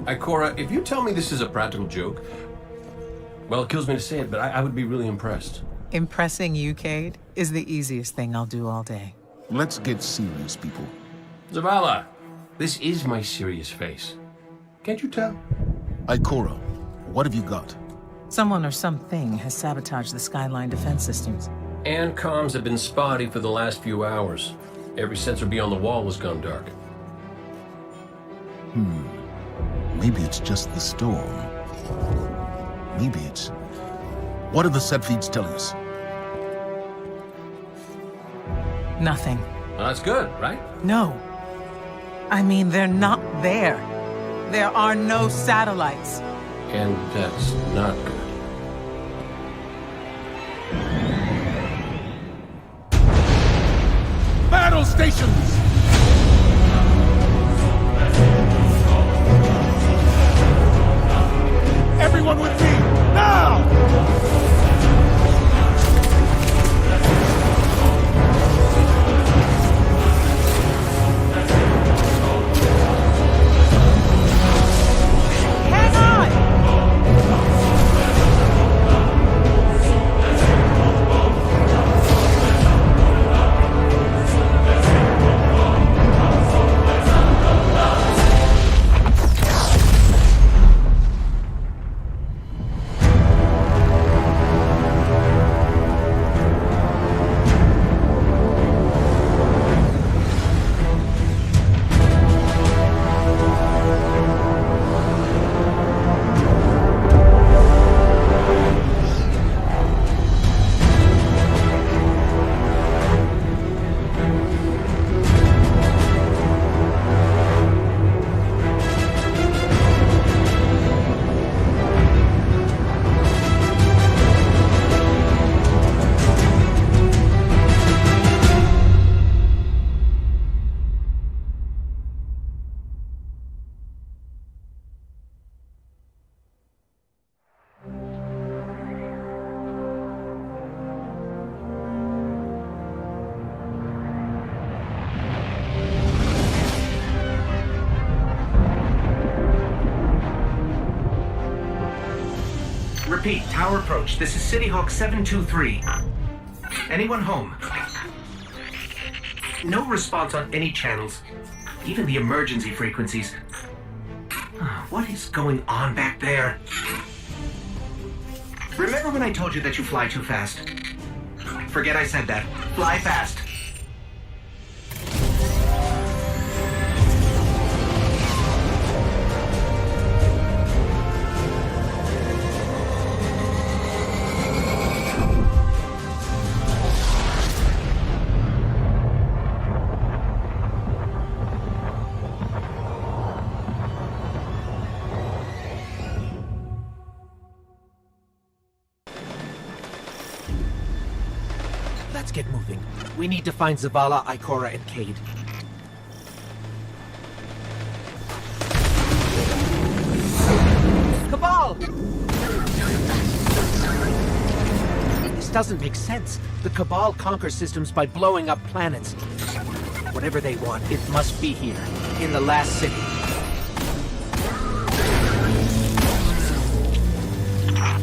Ikora, if you tell me this is a practical joke, well, it kills me to say it, but I would be really impressed. Impressing you, Cade, is the easiest thing I'll do all day. Let's get serious, people. Zavala, this is my serious face. Can't you tell? Ikora, what have you got? Someone or something has sabotaged the Skyline defense systems. And comms have been spotty for the last few hours. Every sensor beyond the wall has gone dark. Maybe it's just the storm. Maybe it's... What are the set feeds telling us? Nothing. Well, that's good, right? No. I mean, they're not there. There are no satellites. And that's not good. Battle stations! Everyone with me, now! Repeat, tower approach. This is City Hawk 723. Anyone home? No response on any channels, even the emergency frequencies. What is going on back there? Remember when I told you that you fly too fast? Forget I said that. Fly fast. Let's get moving. We need to find Zavala, Ikora, and Cade. Cabal! This doesn't make sense. The Cabal conquer systems by blowing up planets. Whatever they want, it must be here, in the last city.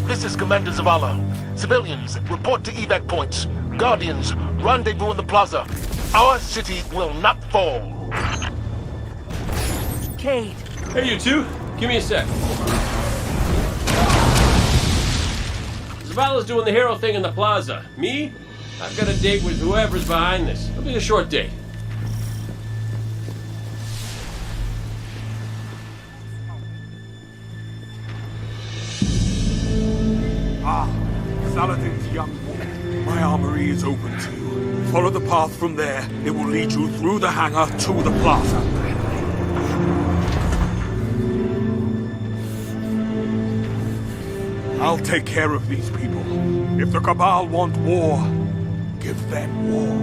This is Commander Zavala. Civilians, report to evac points. Guardians, rendezvous in the plaza. Our city will not fall. Cade! Hey, you two. Give me a sec. Zavala's doing the hero thing in the plaza. Me? I've got a date with whoever's behind this. It'll be a short date. Saladin's young woman. My armory is open to you. Follow the path from there. It will lead you through the hangar to the plaza. I'll take care of these people. If the Cabal want war, give them war.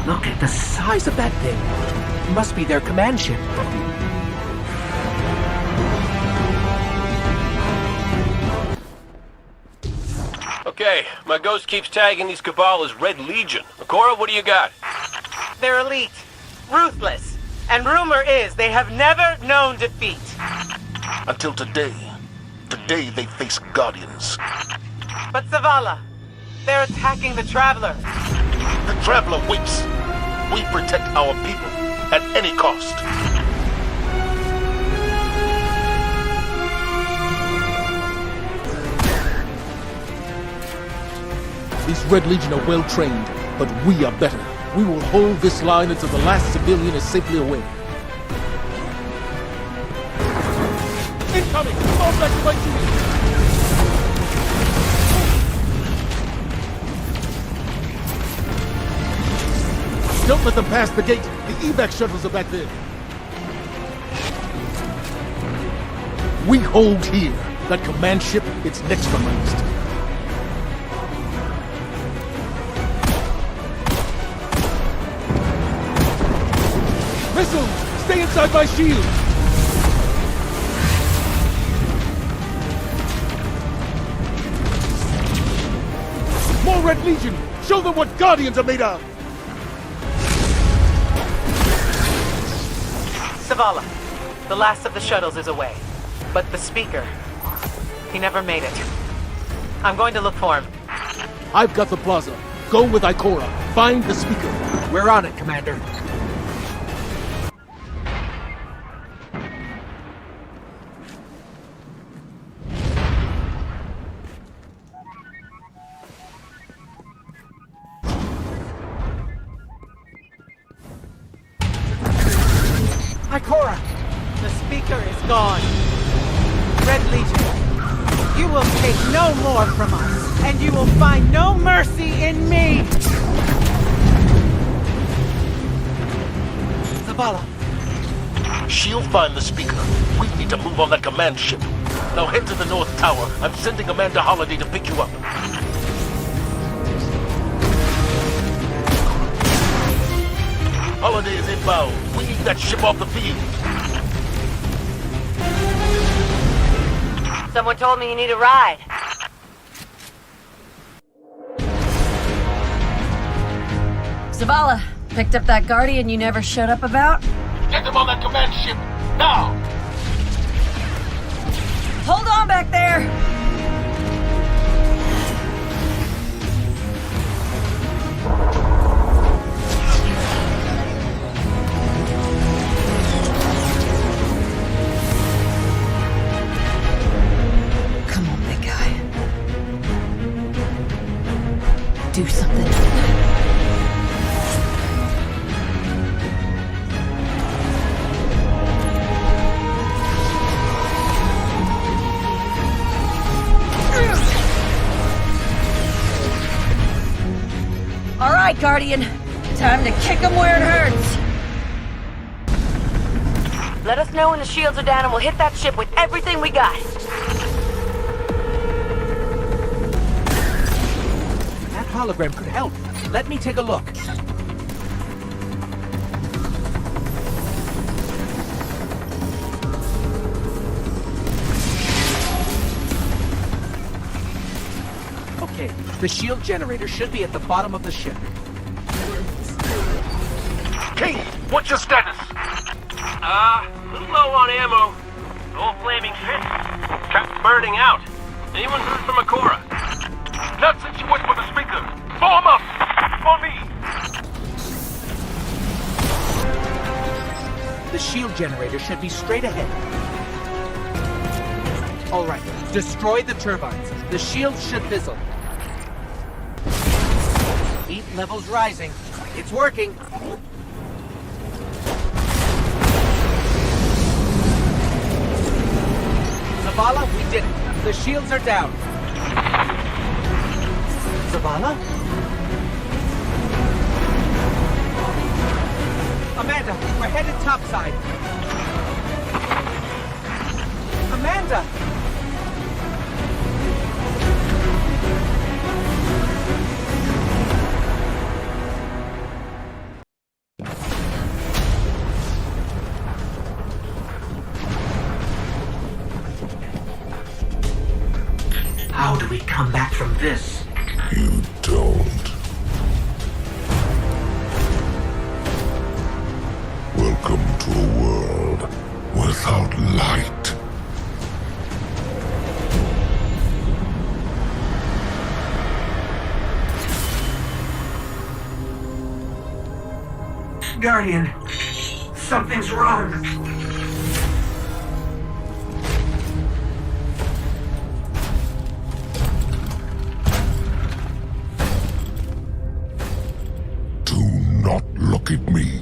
Look at the size of that thing. It must be their command ship. Okay, my ghost keeps tagging these Cabal as Red Legion. Ikora, what do you got? They're elite. Ruthless. And rumor is they have never known defeat. Until today. Today they face Guardians. But Zavala, they're attacking the Traveler. The Traveler waits. We protect our people at any cost. These Red Legion are well trained, but we are better. We will hold this line until the last civilian is safely away. Incoming! Fall back to my shield! Don't let them pass the gate! The evac shuttles are back there! We hold here. That command ship, it's next on my list. Missiles! Stay inside my shield! More Red Legion! Show them what Guardians are made of! Zavala, the last of the shuttles is away. But the speaker, he never made it. I'm going to look for him. I've got the plaza. Go with Ikora. Find the speaker. We're on it, Commander. Ikora! The speaker is gone. Red Legion, you will take no more from us, and you will find no mercy in me! Zavala. She'll find the speaker. We need to move on that command ship. Now head to the North Tower. I'm sending Amanda Holiday to pick you up. Holiday is inbound. We need that ship off the field. Someone told me you need a ride. Zavala, picked up that Guardian you never showed up about? Get them on that command ship, now! Hold on back there! Come on, big guy. Do something. All right, Guardian. Time to kick him where it hurts. Let us know when the shields are down and we'll hit that ship with everything we got. That hologram could help. Let me take a look. Okay, the shield generator should be at the bottom of the ship. King, what's your status? A little low on ammo. Old flaming fist. Kept burning out. Anyone heard from Ikora? Not since you went for the speaker. Form up! On me! The shield generator should be straight ahead. All right, destroy the turbines. The shields should fizzle. Heat levels rising. It's working. Zavala, we did it. The shields are down. Zavala? Amanda, we're headed topside. Amanda! How do we come back from this? You don't. We'll Welcome to a world without light. Guardian, something's wrong. Do not look at me,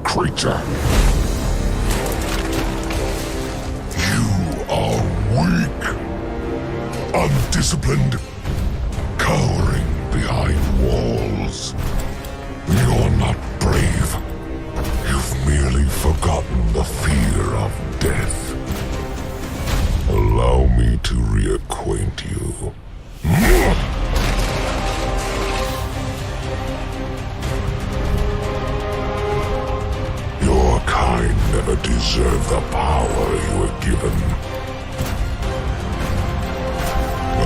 creature. You are weak, undisciplined, cowering behind walls. You're not brave. You've merely forgotten the fear of death. Allow me to reacquaint you. Your kind never deserved the power you were given. I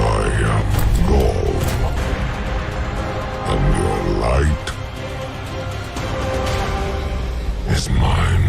am Ghaul, and your light is mine.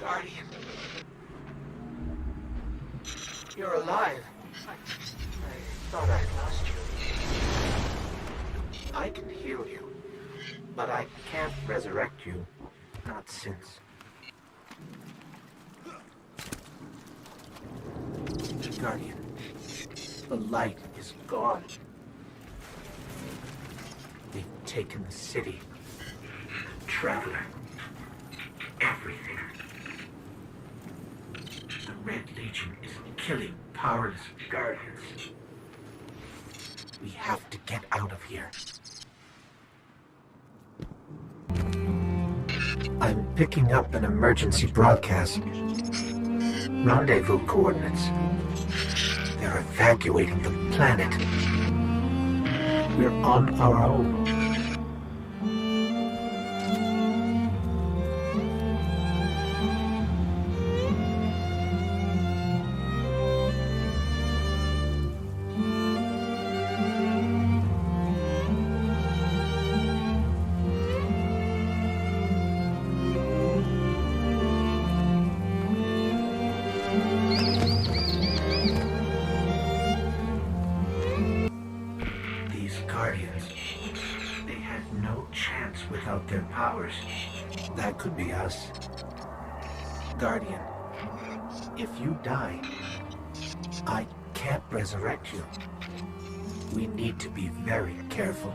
Guardian. You're alive. I thought I'd lost you. I can heal you, but I can't resurrect you. Not since. Guardian, the light is gone. They've taken the city. Traveler. Everything. The Red Legion is killing powerless guardians. We have to get out of here. I'm picking up an emergency broadcast. Rendezvous coordinates. They're evacuating the planet. We're on our own. They had no chance without their powers. That could be us. Guardian, if you die, I can't resurrect you. We need to be very careful.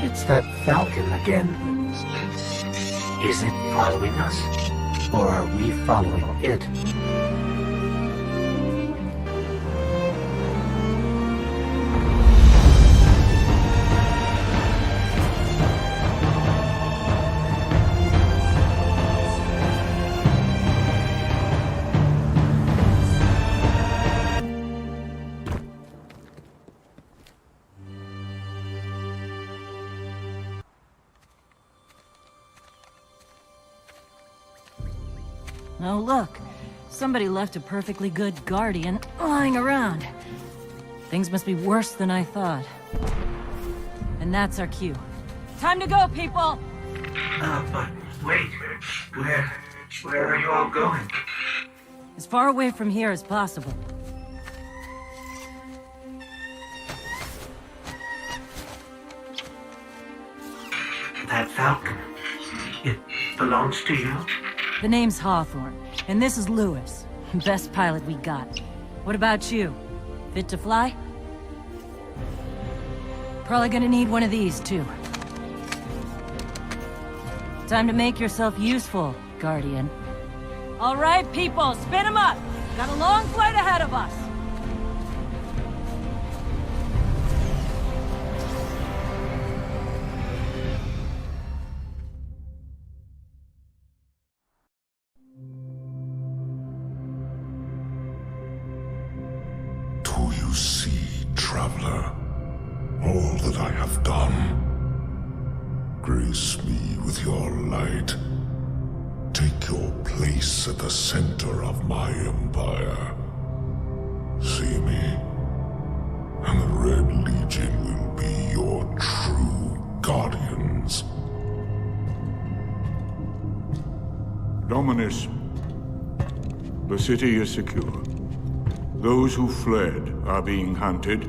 It's that Falcon again. Is it following us? Or are we following it? Oh, look. Somebody left a perfectly good Guardian lying around. Things must be worse than I thought. And that's our cue. Time to go, people! But wait. Where are you all going? As far away from here as possible. That Falcon, it belongs to you? The name's Hawthorne, and this is Lewis. Best pilot we got. What about you? Fit to fly? Probably gonna need one of these, too. Time to make yourself useful, Guardian. All right, people, spin 'em up! Got a long flight ahead of us! Do you see, traveler, all that I have done? Grace me with your light. Take your place at the center of my empire. See me, and the Red Legion will be your true guardians. Dominus, the city is secure. Those who fled are being hunted,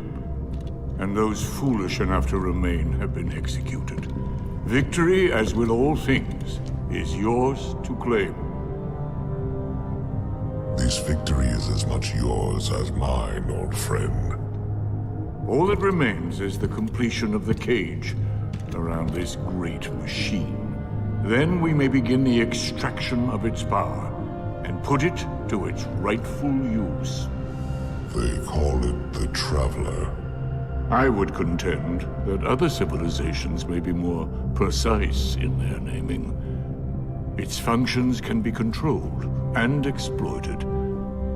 and those foolish enough to remain have been executed. Victory, as with all things, is yours to claim. This victory is as much yours as mine, old friend. All that remains is the completion of the cage around this great machine. Then we may begin the extraction of its power and put it to its rightful use. They call it the Traveler. I would contend that other civilizations may be more precise in their naming. Its functions can be controlled and exploited,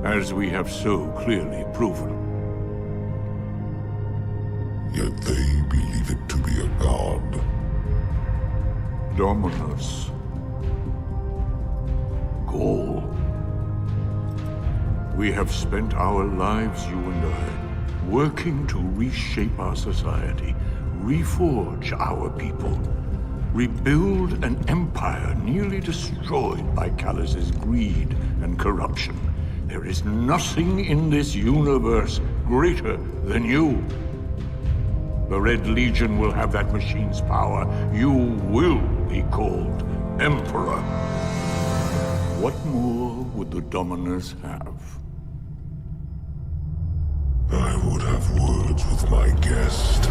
as we have so clearly proven. Yet they believe it to be a god. Dominus. Ghaul. We have spent our lives, you and I, working to reshape our society, reforge our people, rebuild an empire nearly destroyed by Callus's greed and corruption. There is nothing in this universe greater than you. The Red Legion will have that machine's power. You will be called Emperor. What more would the Dominus have? I would have words with my guest.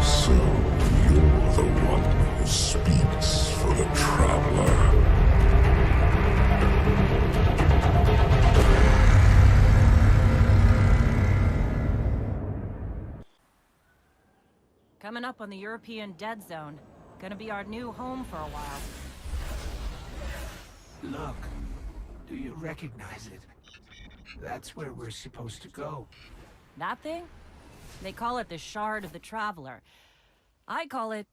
So you're the one who speaks for the Traveler. Coming up on the European Dead Zone. Gonna be our new home for a while. Look, do you recognize it? That's where we're supposed to go. That thing? They call it the Shard of the Traveler. I call it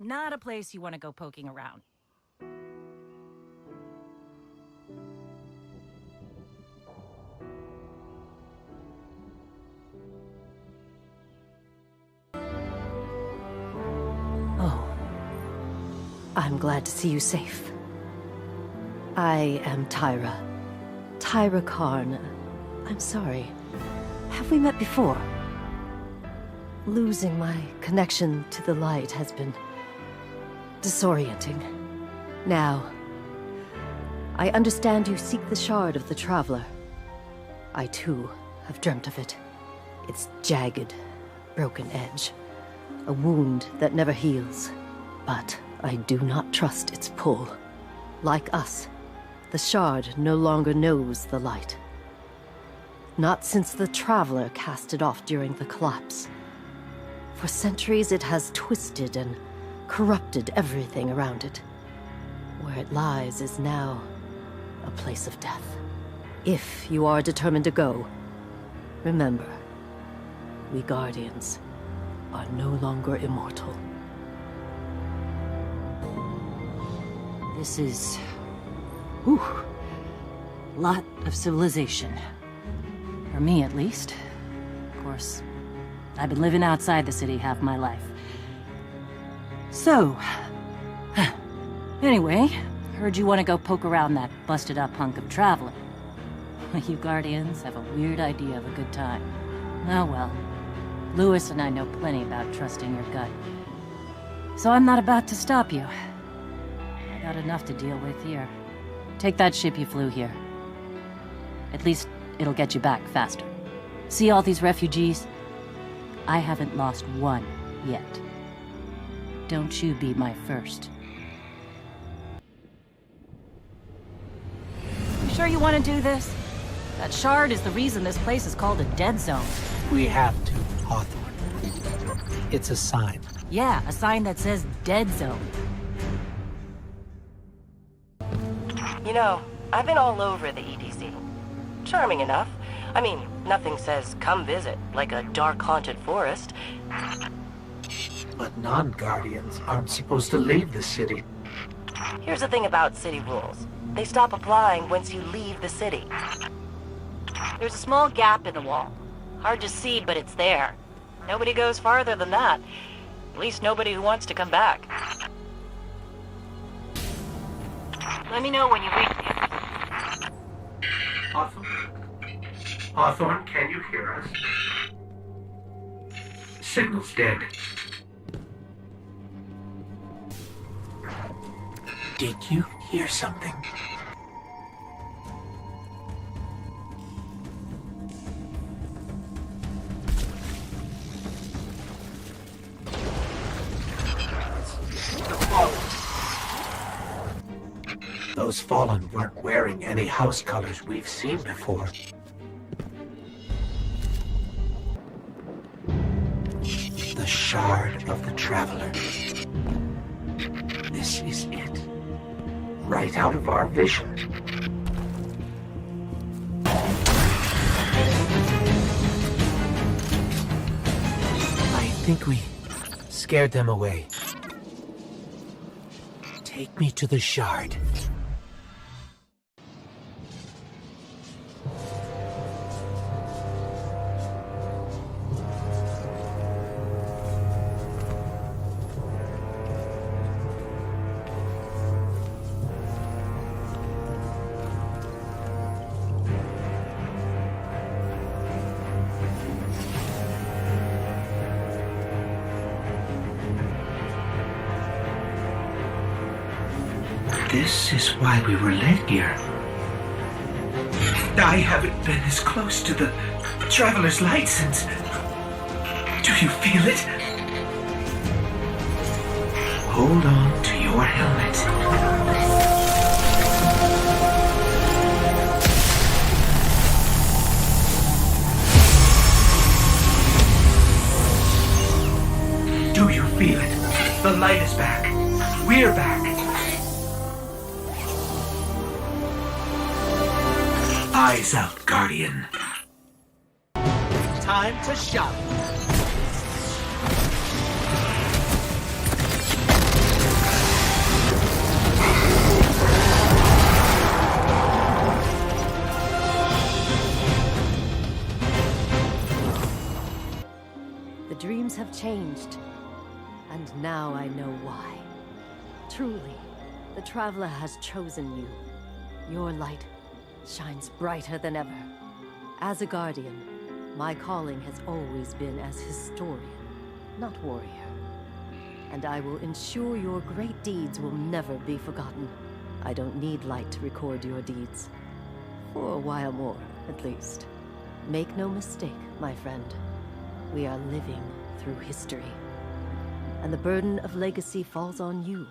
Not a place you want to go poking around. Oh. I'm glad to see you safe. I am Tyra. Tyra Karn. I'm sorry. Have we met before? Losing my connection to the light has been disorienting. Now, I understand you seek the shard of the Traveler. I too have dreamt of it. Its jagged, broken edge. A wound that never heals. But I do not trust its pull. Like us, the shard no longer knows the light. Not since the Traveler cast it off during the collapse. For centuries it has twisted and corrupted everything around it. Where it lies is now a place of death. If you are determined to go, remember, we Guardians are no longer immortal. This is... whew, lot of civilization. For me, at least. Of course, I've been living outside the city half my life. So... anyway, heard you want to go poke around that busted-up hunk of Traveler. You Guardians have a weird idea of a good time. Oh well. Lewis and I know plenty about trusting your gut. So I'm not about to stop you. I got enough to deal with here. Take that ship you flew here. At least it'll get you back faster. See all these refugees? I haven't lost one yet. Don't you be my first. You sure you want to do this? That shard is the reason this place is called a dead zone. We have to, Hawthorne. It's a sign. Yeah, a sign that says dead zone. You know, I've been all over the EDZ. Charming enough. I mean, nothing says come visit, like a dark haunted forest. But non-Guardians aren't supposed to leave the city. Here's the thing about city rules. They stop applying once you leave the city. There's a small gap in the wall. Hard to see, but it's there. Nobody goes farther than that. At least nobody who wants to come back. Let me know when you reach me. Hawthorne? Hawthorne, can you hear us? Signal's dead. Did you hear something? Those Fallen weren't wearing any house colors we've seen before. The Shard of the Traveler. This is it. Right out of our vision. I think we scared them away. Take me to the Shard. This is why we were led here. I haven't been as close to the Traveler's Light since... Do you feel it? Hold on to your helmet. Do you feel it? The light is back. We're back. Eyes out, Guardian. Time to shop. The dreams have changed, and now I know why. Truly, the Traveler has chosen you. Your light shines brighter than ever. As a Guardian, my calling has always been as historian, not warrior. And I will ensure your great deeds will never be forgotten. I don't need light to record your deeds. For a while more, at least. Make no mistake, my friend. We are living through history. And the burden of legacy falls on you.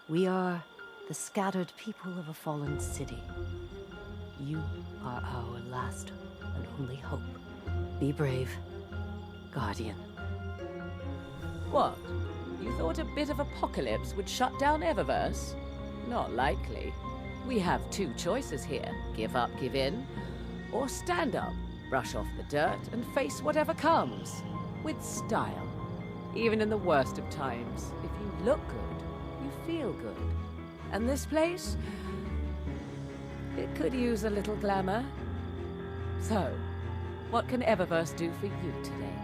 We are the scattered people of a fallen city. You are our last and only hope. Be brave, Guardian. What? You thought a bit of apocalypse would shut down Eververse? Not likely. We have two choices here. Give up, give in, or stand up, brush off the dirt, and face whatever comes. With style. Even in the worst of times, if you look good, you feel good. And this place? It could use a little glamour. So, what can Eververse do for you today?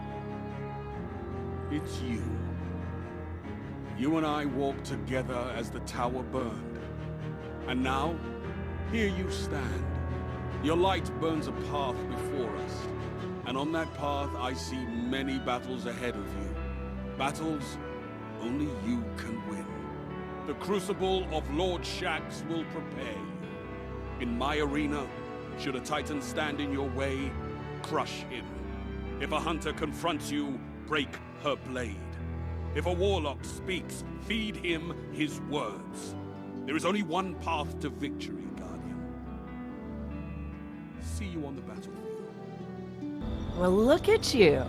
It's you. You and I walked together as the tower burned. And now, here you stand. Your light burns a path before us. And on that path, I see many battles ahead of you. Battles only you can win. The crucible of Lord Shaxx will prepare you. In my arena, should a Titan stand in your way, crush him. If a hunter confronts you, break her blade. If a warlock speaks, feed him his words. There is only one path to victory, Guardian. See you on the battlefield. Well, look at you.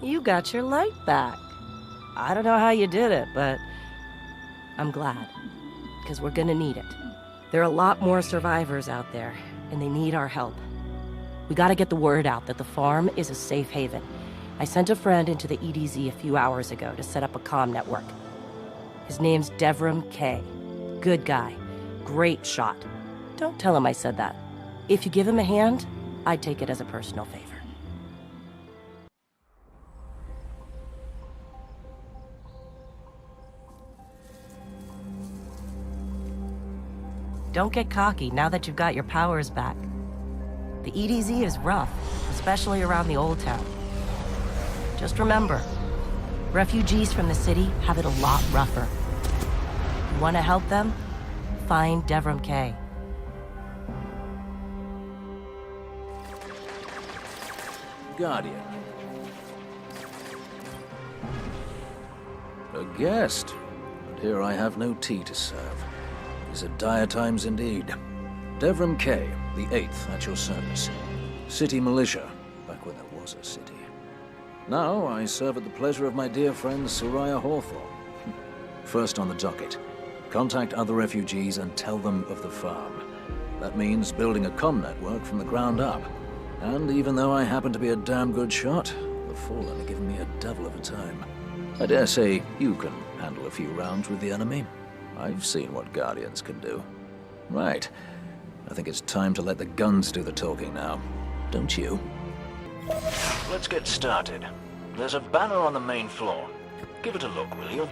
You got your light back. I don't know how you did it, but I'm glad. Because we're gonna need it. There are a lot more survivors out there, and they need our help. We gotta get the word out that the farm is a safe haven. I sent a friend into the EDZ a few hours ago to set up a comm network. His name's Devrim K. Good guy. Great shot. Don't tell him I said that. If you give him a hand, I'd take it as a personal favor. Don't get cocky now that you've got your powers back. The EDZ is rough, especially around the Old Town. Just remember, refugees from the city have it a lot rougher. You want to help them? Find Devrim K. Guardian. A guest, but here I have no tea to serve. These are dire times indeed. Devrim K, the 8th, at your service. City militia, back when there was a city. Now I serve at the pleasure of my dear friend Soraya Hawthorne. First on the docket, contact other refugees and tell them of the farm. That means building a comm network from the ground up. And even though I happen to be a damn good shot, the Fallen are giving me a devil of a time. I dare say you can handle a few rounds with the enemy. I've seen what Guardians can do. Right. I think it's time to let the guns do the talking now. Don't you? Let's get started. There's a banner on the main floor. Give it a look, will you?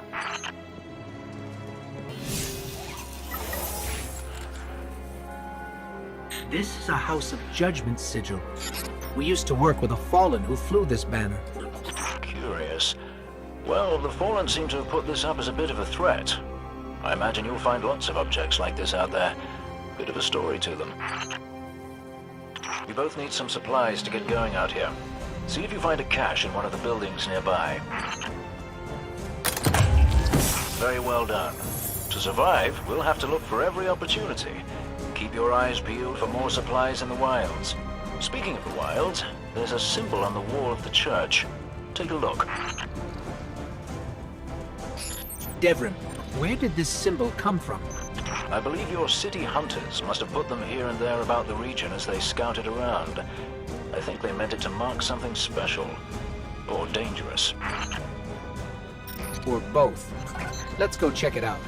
This is a House of Judgment sigil. We used to work with a Fallen who flew this banner. Curious. Well, the Fallen seem to have put this up as a bit of a threat. I imagine you'll find lots of objects like this out there. Bit of a story to them. We both need some supplies to get going out here. See if you find a cache in one of the buildings nearby. Very well done. To survive, we'll have to look for every opportunity. Keep your eyes peeled for more supplies in the wilds. Speaking of the wilds, there's a symbol on the wall of the church. Take a look. Devrim, where did this symbol come from? I believe your city hunters must have put them here and there about the region as they scouted around. I think they meant it to mark something special. Or dangerous. Or both. Let's go check it out.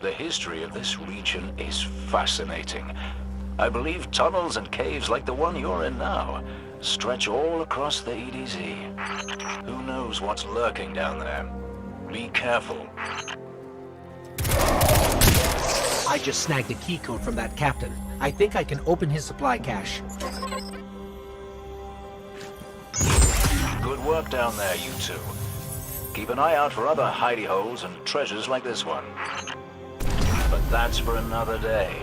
The history of this region is fascinating. I believe tunnels and caves like the one you're in now stretch all across the EDZ. Who knows what's lurking down there? Be careful. I just snagged a key code from that captain. I think I can open his supply cache. Good work down there, you two. Keep an eye out for other hidey holes and treasures like this one. But that's for another day.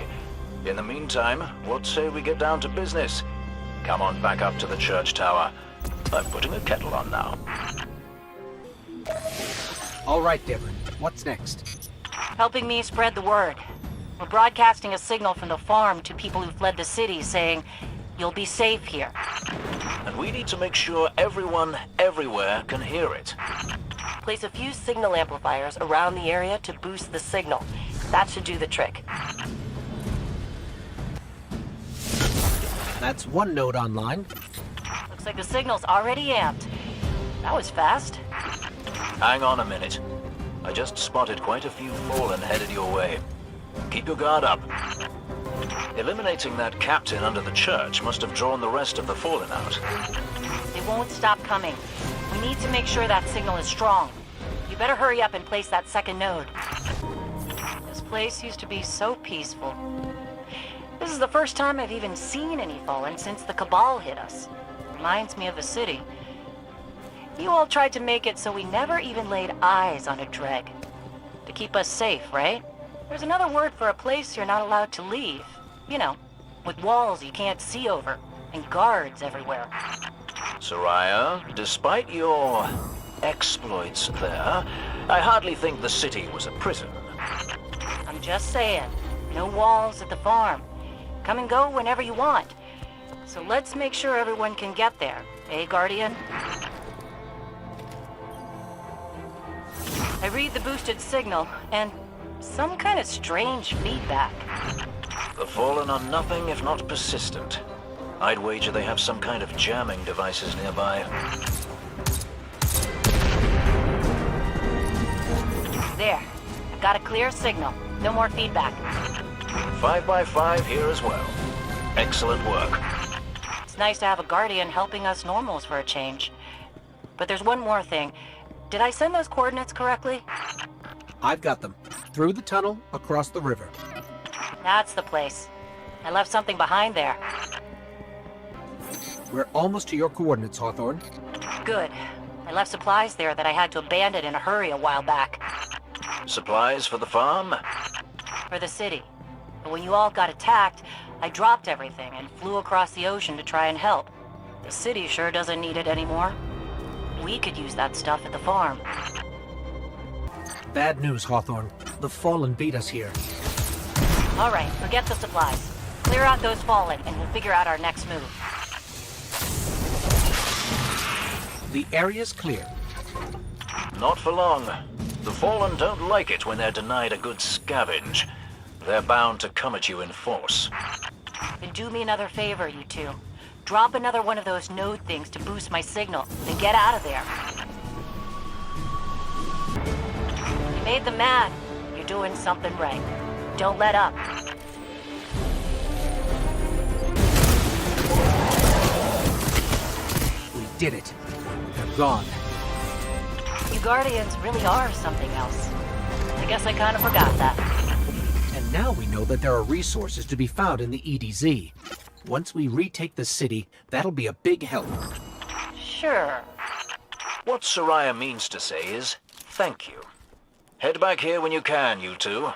In the meantime, what say we get down to business? Come on back up to the church tower. I'm putting a kettle on now. All right, Devon. What's next? Helping me spread the word. We're broadcasting a signal from the farm to people who fled the city saying, you'll be safe here. And we need to make sure everyone, everywhere, can hear it. Place a few signal amplifiers around the area to boost the signal. That should do the trick. That's one node online. Looks like the signal's already amped. That was fast. Hang on a minute. I just spotted quite a few fallen headed your way. Keep your guard up. Eliminating that captain under the church must have drawn the rest of the fallen out. They won't stop coming. We need to make sure that signal is strong. You better hurry up and place that second node. This place used to be so peaceful. This is the first time I've even seen any fallen since the Cabal hit us. Reminds me of the city. You all tried to make it so we never even laid eyes on a dreg. To keep us safe, right? There's another word for a place you're not allowed to leave. You know, with walls you can't see over, and guards everywhere. Soraya, despite your exploits there, I hardly think the city was a prison. I'm just saying, no walls at the farm. Come and go whenever you want. So let's make sure everyone can get there, eh, Guardian? I read the boosted signal, and some kind of strange feedback. The Fallen are nothing if not persistent. I'd wager they have some kind of jamming devices nearby. There. I've got a clear signal. No more feedback. 5x5 here as well. Excellent work. It's nice to have a Guardian helping us normals for a change. But there's one more thing. Did I send those coordinates correctly? I've got them. Through the tunnel, across the river. That's the place. I left something behind there. We're almost to your coordinates, Hawthorne. Good. I left supplies there that I had to abandon in a hurry a while back. Supplies for the farm? For the city. But when you all got attacked, I dropped everything and flew across the ocean to try and help. The city sure doesn't need it anymore. We could use that stuff at the farm. Bad news, Hawthorne. The Fallen beat us here. All right, forget the supplies. Clear out those Fallen, and we'll figure out our next move. The area's clear. Not for long. The Fallen don't like it when they're denied a good scavenge. They're bound to come at you in force. Then do me another favor, you two. Drop another one of those node things to boost my signal, and get out of there. You made them mad. You're doing something right. Don't let up. We did it. They're gone. You Guardians really are something else. I guess I kind of forgot that. And now we know that there are resources to be found in the EDZ. Once we retake the city, that'll be a big help. Sure. What Soraya means to say is, thank you. Head back here when you can, you two.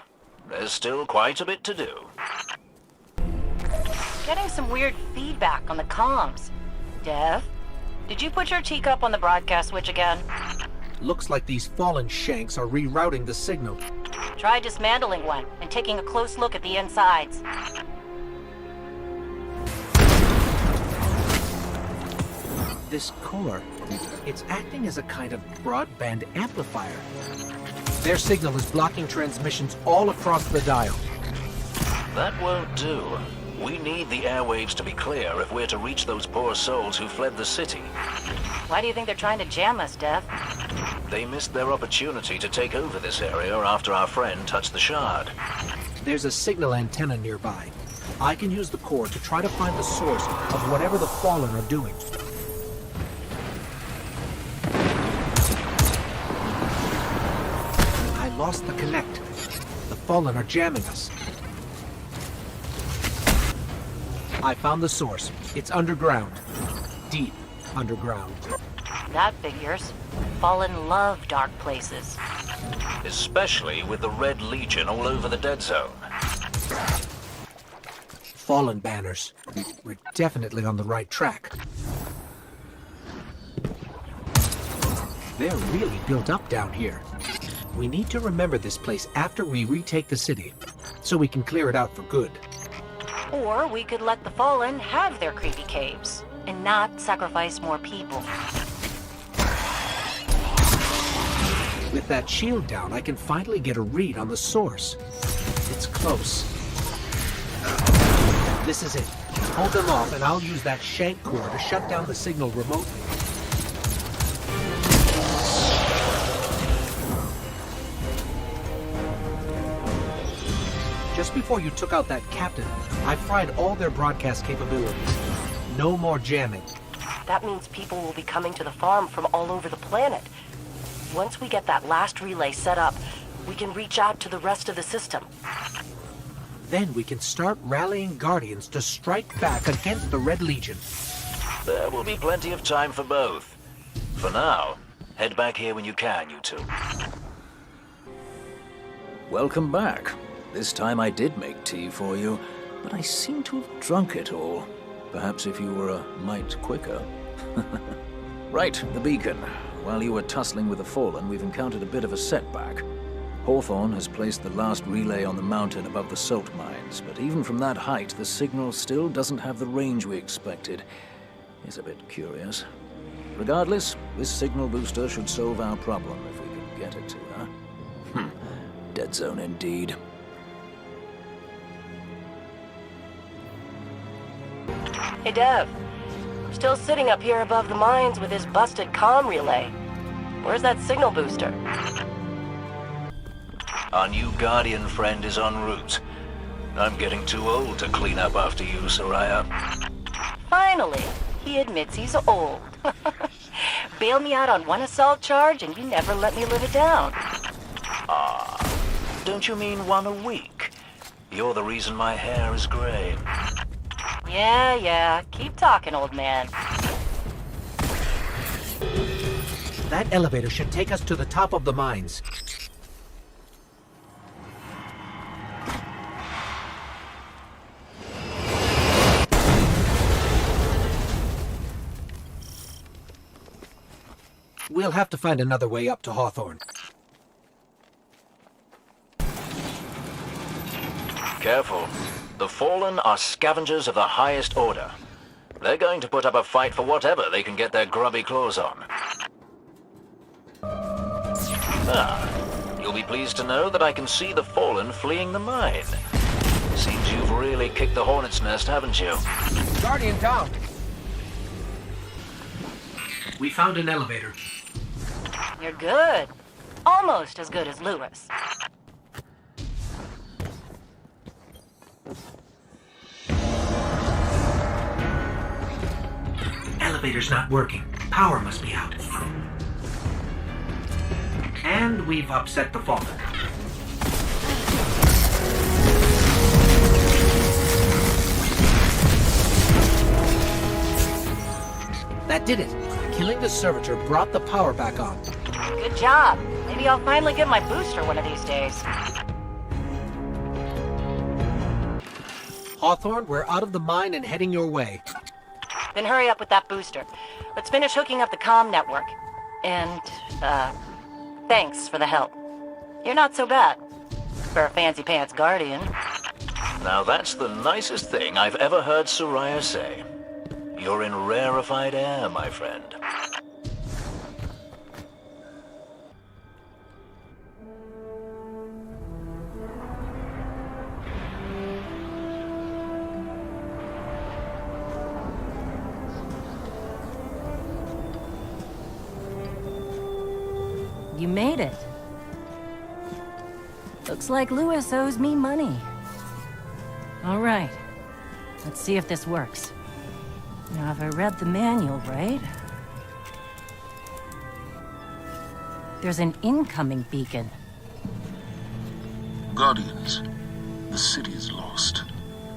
There's still quite a bit to do. Getting some weird feedback on the comms. Dev, did you put your teacup on the broadcast switch again? Looks like these Fallen shanks are rerouting the signal. Try dismantling one and taking a close look at the insides. This core, it's acting as a kind of broadband amplifier. Their signal is blocking transmissions all across the dial. That won't do. We need the airwaves to be clear if we're to reach those poor souls who fled the city. Why do you think they're trying to jam us, Dev? They missed their opportunity to take over this area after our friend touched the shard. There's a signal antenna nearby. I can use the core to try to find the source of whatever the Fallen are doing. I lost the connect. The Fallen are jamming us. I found the source. It's underground. Deep underground. That figures. Fallen love dark places. Especially with the Red Legion all over the dead zone. Fallen banners. We're definitely on the right track. They're really built up down here. We need to remember this place after we retake the city, so we can clear it out for good. Or we could let the Fallen have their creepy caves, and not sacrifice more people. With that shield down, I can finally get a read on the source. It's close. This is it. Hold them off, and I'll use that shank core to shut down the signal remotely. Just before you took out that captain, I fried all their broadcast capabilities. No more jamming. That means people will be coming to the farm from all over the planet. Once we get that last relay set up, we can reach out to the rest of the system. Then we can start rallying Guardians to strike back against the Red Legion. There will be plenty of time for both. For now, head back here when you can, you two. Welcome back. This time I did make tea for you, but I seem to have drunk it all. Perhaps if you were a mite quicker. Right, the beacon. While you were tussling with the Fallen, we've encountered a bit of a setback. Hawthorne has placed the last relay on the mountain above the salt mines, but even from that height, the signal still doesn't have the range we expected. It's a bit curious. Regardless, this signal booster should solve our problem if we can get it to her. Dead zone indeed. Hey, Dev. Still sitting up here above the mines with his busted comm relay. Where's that signal booster? Our new Guardian friend is en route. I'm getting too old to clean up after you, Soraya. Finally, he admits he's old. Bailed me out on one assault charge and you never let me live it down. Don't you mean one a week? You're the reason my hair is gray. Yeah. Keep talking, old man. That elevator should take us to the top of the mines. We'll have to find another way up to Hawthorne. Careful. The Fallen are scavengers of the highest order. They're going to put up a fight for whatever they can get their grubby claws on. You'll be pleased to know that I can see the Fallen fleeing the mine. Seems you've really kicked the hornet's nest, haven't you? Guardian down! We found an elevator. You're good. Almost as good as Lewis. Elevator's not working. Power must be out. And we've upset the Fallen. That did it. Killing the servitor brought the power back on. Good job. Maybe I'll finally get my booster one of these days. Hawthorne, we're out of the mine and heading your way. Then hurry up with that booster. Let's finish hooking up the comm network. And, thanks for the help. You're not so bad. For a fancy pants guardian. Now that's the nicest thing I've ever heard Soraya say. You're in rarefied air, my friend. you made it. Looks like Lewis owes me money. All right. Let's see if this works. Now, if I read the manual right... There's an incoming beacon. Guardians, the city is lost.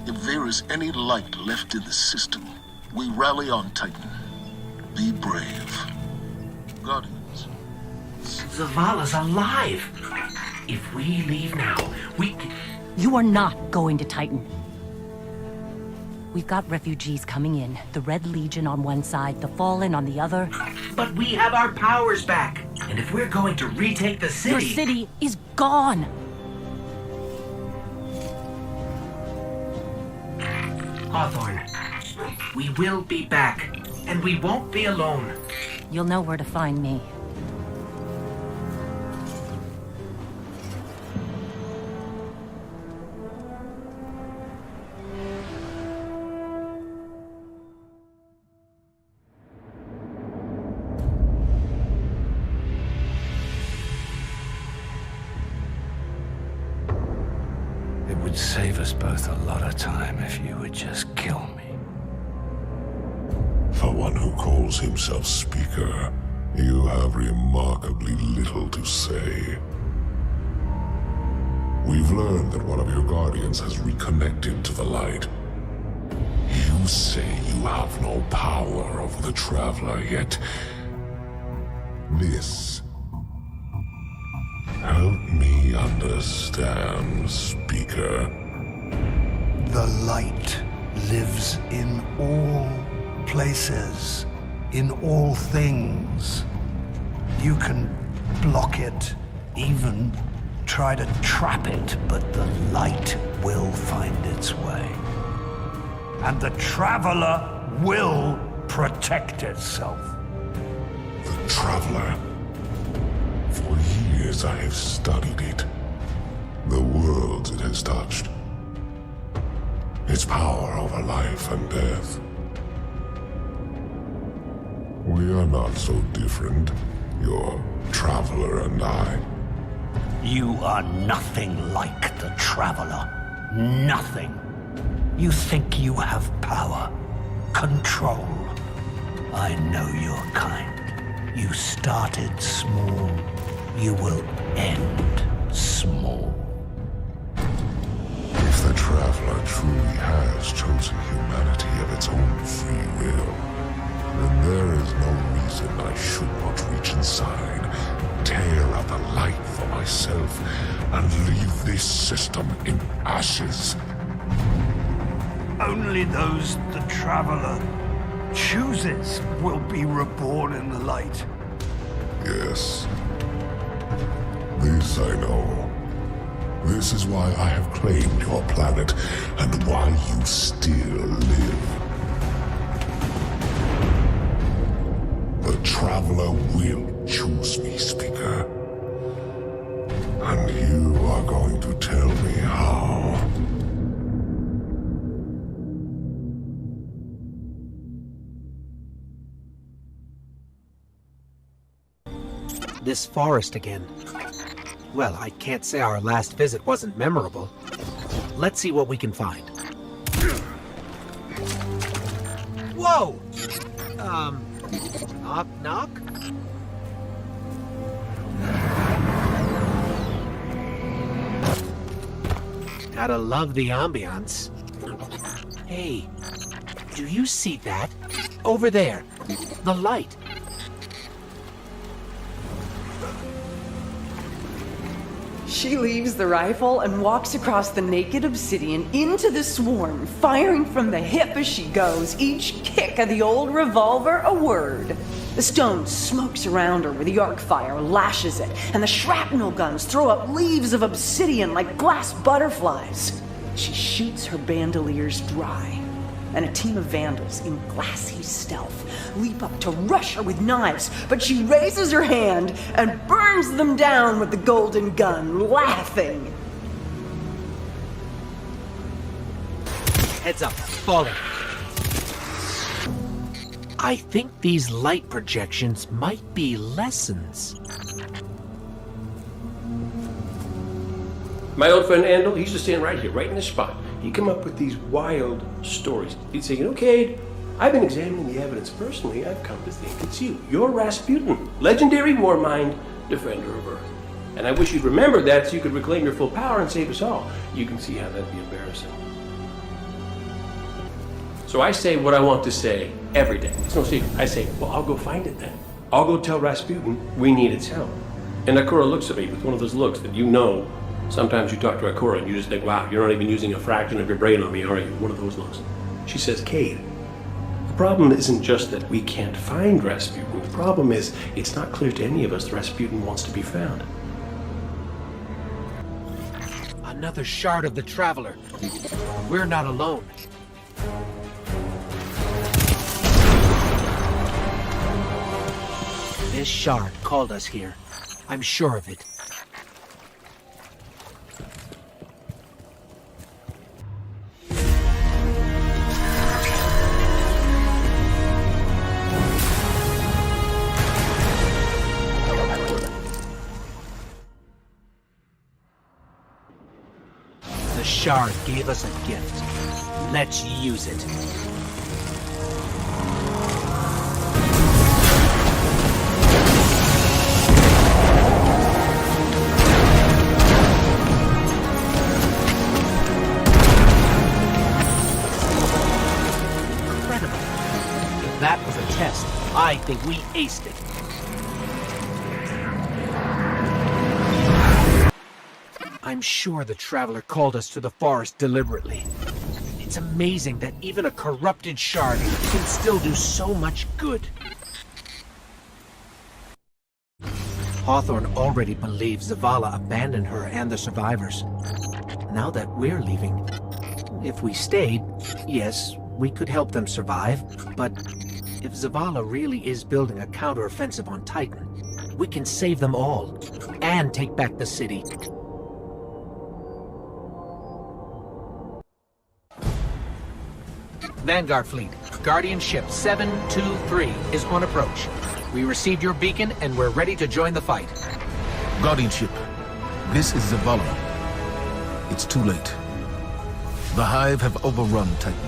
If there is any light left in the system, we rally on Titan. Be brave. Guardians. Zavala's alive! If we leave now, we can... You are not going to Titan. We've got refugees coming in. The Red Legion on one side, the Fallen on the other. But we have our powers back. And if we're going to retake the city... Your city is gone! Hawthorne, we will be back. And we won't be alone. You'll know where to find me. It would save us both a lot of time if you would just kill me. For one who calls himself Speaker, you have remarkably little to say. We've learned that one of your Guardians has reconnected to the light. You say you have no power over the Traveler, yet... This... Help me understand, Speaker. The light lives in all places, in all things. You can block it, even try to trap it, but the light will find its way. And the Traveler will protect itself. The Traveler. For years I have studied it. The worlds it has touched. Its power over life and death. We are not so different, your Traveler and I. You are nothing like the Traveler. Nothing. You think you have power, control. I know your kind. You started small. You will end small. If the Traveler truly has chosen humanity of its own free will, then there is no reason I should not reach inside, tear out the light for myself, and leave this system in ashes. Only those the Traveler chooses will be reborn in the light. Yes. This I know. This is why I have claimed your planet, and why you still live. The Traveler will choose me, Speaker. And you are going to tell me how. This forest again. Well, I can't say our last visit wasn't memorable. Let's see what we can find. Whoa! Knock, knock? Gotta love the ambiance. Hey, do you see that? Over there, the light. She leaves the rifle and walks across the naked obsidian into the swarm, firing from the hip as she goes, each kick of the old revolver a word. The stone smokes around her where the arc fire lashes it, and the shrapnel guns throw up leaves of obsidian like glass butterflies. She shoots her bandoliers dry, and a team of vandals in glassy stealth leap up to rush her with knives, but she raises her hand and burns them down with the golden gun, laughing. Heads up, falling. I think these light projections might be lessons. My old friend Andal, he's just standing right here, right in this spot. He'd come up with these wild stories. He'd say, Cade, I've been examining the evidence personally. I've come to think it's you. You're Rasputin, legendary warmind, defender of Earth. And I wish you'd remember that so you could reclaim your full power and save us all. You can see how that'd be embarrassing. So I say what I want to say every day. It's no secret. I say, well, I'll go find it then. I'll go tell Rasputin we need its help. And Akura looks at me with one of those looks that sometimes you talk to Akura and you just think, wow, you're not even using a fraction of your brain on me, are you? One of those looks. She says, Cade, the problem isn't just that we can't find Rasputin. The problem is it's not clear to any of us that Rasputin wants to be found. Another shard of the Traveler. We're not alone. This shard called us here. I'm sure of it. The shard gave us a gift. Let's use it. That was a test. I think we aced it. I'm sure the Traveler called us to the forest deliberately. It's amazing that even a corrupted shard can still do so much good. Hawthorne already believes Zavala abandoned her and the survivors. Now that we're leaving, if we stayed, yes, we could help them survive, but if Zavala really is building a counteroffensive on Titan, we can save them all and take back the city. Vanguard Fleet, Guardian Ship 723 is on approach. We received your beacon and we're ready to join the fight. Guardian Ship, this is Zavala. It's too late. The Hive have overrun Titan.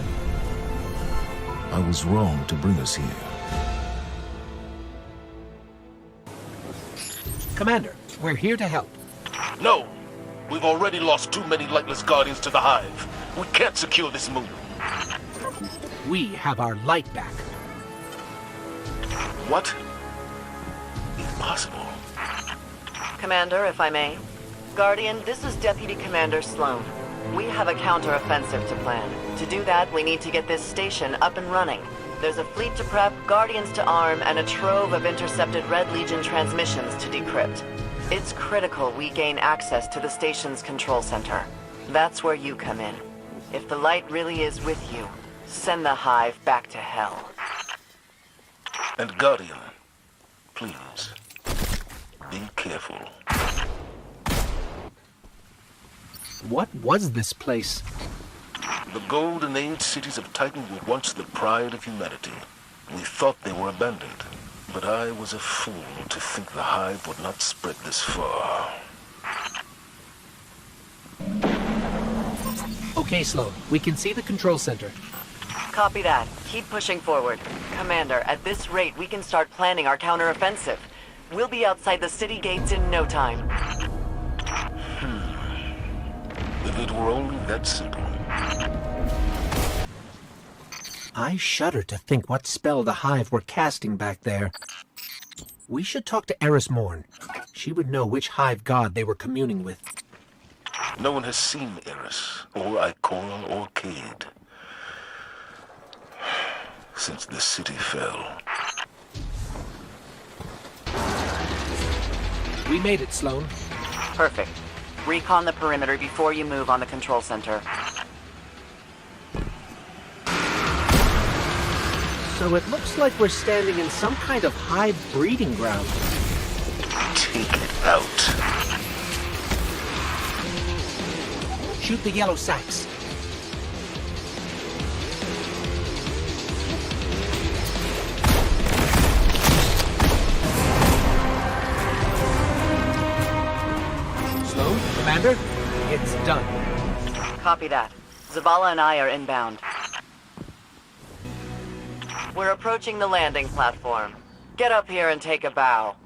I was wrong to bring us here. Commander, we're here to help. No! We've already lost too many lightless Guardians to the Hive. We can't secure this moon. We have our light back. What? Impossible. Commander, if I may. Guardian, this is Deputy Commander Sloan. We have a counter-offensive to plan. To do that, we need to get this station up and running. There's a fleet to prep, Guardians to arm, and a trove of intercepted Red Legion transmissions to decrypt. It's critical we gain access to the station's control center. That's where you come in. If the light really is with you, send the Hive back to hell. And Guardian, please, be careful. What was this place? The golden age cities of Titan were once the pride of humanity. We thought they were abandoned, but I was a fool to think the Hive would not spread this far. Okay, Sloan, we can see the control center. Copy that. Keep pushing forward. Commander, at this rate, we can start planning our counteroffensive. We'll be outside the city gates in no time. If it were only that simple. I shudder to think what spell the Hive were casting back there. We should talk to Eris Morn. She would know which Hive god they were communing with. No one has seen Eris, or Ikora, or Cade, since the city fell. We made it, Sloan. Perfect. Recon the perimeter before you move on the control center. So it looks like we're standing in some kind of Hive breeding ground. Take it out. Shoot the yellow sacks. Sloan, Commander, it's Copy that. Zavala and I are inbound. We're approaching the landing platform. Get up here and take a bow.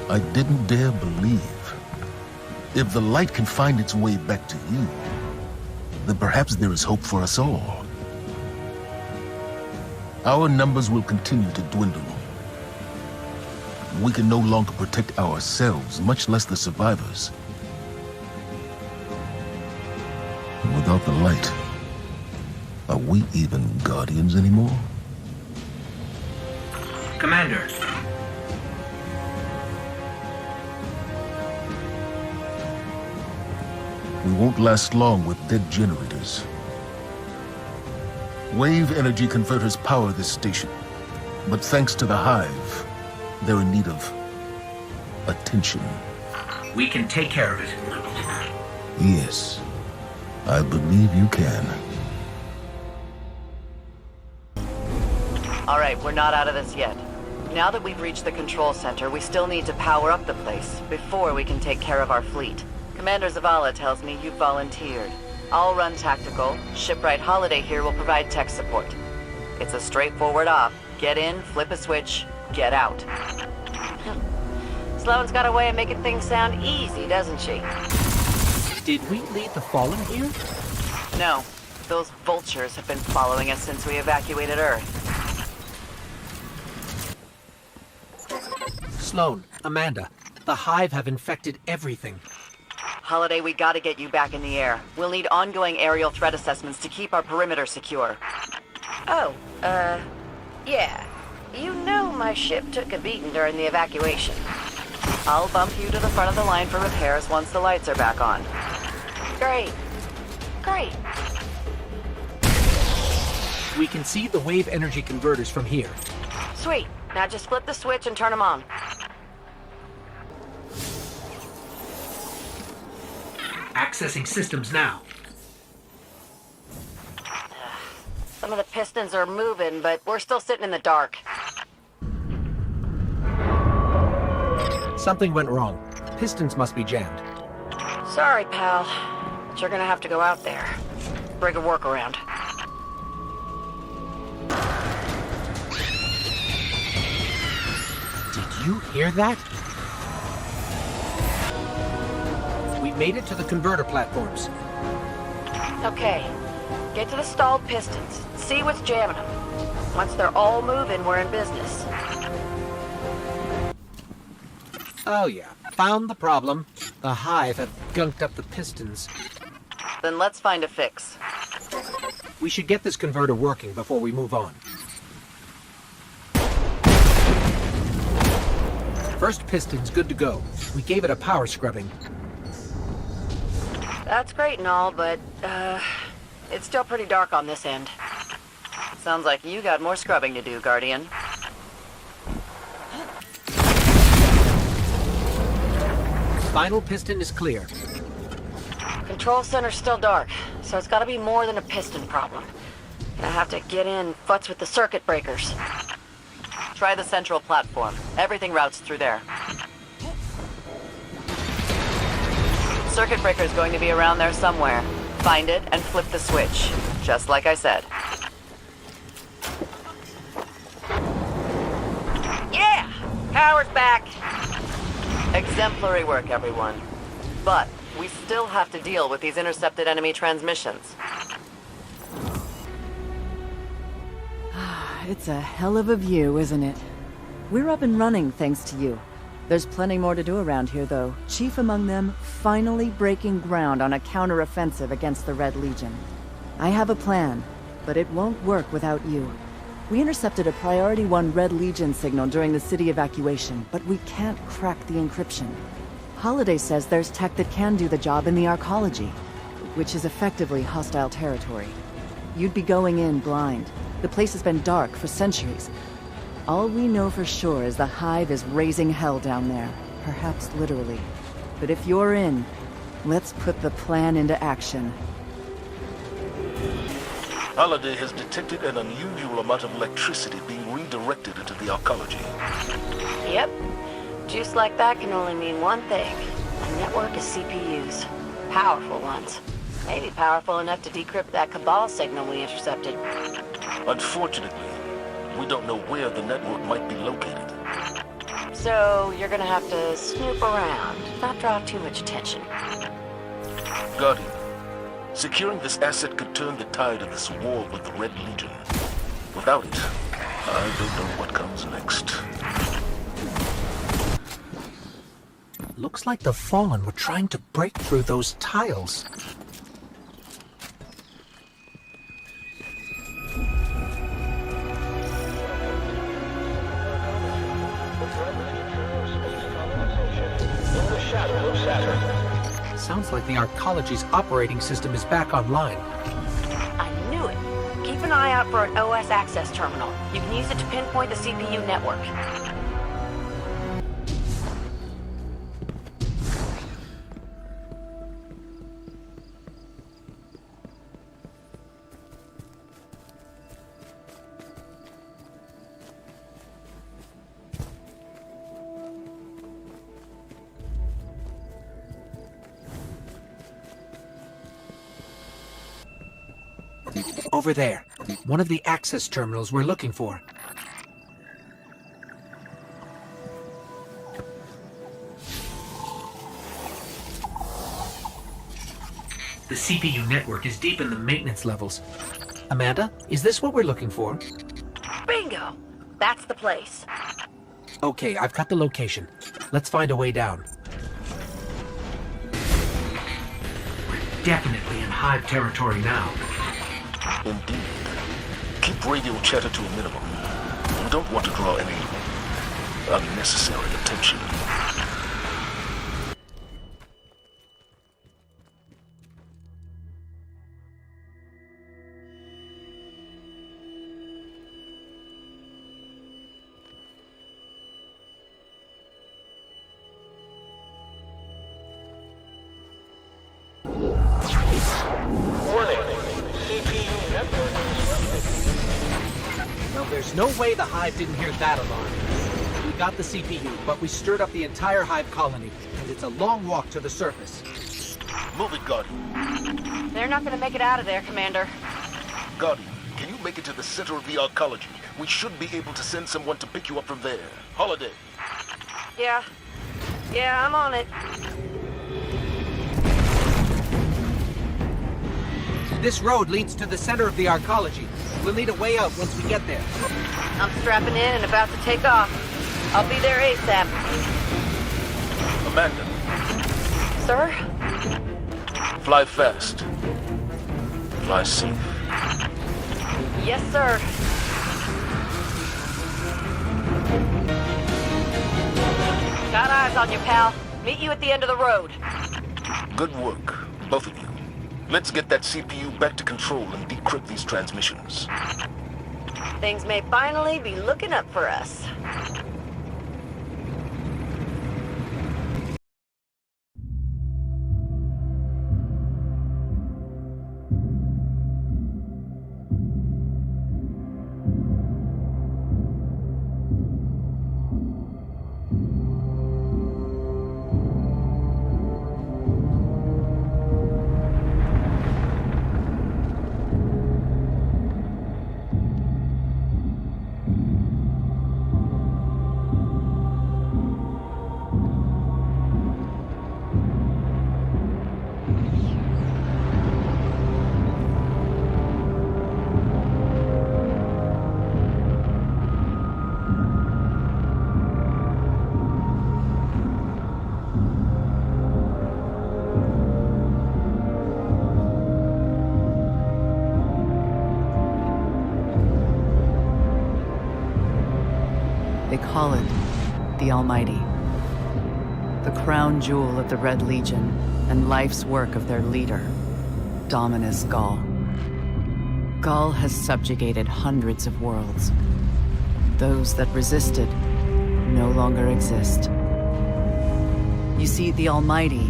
I didn't dare believe. If the light can find its way back to you, then perhaps there is hope for us all. Our numbers will continue to dwindle. We can no longer protect ourselves, much less the survivors. Without the light, are we even Guardians anymore? Commander. We won't last long with dead generators. Wave energy converters power this station, but thanks to the Hive, they're in need of attention. We can take care of it. Yes, I believe you can. All right, we're not out of this yet. Now that we've reached the control center, we still need to power up the place before we can take care of our fleet. Commander Zavala tells me you've volunteered. I'll run tactical. Shipwright Holiday here will provide tech support. It's a straightforward op. Get in, flip a switch, get out. Sloane's got a way of making things sound easy, doesn't she? Did we lead the Fallen here? No. Those vultures have been following us since we evacuated Earth. Sloane, Amanda, the Hive have infected everything. Holiday, we gotta get you back in the air. We'll need ongoing aerial threat assessments to keep our perimeter secure. Oh, yeah. You know my ship took a beating during the evacuation. I'll bump you to the front of the line for repairs once the lights are back on. Great. Great. We can see the wave energy converters from here. Sweet. Now just flip the switch and turn them on. Accessing systems now. Some of the pistons are moving, but we're still sitting in the dark. Something went wrong. Pistons must be jammed. Sorry, pal. But you're gonna have to go out there. Bring a workaround. Did you hear that? We made it to the converter platforms. Okay. Get to the stalled pistons. See what's jamming them. Once they're all moving, we're in business. Oh yeah, found the problem. The Hive have gunked up the pistons. Then let's find a fix. We should get this converter working before we move on. First piston's good to go. We gave it a power scrubbing. That's great and all, but, it's still pretty dark on this end. Sounds like you got more scrubbing to do, Guardian. Final piston is clear. Control center's still dark, so it's gotta be more than a piston problem. Gonna have to get in, futz with the circuit breakers. Try the central platform. Everything routes through there. Circuit breaker is going to be around there somewhere. Find it and flip the switch, just like I said. Yeah! Power's back! Exemplary work, everyone. But we still have to deal with these intercepted enemy transmissions. It's a hell of a view, isn't it? We're up and running thanks to you. There's plenty more to do around here, though. Chief among them, finally breaking ground on a counter-offensive against the Red Legion. I have a plan, but it won't work without you. We intercepted a Priority 1 Red Legion signal during the city evacuation, but we can't crack the encryption. Holiday says there's tech that can do the job in the arcology, which is effectively hostile territory. You'd be going in blind. The place has been dark for centuries. All we know for sure is the Hive is raising hell down there. Perhaps literally. But if you're in, let's put the plan into action. Holiday has detected an unusual amount of electricity being redirected into the arcology. Yep. Juice like that can only mean one thing. A network of CPUs. Powerful ones. Maybe powerful enough to decrypt that Cabal signal we intercepted. Unfortunately, we don't know where the network might be located. So, you're gonna have to snoop around, not draw too much attention. Guardian, securing this asset could turn the tide of this war with the Red Legion. Without it, I don't know what comes next. Looks like the Fallen were trying to break through those tiles. Sounds like the Arcology's operating system is back online. I knew it. Keep an eye out for an OS access terminal. You can use it to pinpoint the CPU network. Over there. One of the access terminals we're looking for. The CPU network is deep in the maintenance levels. Amanda, is this what we're looking for? Bingo! That's the place. Okay, I've got the location. Let's find a way down. We're definitely in Hive territory now. Indeed. Keep radio chatter to a minimum. We don't want to draw any unnecessary attention. There's no way the Hive didn't hear that alarm. We got the CPU, but we stirred up the entire Hive colony, and it's a long walk to the surface. Move it, Guardian. They're not gonna make it out of there, Commander. Guardian, can you make it to the center of the arcology? We should be able to send someone to pick you up from there. Holiday. Yeah, I'm on it. This road leads to the center of the arcology. We'll need a way out once we get there. I'm strapping in and about to take off. I'll be there ASAP. Amanda. Sir? Fly fast. Fly safe. Yes, sir. Got eyes on you, pal. Meet you at the end of the road. Good work, both of you. Let's get that CPU back to control and decrypt these transmissions. Things may finally be looking up for us. They call it the Almighty. The crown jewel of the Red Legion, and life's work of their leader, Dominus Ghaul. Ghaul has subjugated hundreds of worlds. Those that resisted no longer exist. You see, the Almighty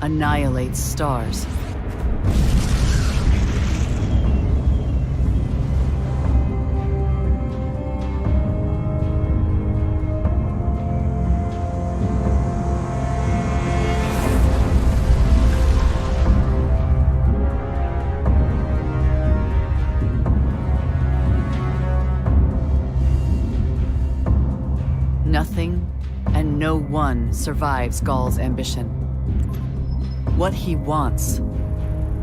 annihilates stars. Nothing and no one survives Ghaul's ambition. What he wants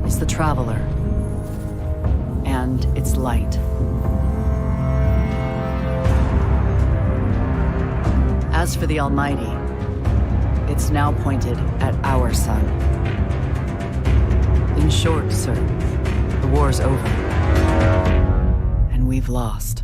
is the Traveler and its light. As for the Almighty, it's now pointed at our sun. In short, sir, the war's over. And we've lost.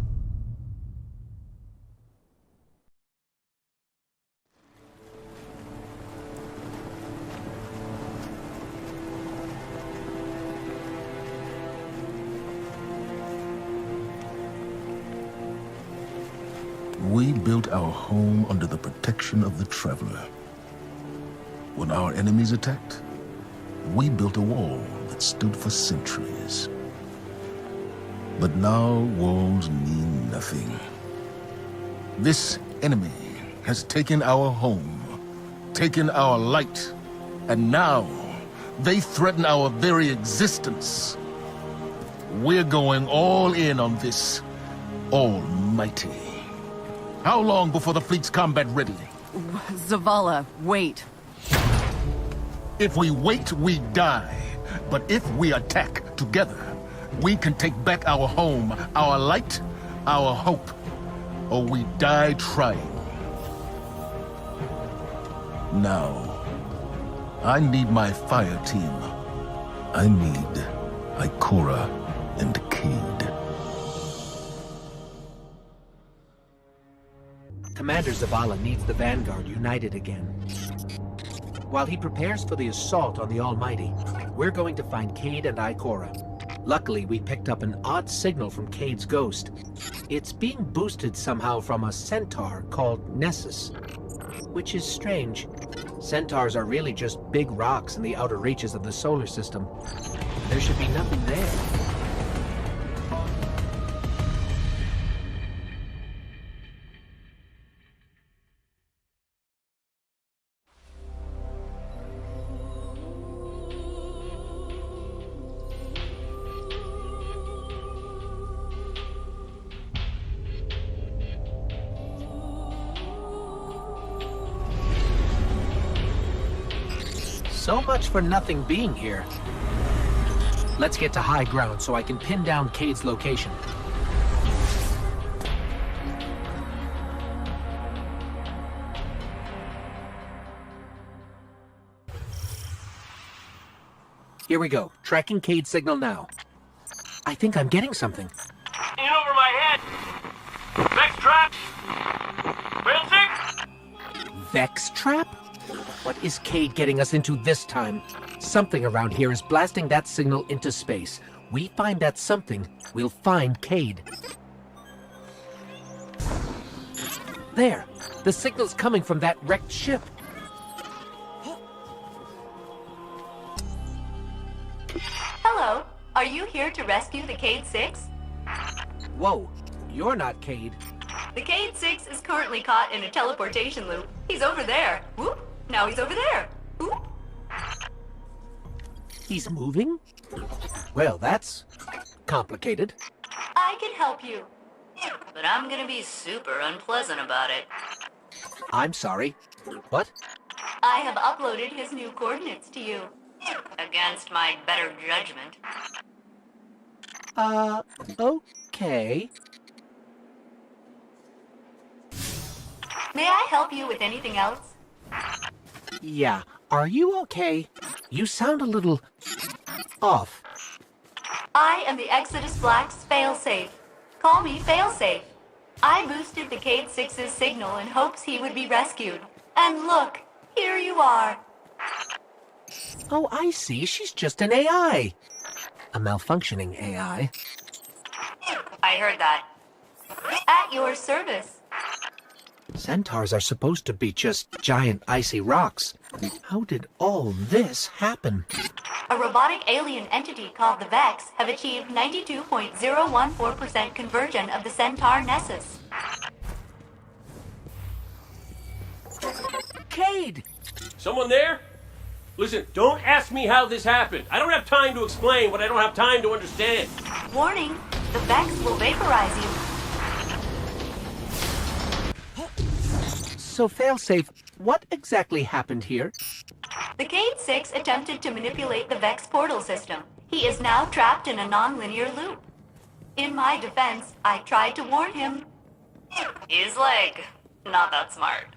We built our home under the protection of the Traveler. When our enemies attacked, we built a wall that stood for centuries. But now walls mean nothing. This enemy has taken our home, taken our light, and now they threaten our very existence. We're going all in on this Almighty. How long before the fleet's combat ready? Zavala, wait. If we wait, we die. But if we attack together, we can take back our home, our light, our hope. Or we die trying. Now, I need my fire team. I need Ikora and Cade. Commander Zavala needs the Vanguard united again. While he prepares for the assault on the Almighty, we're going to find Cade and Ikora. Luckily, we picked up an odd signal from Cade's ghost. It's being boosted somehow from a centaur called Nessus, which is strange. Centaurs are really just big rocks in the outer reaches of the solar system. There should be nothing there. So much for nothing being here. Let's get to high ground so I can pin down Cade's location. Here we go. Tracking Cade's signal now. I think I'm getting something. In over my head. Vex trap. Failsafe. Vex trap? What is Cade getting us into this time? Something around here is blasting that signal into space. We find that something, we'll find Cade. There! The signal's coming from that wrecked ship. Hello. Are you here to rescue the Cade 6? Whoa, you're not Cade. The Cade 6 is currently caught in a teleportation loop. He's over there. Whoop. Now he's over there. Whoop. He's moving? Well, that's complicated. I can help you. But I'm gonna be super unpleasant about it. I'm sorry. What? I have uploaded his new coordinates to you. Against my better judgment. Okay. May I help you with anything else? Yeah. Are you okay? You sound a little off. I am the Exodus Black's failsafe. Call me Failsafe. I boosted the Cade 6's signal in hopes he would be rescued. And look, here you are. Oh, I see. She's just an AI. A malfunctioning AI. I heard that. At your service. Centaurs are supposed to be just giant icy rocks. How did all this happen? A robotic alien entity called the Vex have achieved 92.014% conversion of the Centaur Nessus. Cade! Someone there? Listen, don't ask me how this happened. I don't have time to explain what I don't have time to understand. Warning, the Vex will vaporize you. So, Failsafe, what exactly happened here? The Cade 6 attempted to manipulate the Vex portal system. He is now trapped in a non-linear loop. In my defense, I tried to warn him. His leg. Not that smart.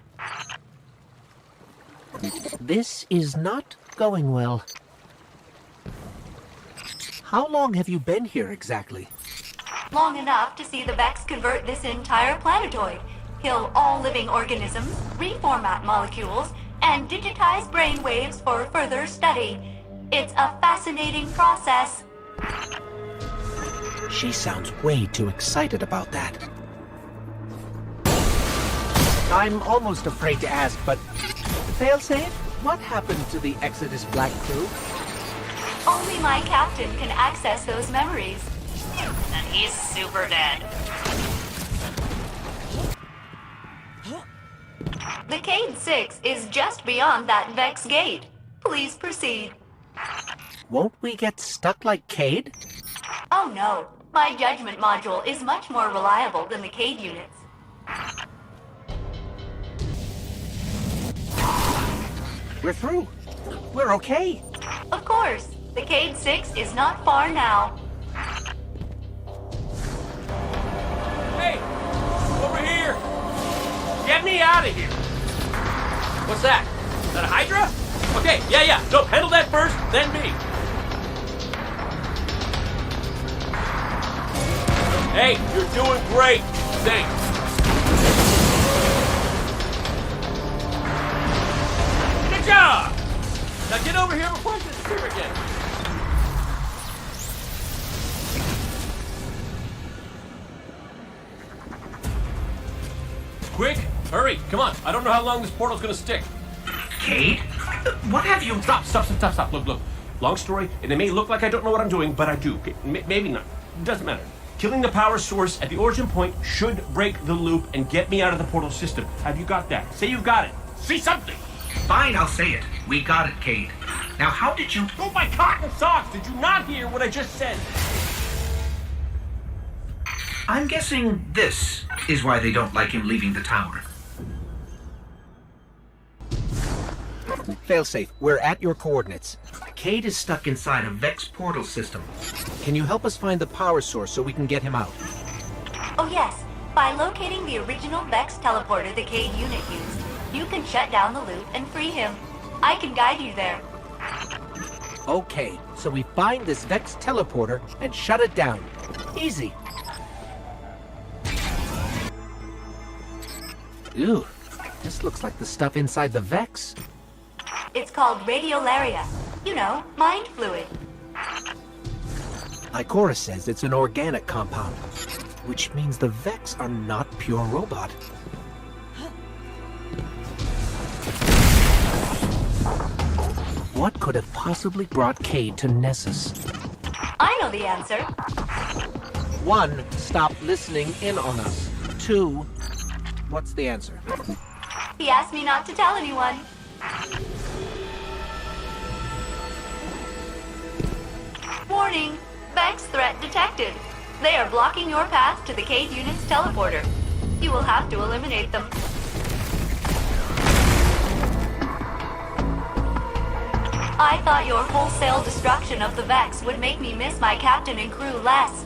This is not going well. How long have you been here exactly? Long enough to see the Vex convert this entire planetoid, kill all living organisms, reformat molecules, and digitize brain waves for further study. It's a fascinating process. She sounds way too excited about that. I'm almost afraid to ask, but Failsafe, what happened to the Exodus Black crew? Only my captain can access those memories. And he's super dead. The Cade 6 is just beyond that Vex gate. Please proceed. Won't we get stuck like Cade? Oh no, my judgment module is much more reliable than the Cade units. We're through. We're okay. Of course, the Cade 6 is not far now. Hey! Over here! Get me out of here! What's that? Is that a Hydra? Okay, yeah. No, handle that first, then me. Hey, you're doing great. Thanks. Good job! Now get over here before I disappear again. Quick, hurry, come on. I don't know how long this portal's gonna stick. Cade? What have you... Stop. Look. Long story, and it may look like I don't know what I'm doing, but I do. Okay, maybe not. It doesn't matter. Killing the power source at the origin point should break the loop and get me out of the portal system. Have you got that? Say you've got it. Say something. Fine, I'll say it. We got it, Cade. Now, how did you... Oh, my cotton socks! Did you not hear what I just said? I'm guessing this is why they don't like him leaving the tower. Failsafe, we're at your coordinates. Cade is stuck inside a Vex portal system. Can you help us find the power source so we can get him out? Oh yes, by locating the original Vex teleporter the Cade unit used, you can shut down the loop and free him. I can guide you there. Okay, so we find this Vex teleporter and shut it down. Easy. Ew, this looks like the stuff inside the Vex. It's called radiolaria. You know, mind fluid. Ikora says it's an organic compound, which means the Vex are not pure robot. What could have possibly brought Cade to Nessus? I know the answer. 1, stop listening in on us. 2, what's the answer? He asked me not to tell anyone. Warning! Vex threat detected. They are blocking your path to the Cade unit's teleporter. You will have to eliminate them. I thought your wholesale destruction of the Vex would make me miss my captain and crew less.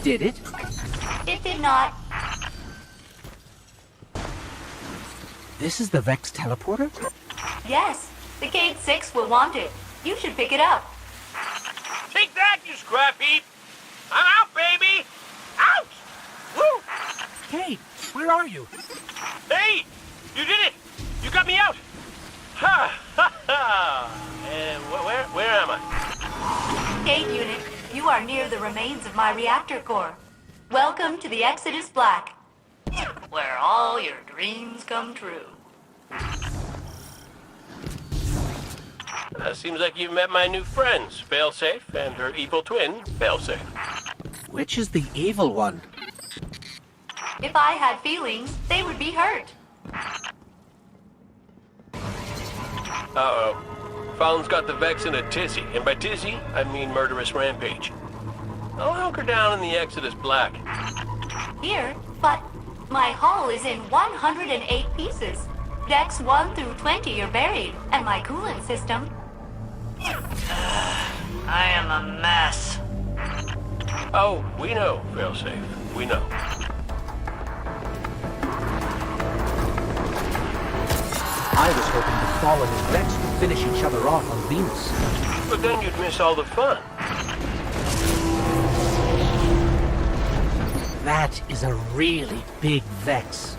Did it? It did not. This is the Vex teleporter? Yes, the Cade 6 will want it. You should pick it up. Take that, you scrap heap! I'm out, baby! Out! Woo! Cade, where are you? Hey! You did it! You got me out! Ha! Ha! Ha! Where am I? Cade unit, you are near the remains of my reactor core. Welcome to the Exodus Black, where all your dreams come true. Seems like you've met my new friends, Failsafe, and her evil twin, Failsafe. Which is the evil one? If I had feelings, they would be hurt. Uh-oh. Fallon's got the Vex in a tizzy, and by tizzy, I mean murderous rampage. I'll hunker down in the Exodus Black. Here, but my hull is in 108 pieces. Decks 1 through 20 are buried, and my coolant system... I am a mess. Oh, we know, Failsafe. We know. I was hoping the Fallen and Vex would finish each other off on Venus. But then you'd miss all the fun. That is a really big Vex.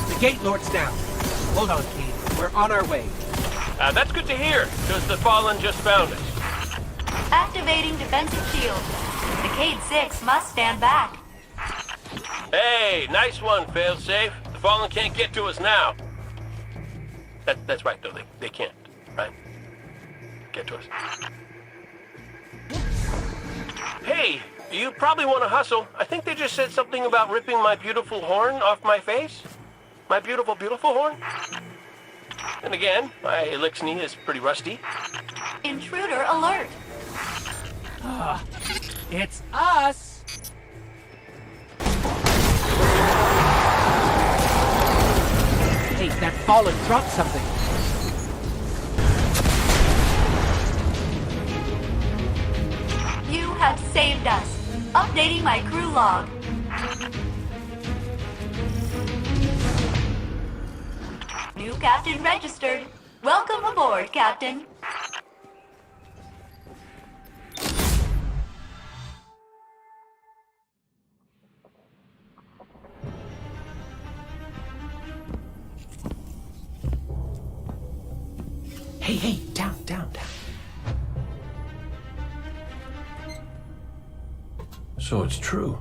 The Gate Lord's down. Hold on, Kate. We're on our way. That's good to hear, because the Fallen just found us. Activating defensive shield. The Cade 6 must stand back. Hey, nice one, Failsafe. The Fallen can't get to us now. That's right, though. They can't, right? Get to us. Hey, you probably want to hustle. I think they just said something about ripping my beautiful horn off my face. My beautiful, beautiful horn. And again, my Elixni is pretty rusty. Intruder alert. It's us! Hey, that Fallen dropped something. You have saved us. Updating my crew log. New captain registered. Welcome aboard, Captain. Hey, down. So it's true.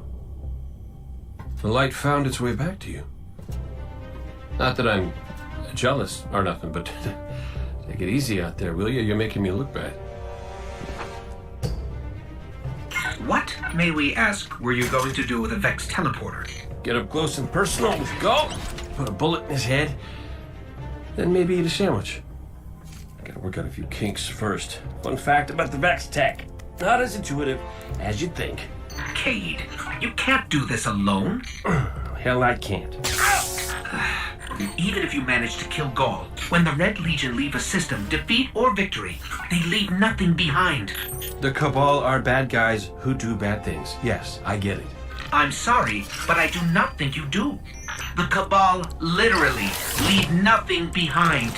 The light found its way back to you. Not that I'm jealous or nothing, but take it easy out there, will you? You're making me look bad. What, may we ask, were you going to do with a Vex teleporter? Get up close and personal with Ghaul, put a bullet in his head, then maybe eat a sandwich. I gotta work out a few kinks first. Fun fact about the Vex tech. Not as intuitive as you'd think. Cade, you can't do this alone. Hell, I can't. Even if you manage to kill Ghaul, when the Red Legion leave a system, defeat or victory, they leave nothing behind. The Cabal are bad guys who do bad things. Yes, I get it. I'm sorry, but I do not think you do. The Cabal literally leave nothing behind.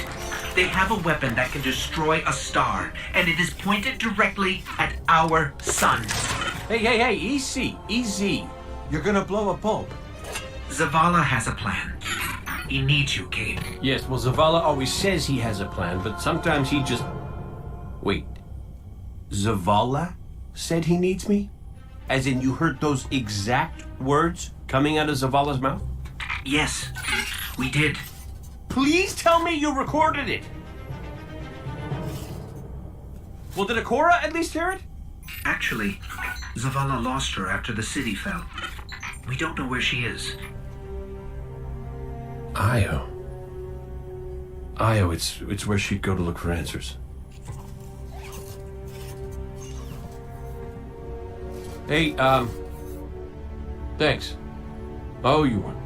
They have a weapon that can destroy a star, and it is pointed directly at our sun. Hey, easy. You're gonna blow a bulb. Zavala has a plan. He needs you, Cade. Yes, well, Zavala always says he has a plan, but sometimes he just... Wait. Zavala said he needs me? As in you heard those exact words coming out of Zavala's mouth? Yes, we did. Please tell me you recorded it! Well, did Akora at least hear it? Actually, Zavala lost her after the city fell. We don't know where she is. Io, it's where she'd go to look for answers. Hey, thanks. Oh, you won.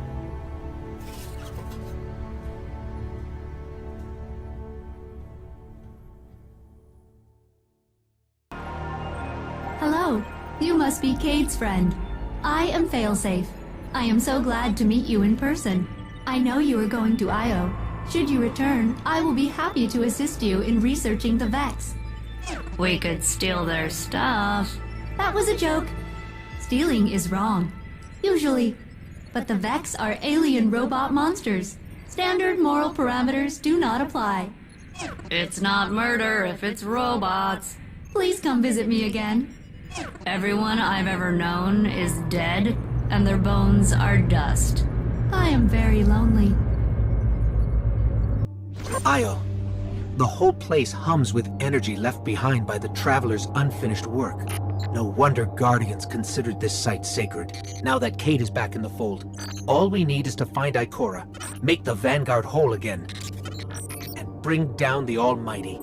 Hello, you must be Cade's friend. I am Failsafe. I am so glad to meet you in person. I know you are going to Io. Should you return, I will be happy to assist you in researching the Vex. We could steal their stuff. That was a joke. Stealing is wrong. Usually. But the Vex are alien robot monsters. Standard moral parameters do not apply. It's not murder if it's robots. Please come visit me again. Everyone I've ever known is dead, and their bones are dust. I am very lonely. Io, the whole place hums with energy left behind by the Traveler's unfinished work. No wonder Guardians considered this site sacred, now that Cade is back in the fold. All we need is to find Ikora, make the Vanguard whole again, and bring down the Almighty.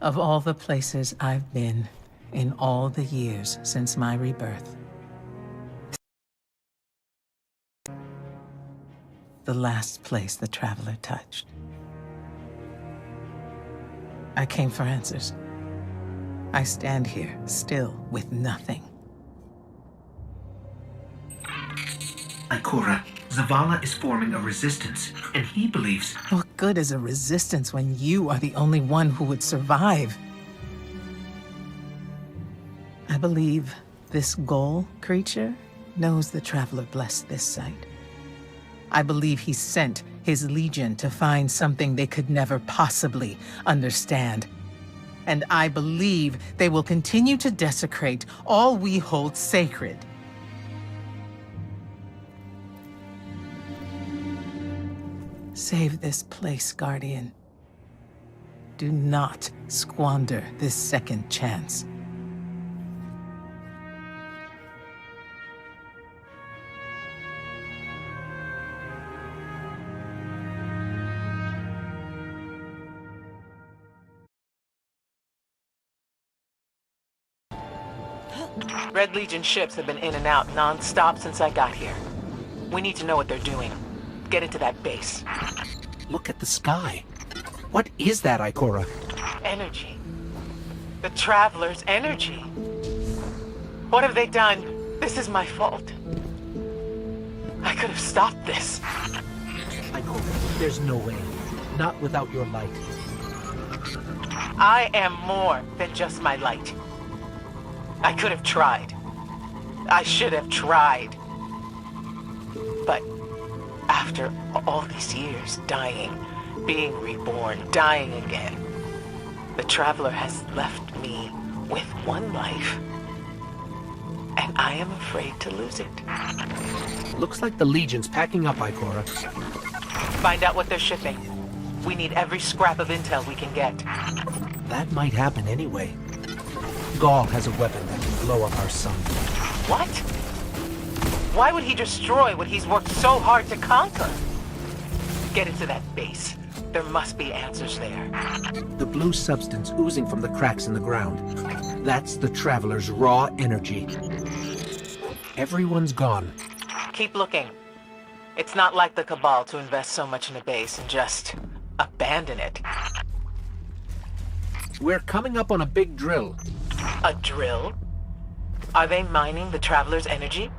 Of all the places I've been in all the years since my rebirth, the last place the Traveler touched. I came for answers. I stand here, still with nothing. Ikora, Zavala is forming a resistance, and he believes... What good is a resistance when you are the only one who would survive? I believe this Ghaul creature knows the Traveler blessed this site. I believe he sent his legion to find something they could never possibly understand. And I believe they will continue to desecrate all we hold sacred. Save this place, Guardian. Do not squander this second chance. Red Legion ships have been in and out non-stop since I got here. We need to know what they're doing. Get into that base. Look at the sky. What is that, Ikora? Energy. The Traveler's energy. What have they done? This is my fault. I could have stopped this. Ikora, there's no way. Not without your light. I am more than just my light. I could have tried. I should have tried. But after all these years, dying, being reborn, dying again, the Traveler has left me with one life. And I am afraid to lose it. Looks like the Legion's packing up, Ikora. Find out what they're shipping. We need every scrap of intel we can get. That might happen anyway. Ghaul has a weapon that can blow up our sun. What? Why would he destroy what he's worked so hard to conquer? Get into that base. There must be answers there. The blue substance oozing from the cracks in the ground. That's the Traveler's raw energy. Everyone's gone. Keep looking. It's not like the Cabal to invest so much in a base and just abandon it. We're coming up on a big drill. A drill? Are they mining the Traveler's energy?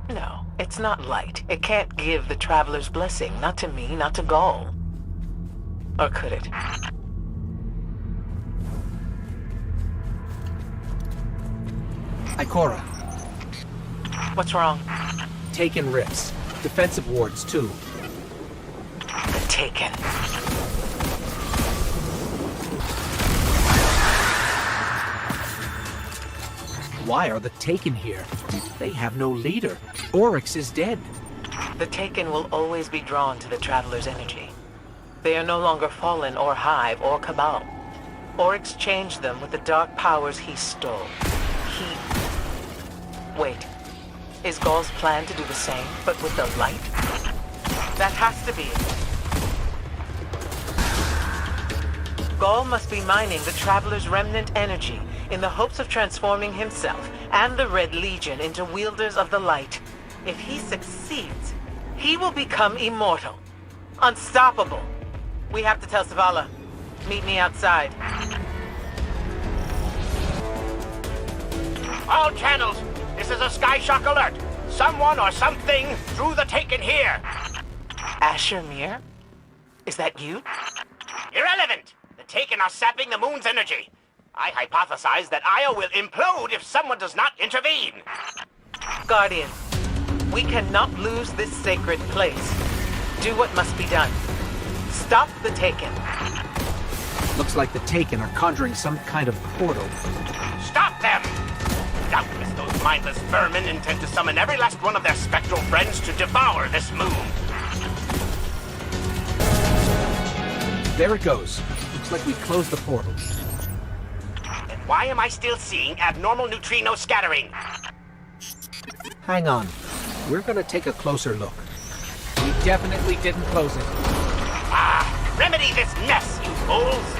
No, it's not light. It can't give the Traveler's blessing. Not to me, not to Ghaul. Or could it? Ikora. What's wrong? Taken rifts. Defensive wards, too. The Taken. Why are the Taken here? They have no leader. Oryx is dead. The Taken will always be drawn to the Traveler's energy. They are no longer Fallen or Hive or Cabal. Oryx changed them with the dark powers he stole. Wait. Is Ghaul's plan to do the same, but with the light? That has to be it. Ghaul must be mining the Traveler's remnant energy in the hopes of transforming himself and the Red Legion into wielders of the light. If he succeeds, he will become immortal. Unstoppable. We have to tell Zavala. Meet me outside. All channels, this is a Skyshock alert. Someone or something threw the Taken here. Asher Mir? Is that you? Irrelevant. The Taken are sapping the moon's energy. I hypothesize that Io will implode if someone does not intervene. Guardian, we cannot lose this sacred place. Do what must be done. Stop the Taken. Looks like the Taken are conjuring some kind of portal. Stop them! Doubtless those mindless vermin intend to summon every last one of their spectral friends to devour this moon. There it goes. Looks like we closed the portal. Then why am I still seeing abnormal neutrino scattering? Hang on. We're gonna take a closer look. We definitely didn't close it. Ah! Remedy this mess, you fools!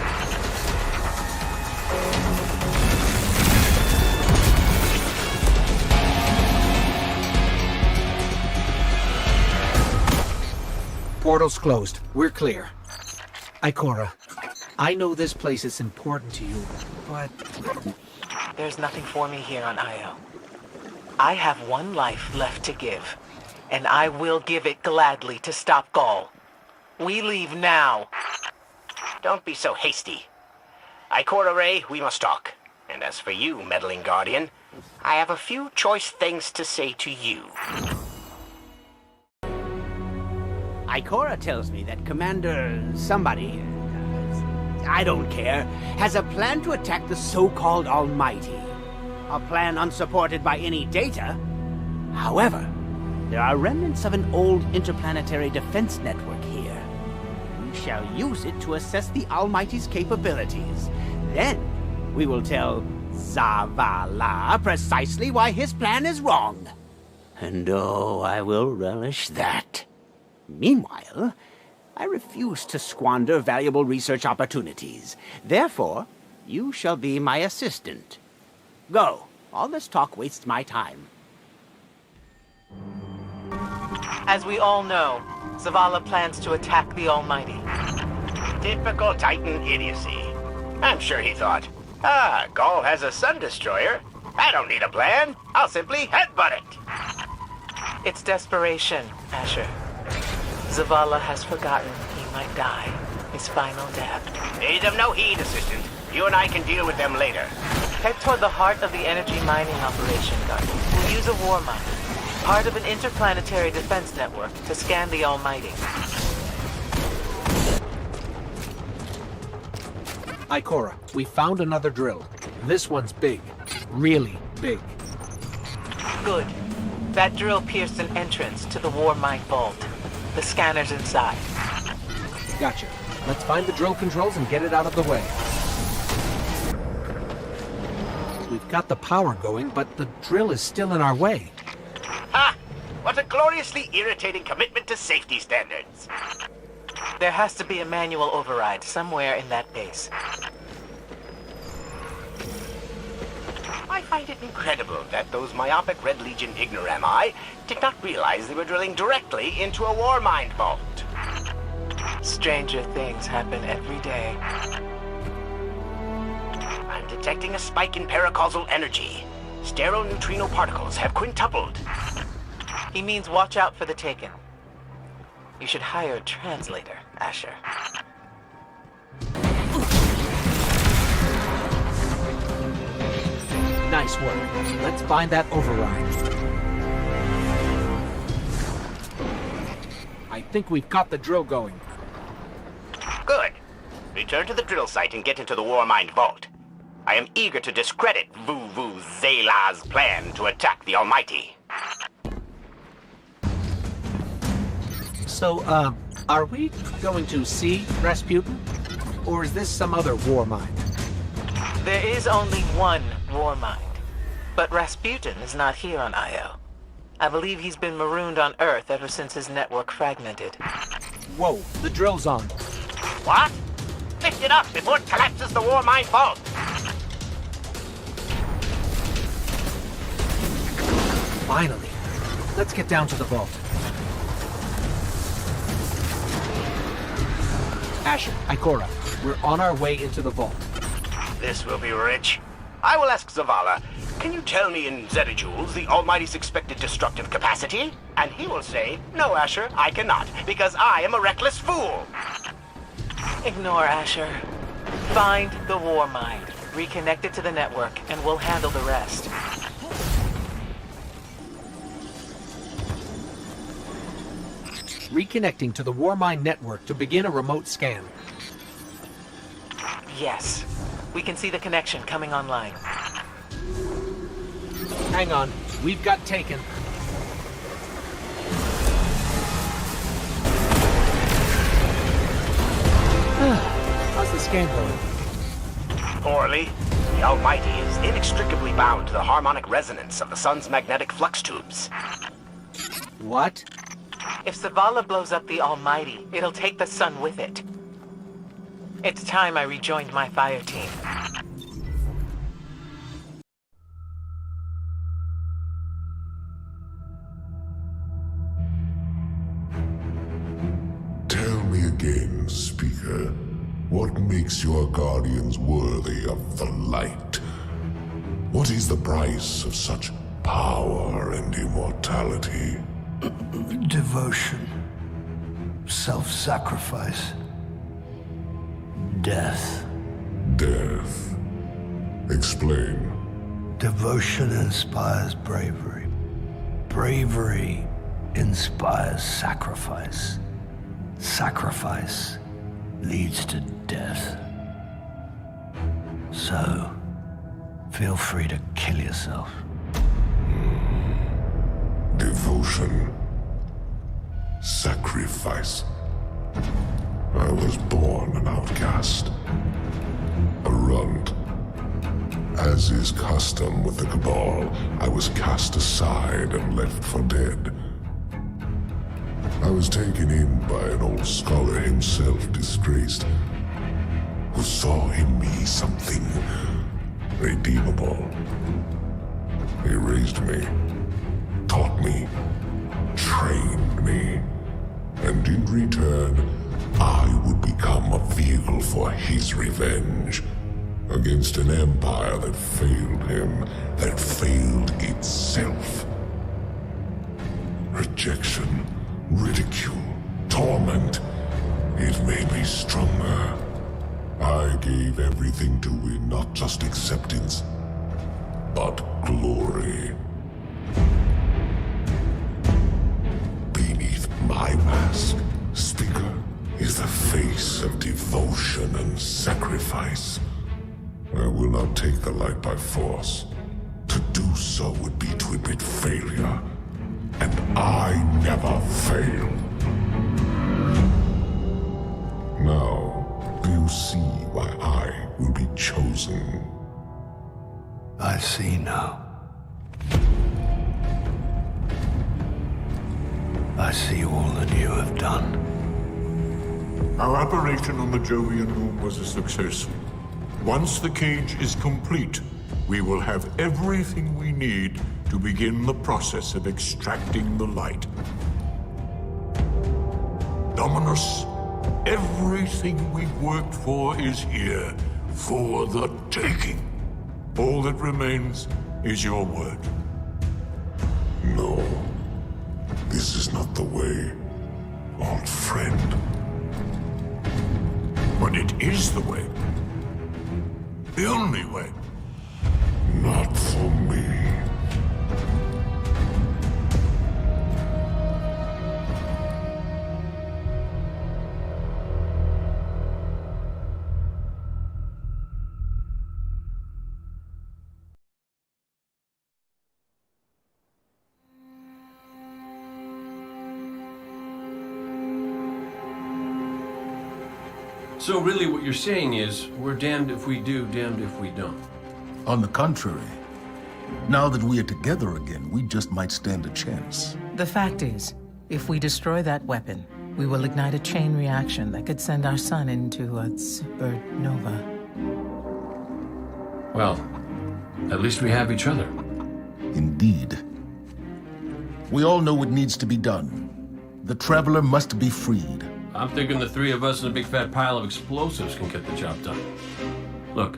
Portal's closed. We're clear. Ikora, I know this place is important to you, but... There's nothing for me here on Io. I have one life left to give, and I will give it gladly to stop Ghaul. We leave now. Don't be so hasty. Ikora Ray, we must talk. And as for you, meddling Guardian, I have a few choice things to say to you. Ikora tells me that Commander somebody, I don't care, has a plan to attack the so-called Almighty. A plan unsupported by any data. However, there are remnants of an old interplanetary defense network here. We shall use it to assess the Almighty's capabilities. Then, we will tell Zavala precisely why his plan is wrong. And oh, I will relish that. Meanwhile, I refuse to squander valuable research opportunities. Therefore, you shall be my assistant. Go. All this talk wastes my time. As we all know, Zavala plans to attack the Almighty. Typical Titan idiocy. I'm sure he thought, Ghaul has a sun destroyer. I don't need a plan. I'll simply headbutt it. It's desperation, Asher. Zavala has forgotten he might die. His final death. Pay them no heed, Assistant. You and I can deal with them later. Head toward the heart of the energy mining operation, Guardian. We'll use a war mine, part of an interplanetary defense network, to scan the Almighty. Ikora, we found another drill. This one's big. Really big. Good. That drill pierced an entrance to the war mine vault. The scanner's inside. Gotcha. Let's find the drill controls and get it out of the way. We've got the power going, but the drill is still in our way. Ha! What a gloriously irritating commitment to safety standards. There has to be a manual override somewhere in that base. I find it incredible that those myopic Red Legion ignorami did not realize they were drilling directly into a war mine vault. Stranger things happen every day. I'm detecting a spike in paracausal energy. Sterile neutrino particles have quintupled. He means watch out for the Taken. You should hire a translator, Asher. Nice work. Let's find that override. I think we've got the drill going. Good. Return to the drill site and get into the war mine vault. I am eager to discredit Vu Zela's plan to attack the Almighty. So, are we going to see Rasputin? Or is this some other war mine? There is only one war mind, but Rasputin is not here on Io. I believe he's been marooned on Earth ever since his network fragmented. Whoa, the drill's on. What? Lift it up before it collapses the war mine vault. Finally. Let's get down to the vault. Asher, Ikora, we're on our way into the vault. This will be rich. I will ask Zavala, can you tell me in zetajoules the Almighty's expected destructive capacity? And he will say, no, Asher, I cannot, because I am a reckless fool. Ignore Asher. Find the war mind, reconnect it to the network, and we'll handle the rest. Reconnecting to the Warmind network to begin a remote scan. Yes. We can see the connection coming online. Hang on. We've got taken. How's the scan going? Poorly. The Almighty is inextricably bound to the harmonic resonance of the sun's magnetic flux tubes. What? If Zavala blows up the Almighty, it'll take the sun with it. It's time I rejoined my fire team. Tell me again, Speaker, what makes your guardians worthy of the light? What is the price of such power and immortality? Devotion. Self-sacrifice. Death. Death. Explain. Devotion inspires bravery. Bravery inspires sacrifice. Sacrifice leads to death. So, feel free to kill yourself. Devotion. Sacrifice. I was born an outcast. A runt. As is custom with the Cabal, I was cast aside and left for dead. I was taken in by an old scholar himself disgraced, who saw in me something redeemable. He raised me, taught me, trained me, and in return, I would become a vehicle for his revenge against an empire that failed him, that failed itself. Rejection, ridicule, torment, it made me stronger. I gave everything to it, not just acceptance, but glory. Beneath my mask, Speaker, is the face of devotion and sacrifice. I will not take the light by force. To do so would be to admit failure, and I never fail. Now, do you see why I will be chosen? I see now. I see all that you have done. Our operation on the Jovian Moon was a success. Once the cage is complete, we will have everything we need to begin the process of extracting the light. Dominus, everything we've worked for is here, for the taking. All that remains is your word. No, this is not the way, old friend. But it is the way. The only way. Not for me. So really what you're saying is, we're damned if we do, damned if we don't. On the contrary, now that we are together again, we just might stand a chance. The fact is, if we destroy that weapon, we will ignite a chain reaction that could send our sun into a supernova. Well, at least we have each other. Indeed. We all know what needs to be done. The Traveler must be freed. I'm thinking the three of us and a big fat pile of explosives can get the job done. Look,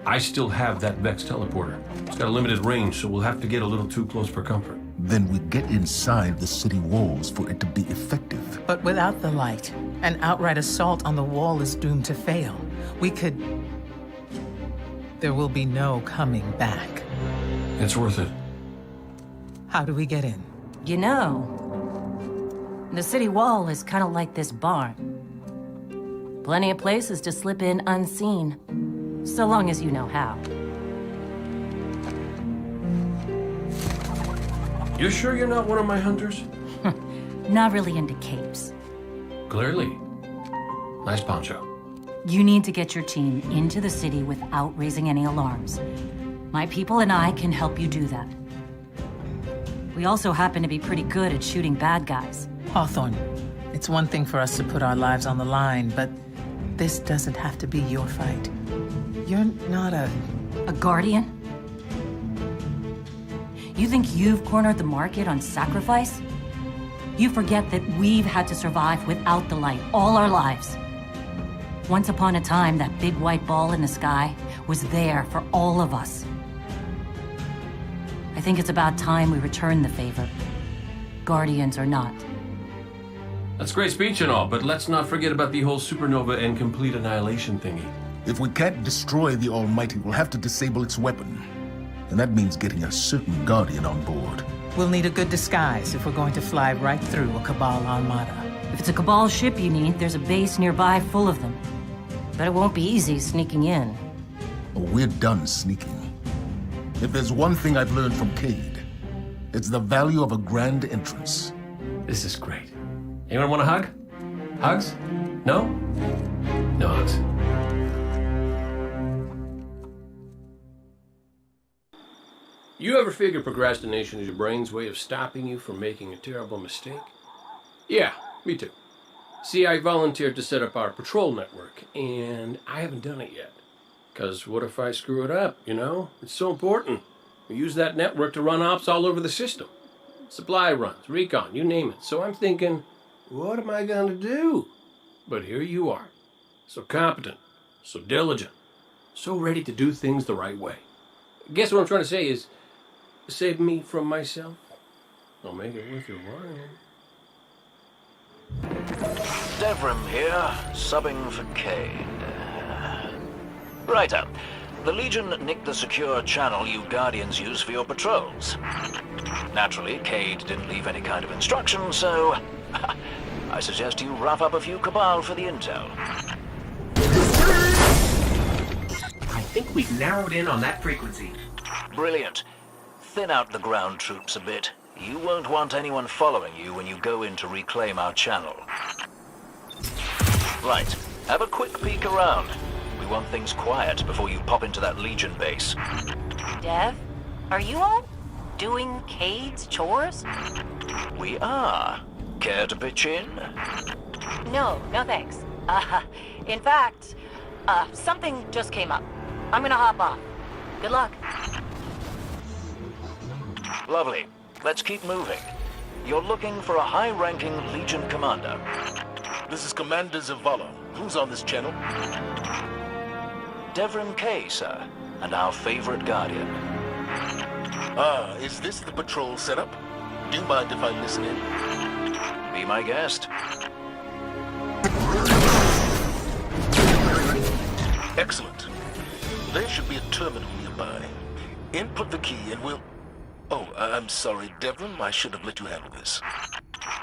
I still have that Vex teleporter. It's got a limited range, so we'll have to get a little too close for comfort. Then we get inside the city walls for it to be effective. But without the light, an outright assault on the wall is doomed to fail. We could... There will be no coming back. It's worth it. How do we get in? You know, the city wall is kind of like this barn. Plenty of places to slip in unseen, so long as you know how. You sure you're not one of my hunters? Not really into capes. Clearly. Nice poncho. You need to get your team into the city without raising any alarms. My people and I can help you do that. We also happen to be pretty good at shooting bad guys. Hawthorne, it's one thing for us to put our lives on the line, but this doesn't have to be your fight. You're not a guardian? You think you've cornered the market on sacrifice? You forget that we've had to survive without the light all our lives. Once upon a time, that big white ball in the sky was there for all of us. I think it's about time we return the favor, guardians or not. That's great speech and all, but let's not forget about the whole supernova and complete annihilation thingy. If we can't destroy the Almighty, we'll have to disable its weapon. And that means getting a certain Guardian on board. We'll need a good disguise if we're going to fly right through a Cabal armada. If it's a Cabal ship you need, there's a base nearby full of them. But it won't be easy sneaking in. Oh, we're done sneaking. If there's one thing I've learned from Cade, it's the value of a grand entrance. This is great. Anyone want a hug? Hugs? No? No hugs. You ever figure procrastination is your brain's way of stopping you from making a terrible mistake? Yeah, me too. See, I volunteered to set up our patrol network, and I haven't done it yet. Because what if I screw it up, you know? It's so important. We use that network to run ops all over the system. Supply runs, recon, you name it. So I'm thinking, what am I going to do? But here you are. So competent, so diligent, so ready to do things the right way. Guess what I'm trying to say is, save me from myself. I'll make it worth your while. Devrim here, subbing for Cade. Righto. The Legion nicked the secure channel you Guardians use for your patrols. Naturally, Cade didn't leave any kind of instruction, so I suggest you rough up a few Cabal for the intel. I think we've narrowed in on that frequency. Brilliant. Thin out the ground troops a bit. You won't want anyone following you when you go in to reclaim our channel. Right. Have a quick peek around. We want things quiet before you pop into that Legion base. Dev, are you all doing Cade's chores? We are. Care to pitch in? No thanks. In fact, something just came up. I'm gonna hop off. Good luck. Lovely. Let's keep moving. You're looking for a high-ranking Legion commander. This is Commander Zavala. Who's on this channel? Devrim K, sir, and our favorite Guardian. Is this the patrol setup? Do you mind if I listen in? Be my guest. Excellent. There should be a terminal nearby. Input the key and we'll... Oh, I'm sorry, Devrim. I should have let you handle this.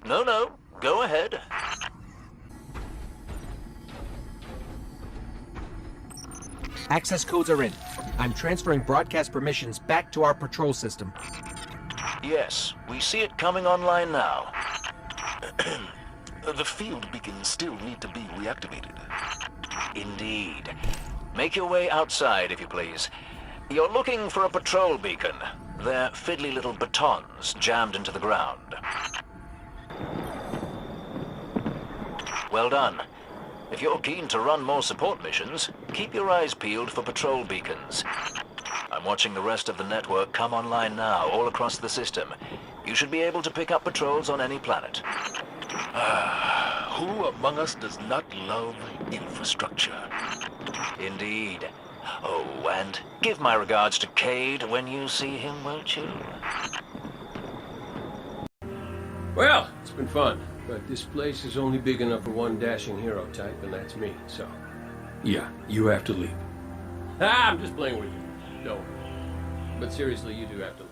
No. Go ahead. Access codes are in. I'm transferring broadcast permissions back to our patrol system. Yes, we see it coming online now. The field beacons still need to be reactivated. Indeed. Make your way outside, if you please. You're looking for a patrol beacon. They're fiddly little batons jammed into the ground. Well done. If you're keen to run more support missions, keep your eyes peeled for patrol beacons. I'm watching the rest of the network come online now, all across the system. You should be able to pick up patrols on any planet. Who among us does not love infrastructure? Indeed. Oh, and give my regards to Cade when you see him, won't you? Well, it's been fun, but this place is only big enough for one dashing hero type, and that's me, so... Yeah, you have to leave. I'm just playing with you. Don't. But seriously, you do have to leave.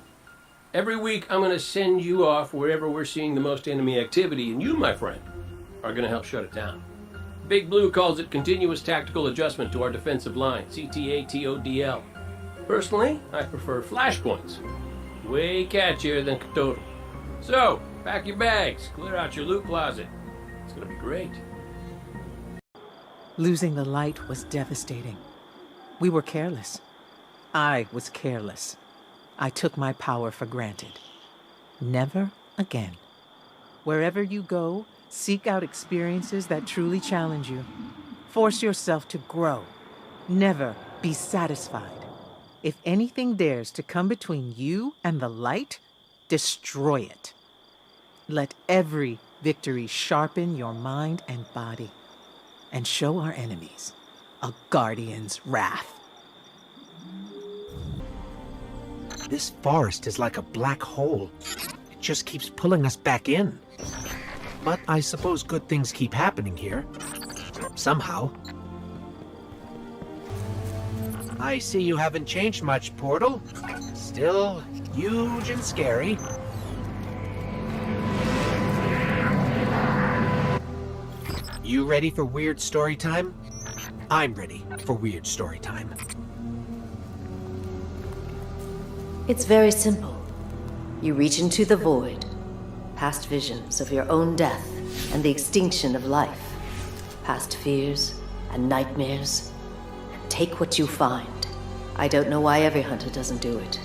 Every week, I'm going to send you off wherever we're seeing the most enemy activity, and you, my friend, are going to help shut it down. Big Blue calls it Continuous Tactical Adjustment to our defensive line, CTATODL. Personally, I prefer flashpoints. Way catchier than Cthulhu. So, pack your bags, clear out your loot closet. It's going to be great. Losing the light was devastating. We were careless. I was careless. I took my power for granted. Never again. Wherever you go, seek out experiences that truly challenge you. Force yourself to grow. Never be satisfied. If anything dares to come between you and the light, destroy it. Let every victory sharpen your mind and body, and show our enemies a guardian's wrath. This forest is like a black hole. It just keeps pulling us back in. But I suppose good things keep happening here. Somehow. I see you haven't changed much, Portal. Still huge and scary. You ready for weird story time? I'm ready for weird story time. It's very simple. You reach into the void, past visions of your own death and the extinction of life, past fears and nightmares, and take what you find. I don't know why every hunter doesn't do it.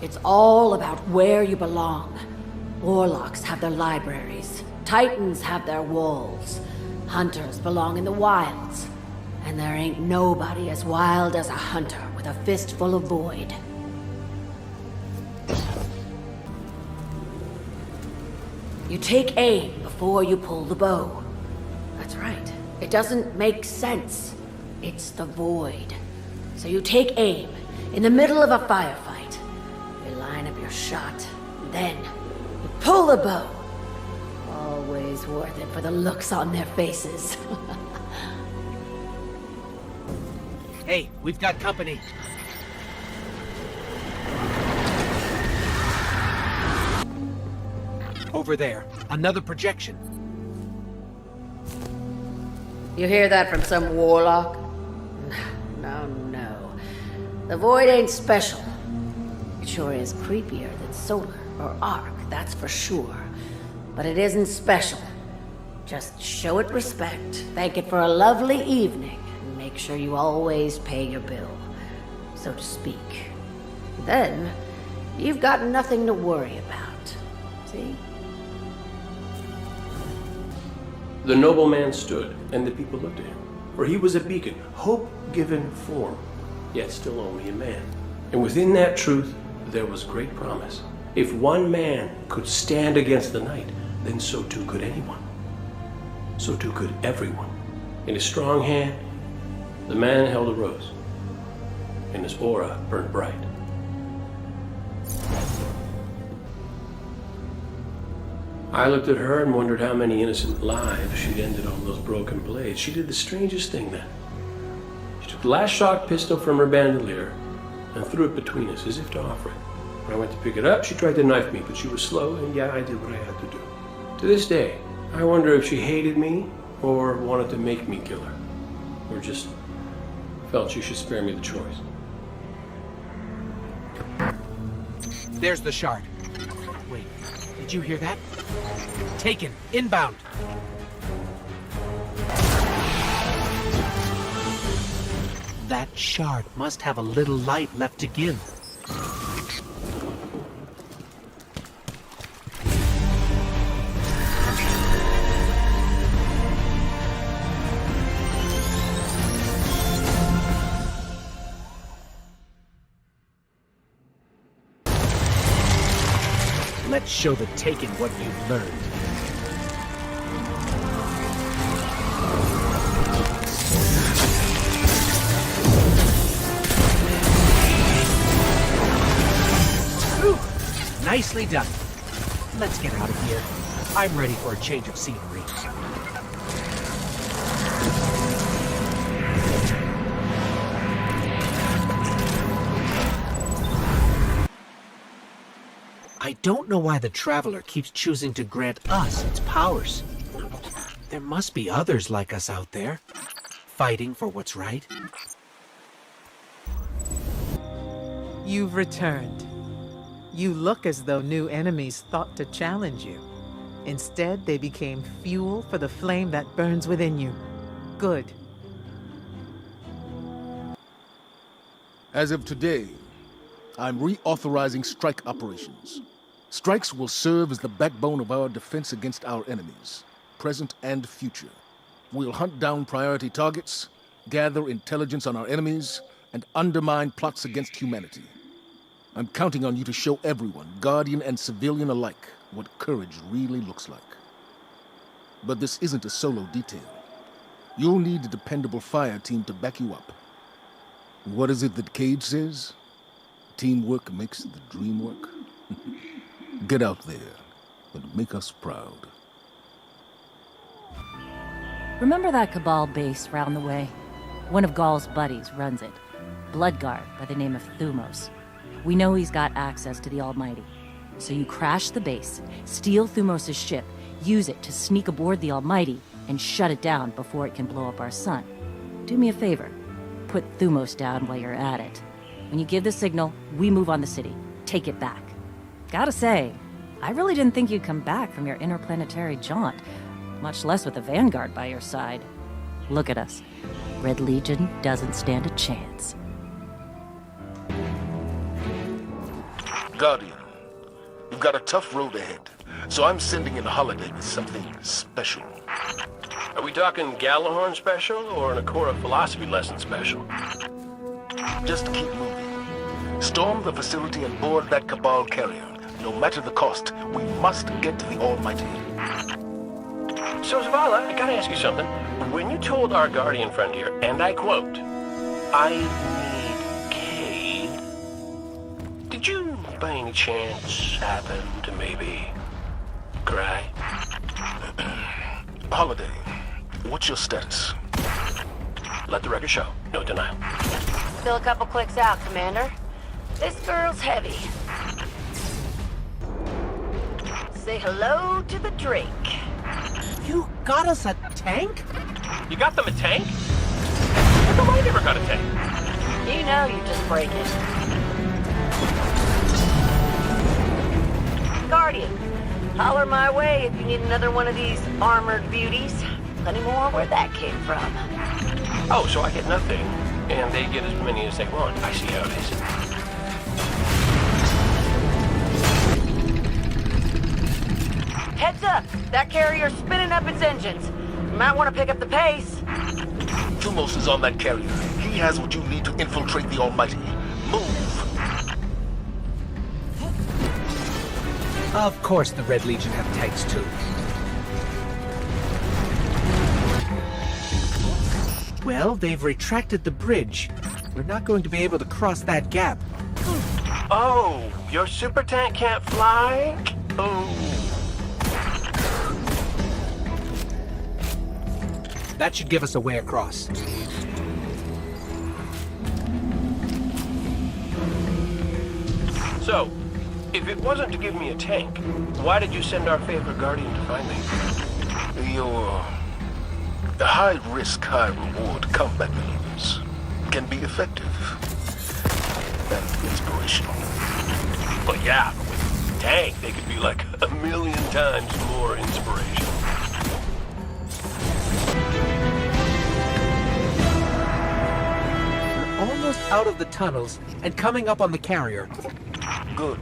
It's all about where you belong. Warlocks have their libraries. Titans have their walls. Hunters belong in the wilds. And there ain't nobody as wild as a hunter with a fistful of void. You take aim before you pull the bow. That's right. It doesn't make sense. It's the void. So you take aim in the middle of a firefight. You line up your shot. Then you pull the bow. Always worth it for the looks on their faces. Hey, we've got company. Over there, another projection. You hear that from some warlock? No. The void ain't special. It sure is creepier than solar or arc, that's for sure. But it isn't special. Just show it respect, thank it for a lovely evening, and make sure you always pay your bill, so to speak. Then, you've got nothing to worry about. See? The nobleman stood, and the people looked at him. For he was a beacon, hope-given form, yet still only a man. And within that truth, there was great promise. If one man could stand against the night, then so too could anyone. So too could everyone. In his strong hand, the man held a rose, and his aura burned bright. I looked at her and wondered how many innocent lives she'd ended on those broken blades. She did the strangest thing then. She took the last shot pistol from her bandolier and threw it between us as if to offer it. When I went to pick it up, she tried to knife me, but she was slow, and yeah, I did what I had to do. To this day, I wonder if she hated me or wanted to make me kill her, or just felt she should spare me the choice. There's the shard. Wait, did you hear that? Taken. Inbound. That shard must have a little light left to give. Let's show the Taken what you've learned. Ooh, nicely done. Let's get out of here. I'm ready for a change of scenery. I don't know why the Traveler keeps choosing to grant us its powers. There must be others like us out there, fighting for what's right. You've returned. You look as though new enemies thought to challenge you. Instead, they became fuel for the flame that burns within you. Good. As of today, I'm reauthorizing strike operations. Strikes will serve as the backbone of our defense against our enemies, present and future. We'll hunt down priority targets, gather intelligence on our enemies, and undermine plots against humanity. I'm counting on you to show everyone, Guardian and civilian alike, what courage really looks like. But this isn't a solo detail. You'll need a dependable fire team to back you up. What is it that Cage says? Teamwork makes the dream work. Get out there and make us proud. Remember that Cabal base round the way? One of Ghaul's buddies runs it. Bloodguard by the name of Thumos. We know he's got access to the Almighty. So you crash the base, steal Thumos' ship, use it to sneak aboard the Almighty, and shut it down before it can blow up our sun. Do me a favor. Put Thumos down while you're at it. When you give the signal, we move on the city. Take it back. Gotta say, I really didn't think you'd come back from your interplanetary jaunt, much less with the Vanguard by your side. Look at us. Red Legion doesn't stand a chance. Guardian, you've got a tough road ahead, so I'm sending in a holiday with something special. Are we talking Gallahorn special or an Akora philosophy lesson special? Just keep moving. Storm the facility and board that Cabal carrier. No matter the cost, we must get to the Almighty. So, Zavala, I gotta ask you something. When you told our Guardian friend here, and I quote, "I need Cade," did you, by any chance, happen to maybe cry? Holiday, what's your status? Let the record show. No denial. Still a couple clicks out, Commander. This girl's heavy. Say hello to the drink. You got us a tank? You got them a tank? How come I never got a tank? You know you just break it. Guardian, holler my way if you need another one of these armored beauties. Plenty more where that came from. Oh, so I get nothing, and they get as many as they want. I see how it is. Heads up! That carrier's spinning up its engines. You might want to pick up the pace. Thumos is on that carrier. He has what you need to infiltrate the Almighty. Move! Of course the Red Legion have tanks too. Well, they've retracted the bridge. We're not going to be able to cross that gap. Oh, your super tank can't fly? Oh. That should give us a way across. So, if it wasn't to give me a tank, why did you send our favorite Guardian to find me? Your high-risk, high-reward combat maneuvers can be effective and inspirational. But yeah, with a tank, they could be like a million times more inspirational. We're almost out of the tunnels and coming up on the carrier. Good.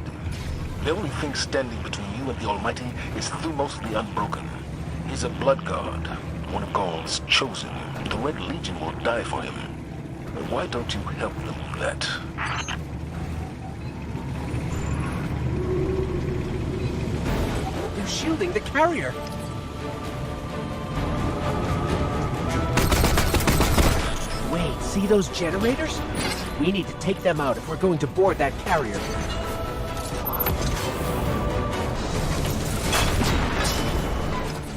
The only thing standing between you and the Almighty is Thumos the Unbroken. He's a blood guard, one of Ghaul's chosen. The Red Legion will die for him. But why don't you help them with that? shielding the carrier. Wait, see those generators? We need to take them out if we're going to board that carrier.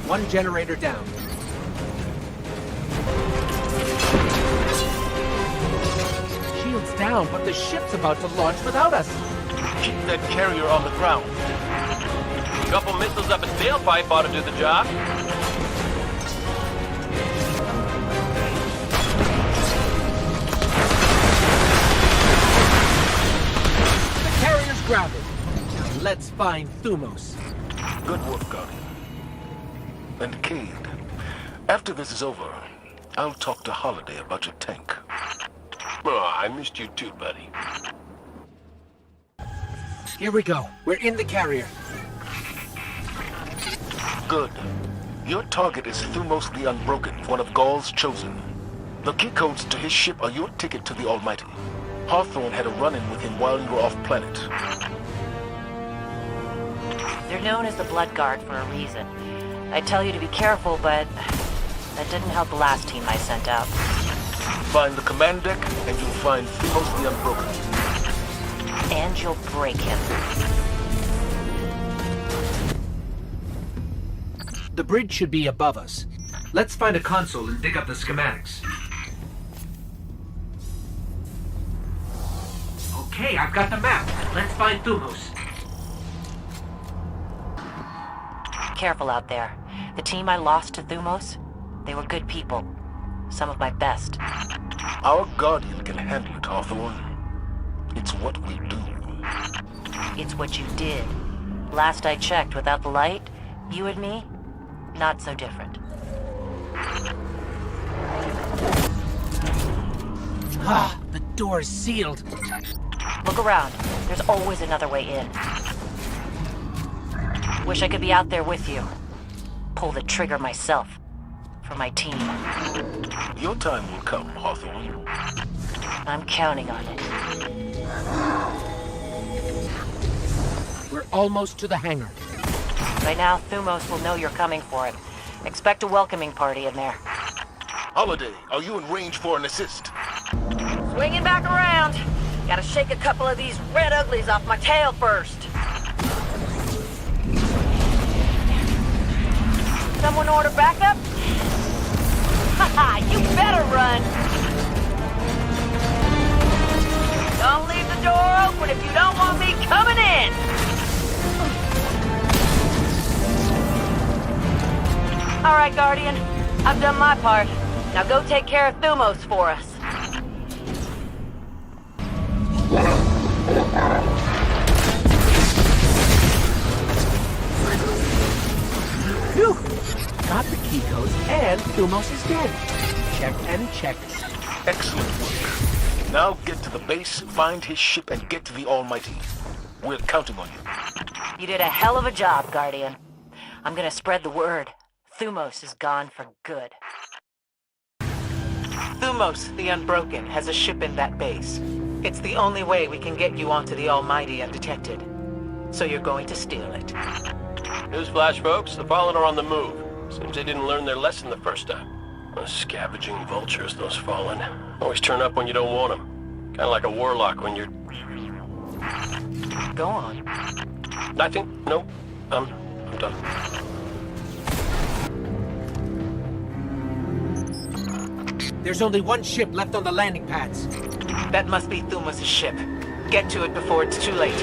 One generator down. Shield's down, but the ship's about to launch without us. Keep that carrier on the ground. A couple missiles up its tailpipe ought to do the job. The carrier's grounded. Now let's find Thumos. Good work, Guardian. And Cade, after this is over, I'll talk to Holiday about your tank. Oh, I missed you too, buddy. Here we go. We're in the carrier. Good. Your target is Thumos the Unbroken, one of Ghaul's chosen. The key codes to his ship are your ticket to the Almighty. Hawthorne had a run-in with him while you were off-planet. They're known as the Blood Guard for a reason. I tell you to be careful, but that didn't help the last team I sent out. Find the command deck, and you'll find Thumos the Unbroken. And you'll break him. The bridge should be above us. Let's find a console and dig up the schematics. Okay, I've got the map. Let's find Thumos. Careful out there. The team I lost to Thumos, they were good people. Some of my best. Our Guardian can handle it, Hawthorne. It's what we do. It's what you did. Last I checked, without the light, you and me, not so different. Ah, the door's sealed. Look around. There's always another way in. Wish I could be out there with you. Pull the trigger myself. For my team. Your time will come, Hawthorne. I'm counting on it. We're almost to the hangar. By now, Thumos will know you're coming for him. Expect a welcoming party in there. Holiday, are you in range for an assist? Swinging back around. Gotta shake a couple of these red uglies off my tail first. Someone order backup? Haha, you better run! Don't leave the door open if you don't want me coming in! Alright, Guardian. I've done my part. Now go take care of Thumos for us. Phew! Got the key codes, and Thumos is dead. Checked and checked. Excellent work. Now get to the base, find his ship, and get to the Almighty. We're counting on you. You did a hell of a job, Guardian. I'm gonna spread the word. Thumos is gone for good. Thumos, the Unbroken, has a ship in that base. It's the only way we can get you onto the Almighty undetected. So you're going to steal it. Newsflash, folks. The Fallen are on the move. Seems they didn't learn their lesson the first time. Those scavenging vultures, those Fallen. Always turn up when you don't want them. Kind of like a warlock when you're... Go on. Nothing. No. I'm done. There's only one ship left on the landing pads. That must be Thumos' ship. Get to it before it's too late.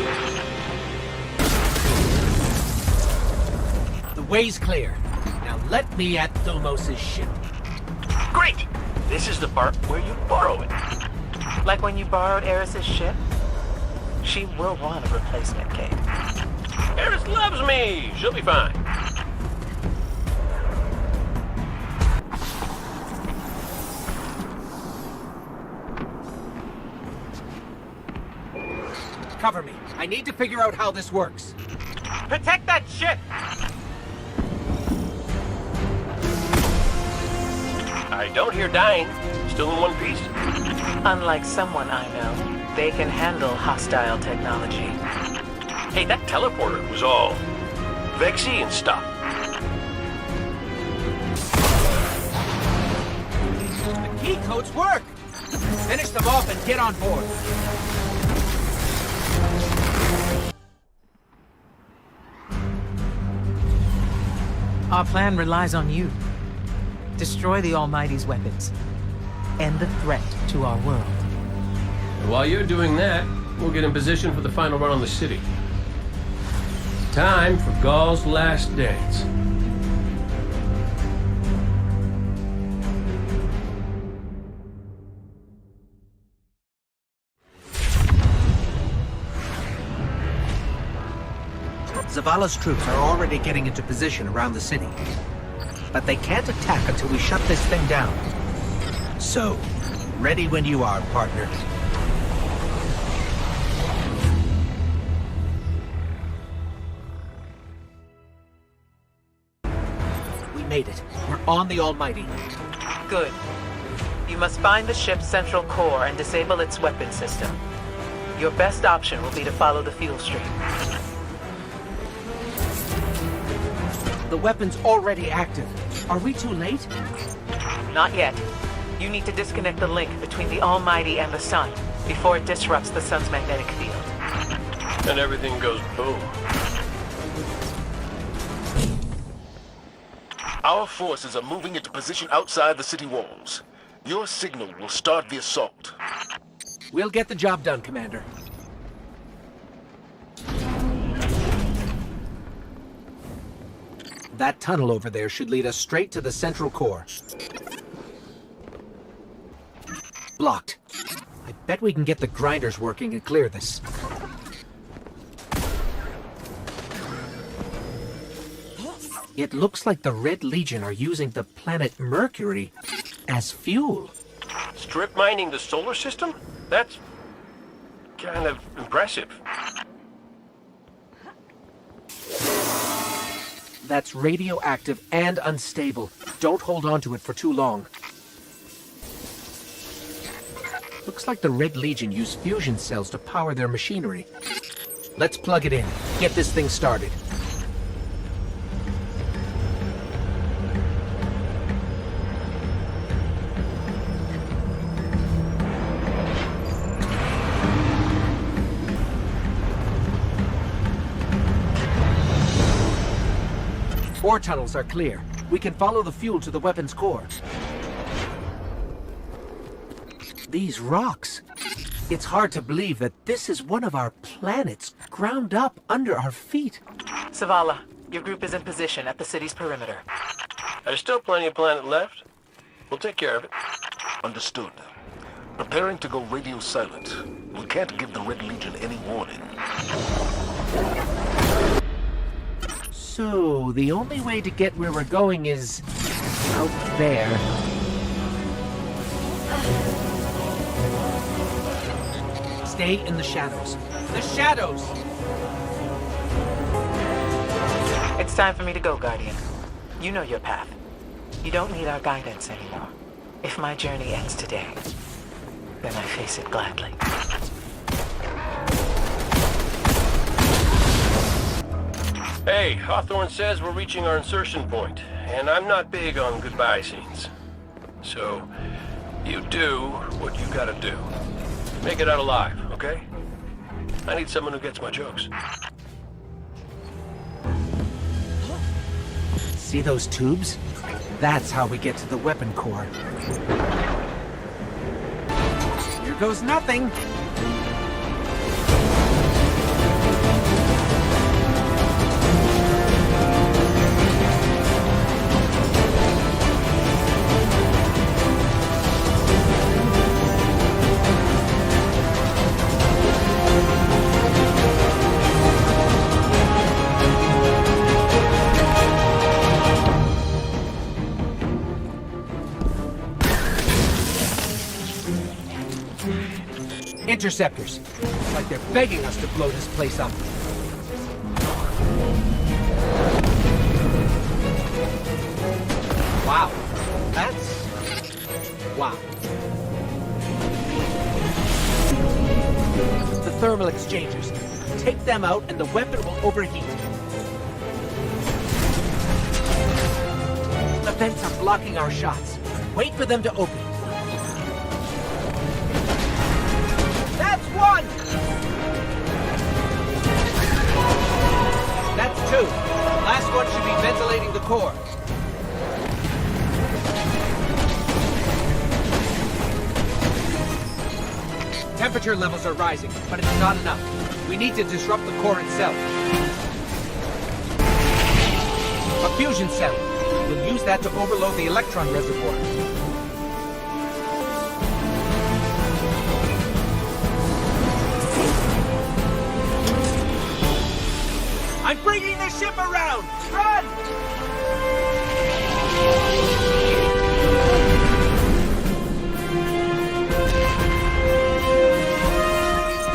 The way's clear. Now let me at Thumos' ship. Great! This is the part where you borrow it. Like when you borrowed Eris's ship? She will want a replacement, Kate. Eris loves me! She'll be fine. Cover me. I need to figure out how this works. Protect that ship! I don't hear dying. Still in one piece? Unlike someone I know, they can handle hostile technology. Hey, that teleporter was all Vexy and stop. The key codes work! Finish them off and get on board. Our plan relies on you. Destroy the Almighty's weapons. End the threat to our world. And while you're doing that, we'll get in position for the final run on the city. Time for Ghaul's last dance. Zavala's troops are already getting into position around the city. But they can't attack until we shut this thing down. So, ready when you are, partner. We made it. We're on the Almighty. Good. You must find the ship's central core and disable its weapon system. Your best option will be to follow the fuel stream. The weapon's already active. Are we too late? Not yet. You need to disconnect the link between the Almighty and the Sun before it disrupts the Sun's magnetic field. And everything goes boom. Our forces are moving into position outside the city walls. Your signal will start the assault. We'll get the job done, Commander. That tunnel over there should lead us straight to the central core. Blocked. I bet we can get the grinders working and clear this. It looks like the Red Legion are using the planet Mercury as fuel. Strip mining the solar system? That's kind of impressive. That's radioactive and unstable. Don't hold on to it for too long. Looks like the Red Legion use fusion cells to power their machinery. Let's plug it in. Get this thing started. Ore tunnels are clear. We can follow the fuel to the weapon's core. These rocks. It's hard to believe that this is one of our planets ground up under our feet. Zavala, your group is in position at the city's perimeter. There's still plenty of planet left. We'll take care of it. Understood. Preparing to go radio silent. We can't give the Red Legion any warning. So, the only way to get where we're going is out there. Stay in the shadows. The shadows! It's time for me to go, Guardian. You know your path. You don't need our guidance anymore. If my journey ends today, then I face it gladly. Hey, Hawthorne says we're reaching our insertion point, and I'm not big on goodbye scenes. So, you do what you gotta do. Make it out alive, okay? I need someone who gets my jokes. See those tubes? That's how we get to the weapon core. Here goes nothing! Interceptors. It's like they're begging us to blow this place up. Wow. That's... wow. The thermal exchangers. Take them out and the weapon will overheat. vents are blocking our shots. Wait for them to open. That's one! That's two. Last one should be ventilating the core. Temperature levels are rising, but it's not enough. We need to disrupt the core itself. A fusion cell. We'll use that to overload the electron reservoir. I'm bringing the ship around! Run!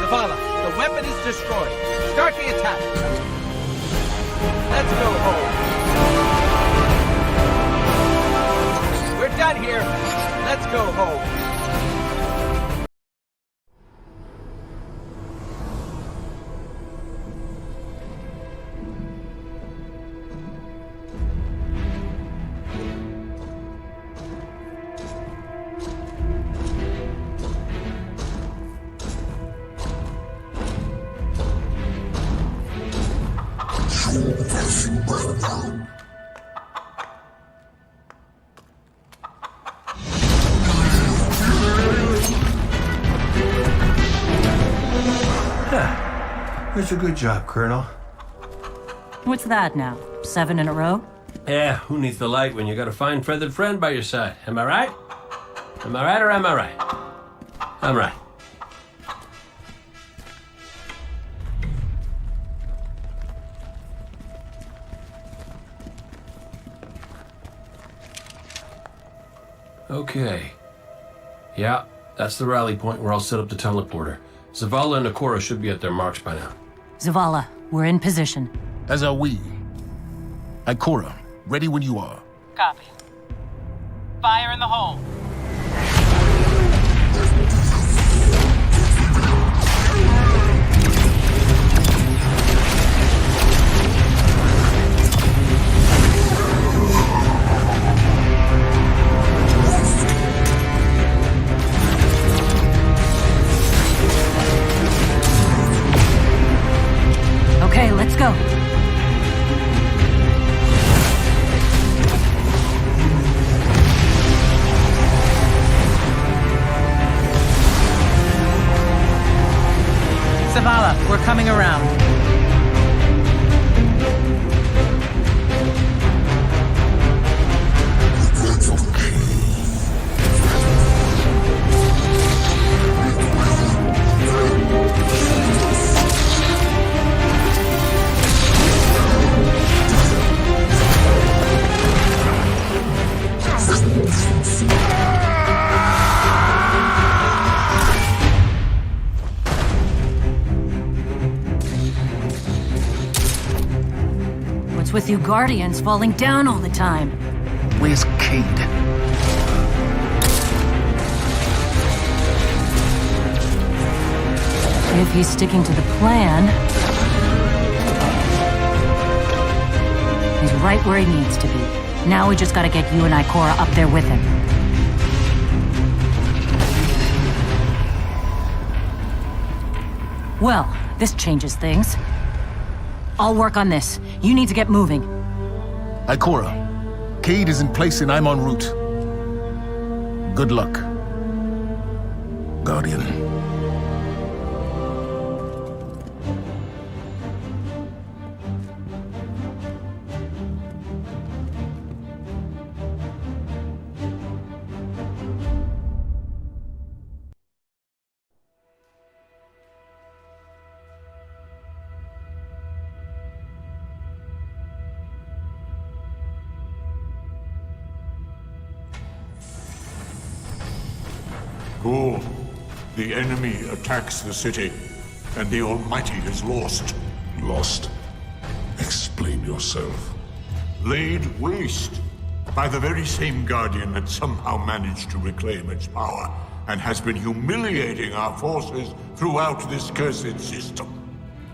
Zavala, the weapon is destroyed. Start the attack. Let's go home. We're done here. Let's go home. That's a good job, Colonel. What's that now? 7 in a row? Yeah, who needs the light when you got a fine feathered friend by your side? Am I right? Am I right or am I right? I'm right. Okay. Yeah, that's the rally point where I'll set up the teleporter. Zavala and Ikora should be at their marks by now. Zavala, we're in position. As are we. Ikora, ready when you are. Copy. Fire in the hole. Okay, let's go. Zavala, we're coming around. What's with you Guardians falling down all the time? Where's Cade? If he's sticking to the plan, he's right where he needs to be. Now we just gotta get you and Ikora up there with him. Well, this changes things. I'll work on this. You need to get moving. Ikora, Cade is in place and I'm en route. Good luck, Guardian. Ghaul, the enemy attacks the city, and the Almighty is lost. Lost? Explain yourself. Laid waste by the very same Guardian that somehow managed to reclaim its power, and has been humiliating our forces throughout this cursed system.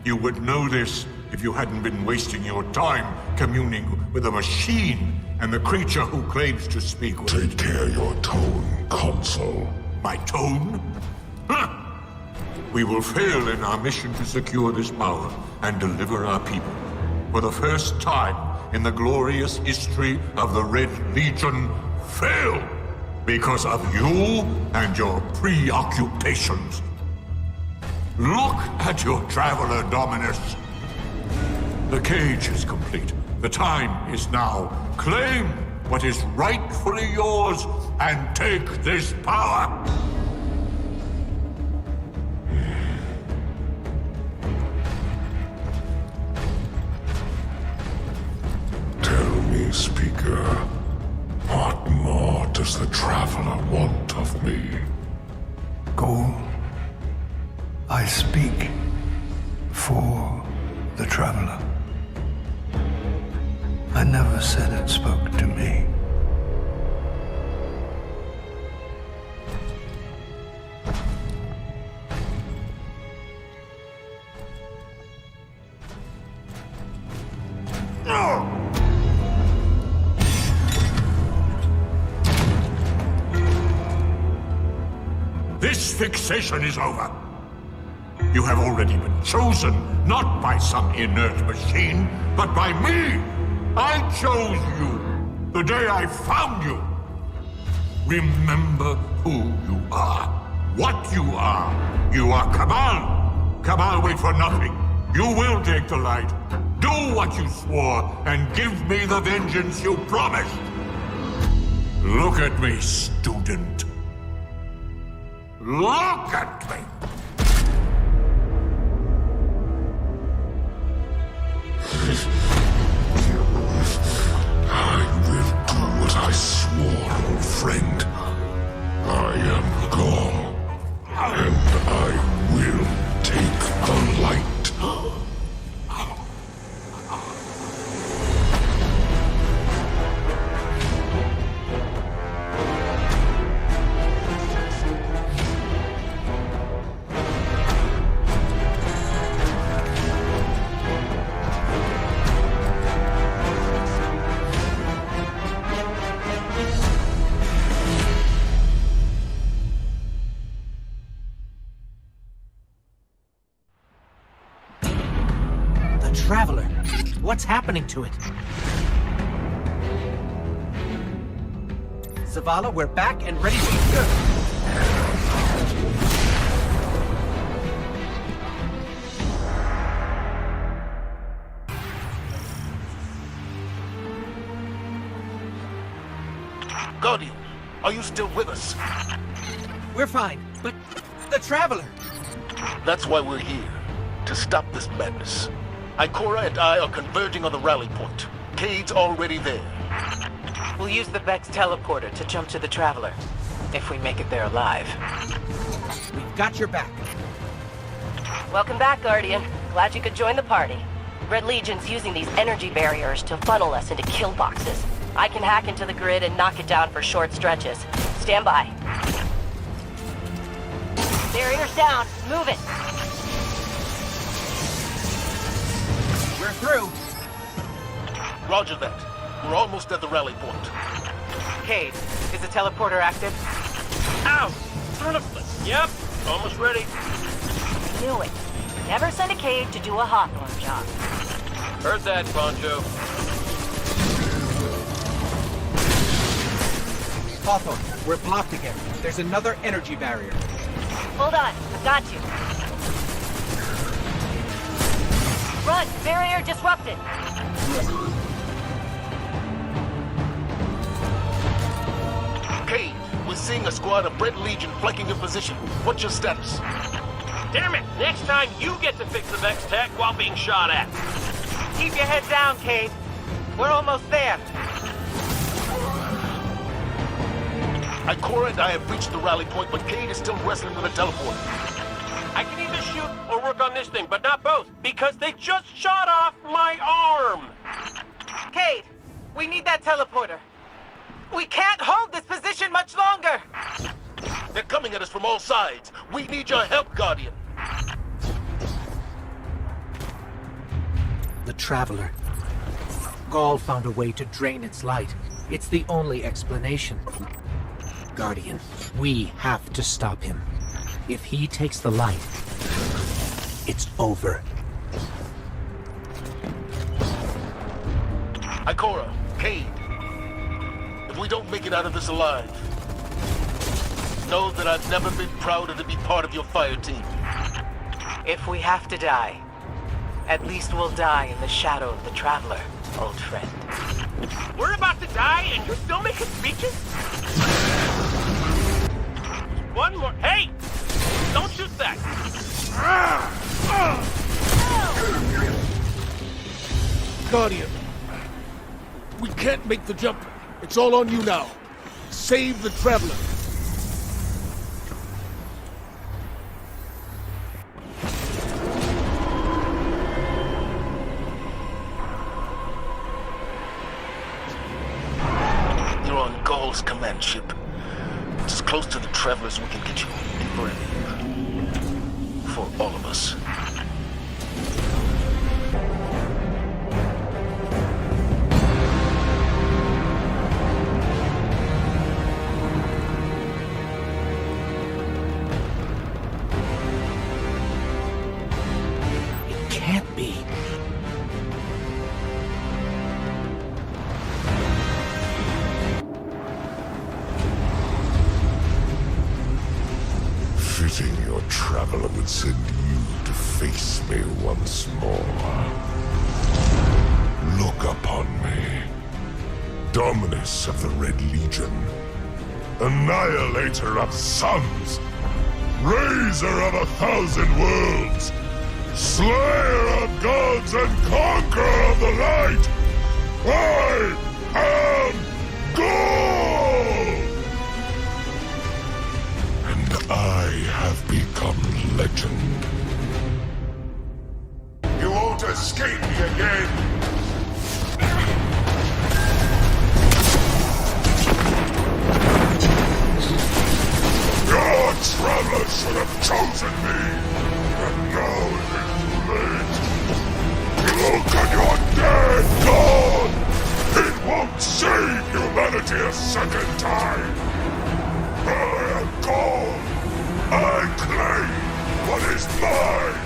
You would know this if you hadn't been wasting your time communing with a machine and the creature who claims to speak with... Take care your tone, Consul. My tone? Huh. We will fail in our mission to secure this power and deliver our people. For the first time in the glorious history of the Red Legion, fail because of you and your preoccupations. Look at your traveler, Dominus. The cage is complete. The time is now. Claim what is rightfully yours and take this power. Tell me, Speaker, what more does the Traveler want of me? Ghaul, I speak for the Traveler. I never said it spoke to me. This fixation is over. You have already been chosen, not by some inert machine, but by me. I chose you the day I found you. Remember who you are, what you are. You are Cabal. Cabal wait for nothing. You will take the light. Do what you swore and give me the vengeance you promised. Look at me, student. Look at me! I will do what I swore, old friend. I am Ghaul, and I will take the light. Traveler. What's happening to it? Zavala, we're back and ready to go. Guardian, are you still with us? We're fine, but the Traveler... That's why we're here, to stop this madness. Ikora and I are converging on the rally point. Cade's already there. We'll use the Vex teleporter to jump to the Traveler, if we make it there alive. We've got your back. Welcome back, Guardian. Glad you could join the party. Red Legion's using these energy barriers to funnel us into kill boxes. I can hack into the grid and knock it down for short stretches. Stand by. Barrier's down. Move it. We're through. Roger that. We're almost at the rally point. Cade, is the teleporter active? Ow! Son of a... Yep, almost ready. Knew it. Never send a Cade to do a Hawthorne job. Heard that, Poncho. Hawthorne, we're blocked again. There's another energy barrier. Hold on, I've got you. Run! Barrier disrupted! Cade, we're seeing a squad of Red Legion flanking your position. What's your status? Damn it! Next time you get to fix the Vex tech while being shot at. Keep your head down, Cade. We're almost there. Ikora and I have reached the rally point, but Cade is still wrestling with a teleporter. I can either shoot or work on this thing, but not both, because they just shot off my arm! Cade, we need that teleporter. We can't hold this position much longer! They're coming at us from all sides. We need your help, Guardian. Traveler. Ghaul found a way to drain its light. It's the only explanation. Guardian, we have to stop him. If he takes the light, it's over. Ikora, Cade, if we don't make it out of this alive, know that I've never been prouder to be part of your fire team. If we have to die, at least we'll die in the shadow of the Traveler, old friend. We're about to die and you're still making speeches? One more. Hey! Don't shoot that! Guardian, we can't make the jump. It's all on you now. Save the Traveler. You're on Ghaul's command ship. It's as close to the Travelers we can get you. In brave. For all of us. Can't be. Fitting your Traveler would send you to face me once more. Look upon me. Dominus of the Red Legion. Annihilator of suns. Raiser of 1,000 worlds. Slayer of gods and conqueror of the light! I am Ghaul! And I have become legend. You won't escape me again! Your Traveler should have chosen me! And now it is too late. Look at your dead god! It won't save humanity a second time! I am Ghaul! I claim what is mine!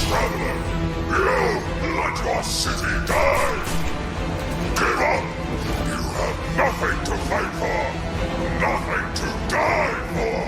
Traveler, you let your city die! Give up! You have nothing to fight for! Nothing to die for!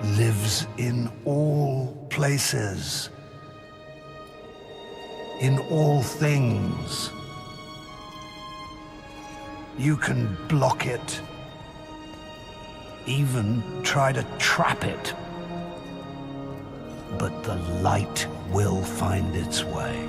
lives in all places, in all things. You can block it, even try to trap it, but the light will find its way.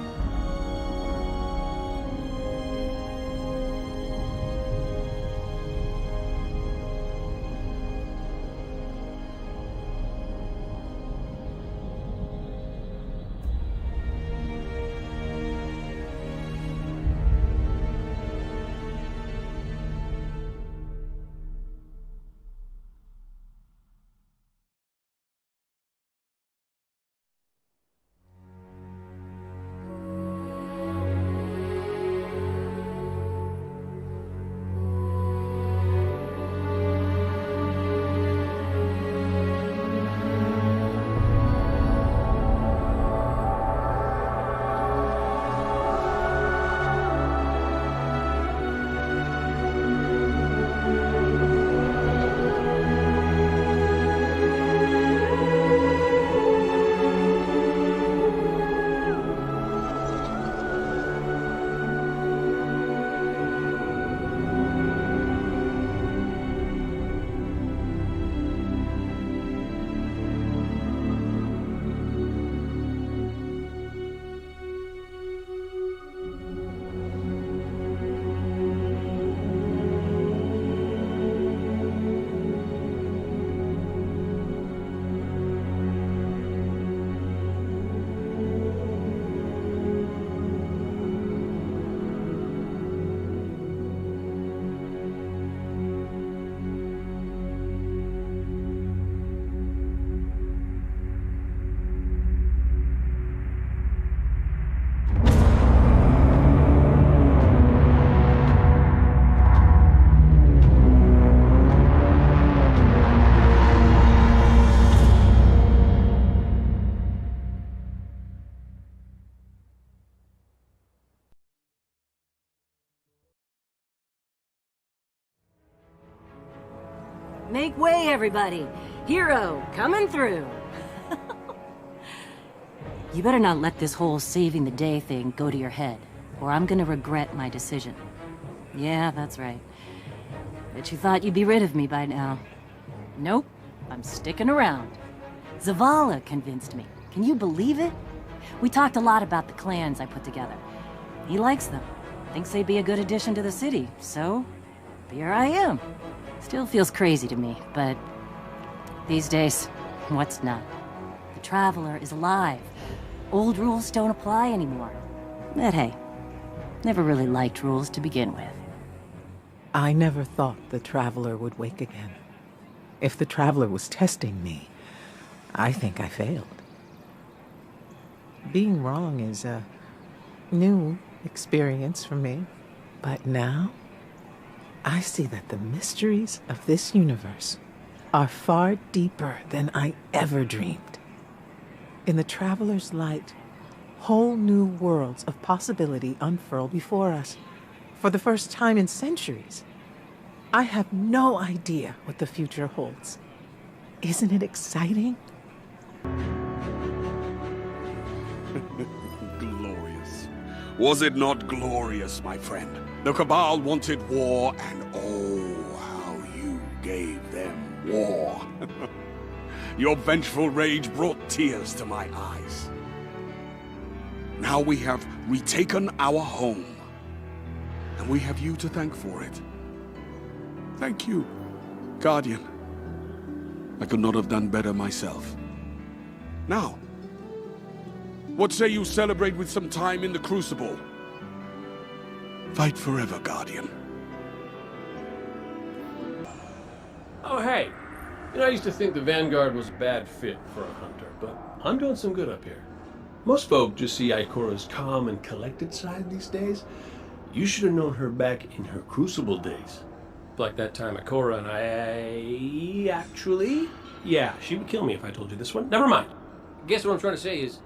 Make way, everybody! Hero, coming through! You better not let this whole saving the day thing go to your head, or I'm gonna regret my decision. Yeah, that's right. Bet you thought you'd be rid of me by now. Nope, I'm sticking around. Zavala convinced me. Can you believe it? We talked a lot about the clans I put together. He likes them. Thinks they'd be a good addition to the city, so here I am. Still feels crazy to me, but these days, what's not? The Traveler is alive. Old rules don't apply anymore. But hey, never really liked rules to begin with. I never thought the Traveler would wake again. If the Traveler was testing me, I think I failed. Being wrong is a new experience for me, but now I see that the mysteries of this universe are far deeper than I ever dreamed. In the Traveler's light, whole new worlds of possibility unfurl before us. For the first time in centuries, I have no idea what the future holds. Isn't it exciting? Glorious. Was it not glorious, my friend? The Cabal wanted war, and oh, how you gave them war. Your vengeful rage brought tears to my eyes. Now we have retaken our home, and we have you to thank for it. Thank you, Guardian. I could not have done better myself. Now, what say you celebrate with some time in the Crucible? Fight forever, Guardian. Oh, hey. You know, I used to think the Vanguard was a bad fit for a hunter, but I'm doing some good up here. Most folk just see Ikora's calm and collected side these days. You should have known her back in her Crucible days. Like that time Ikora and I... actually... yeah, she would kill me if I told you this one. Never mind. I guess what I'm trying to say is,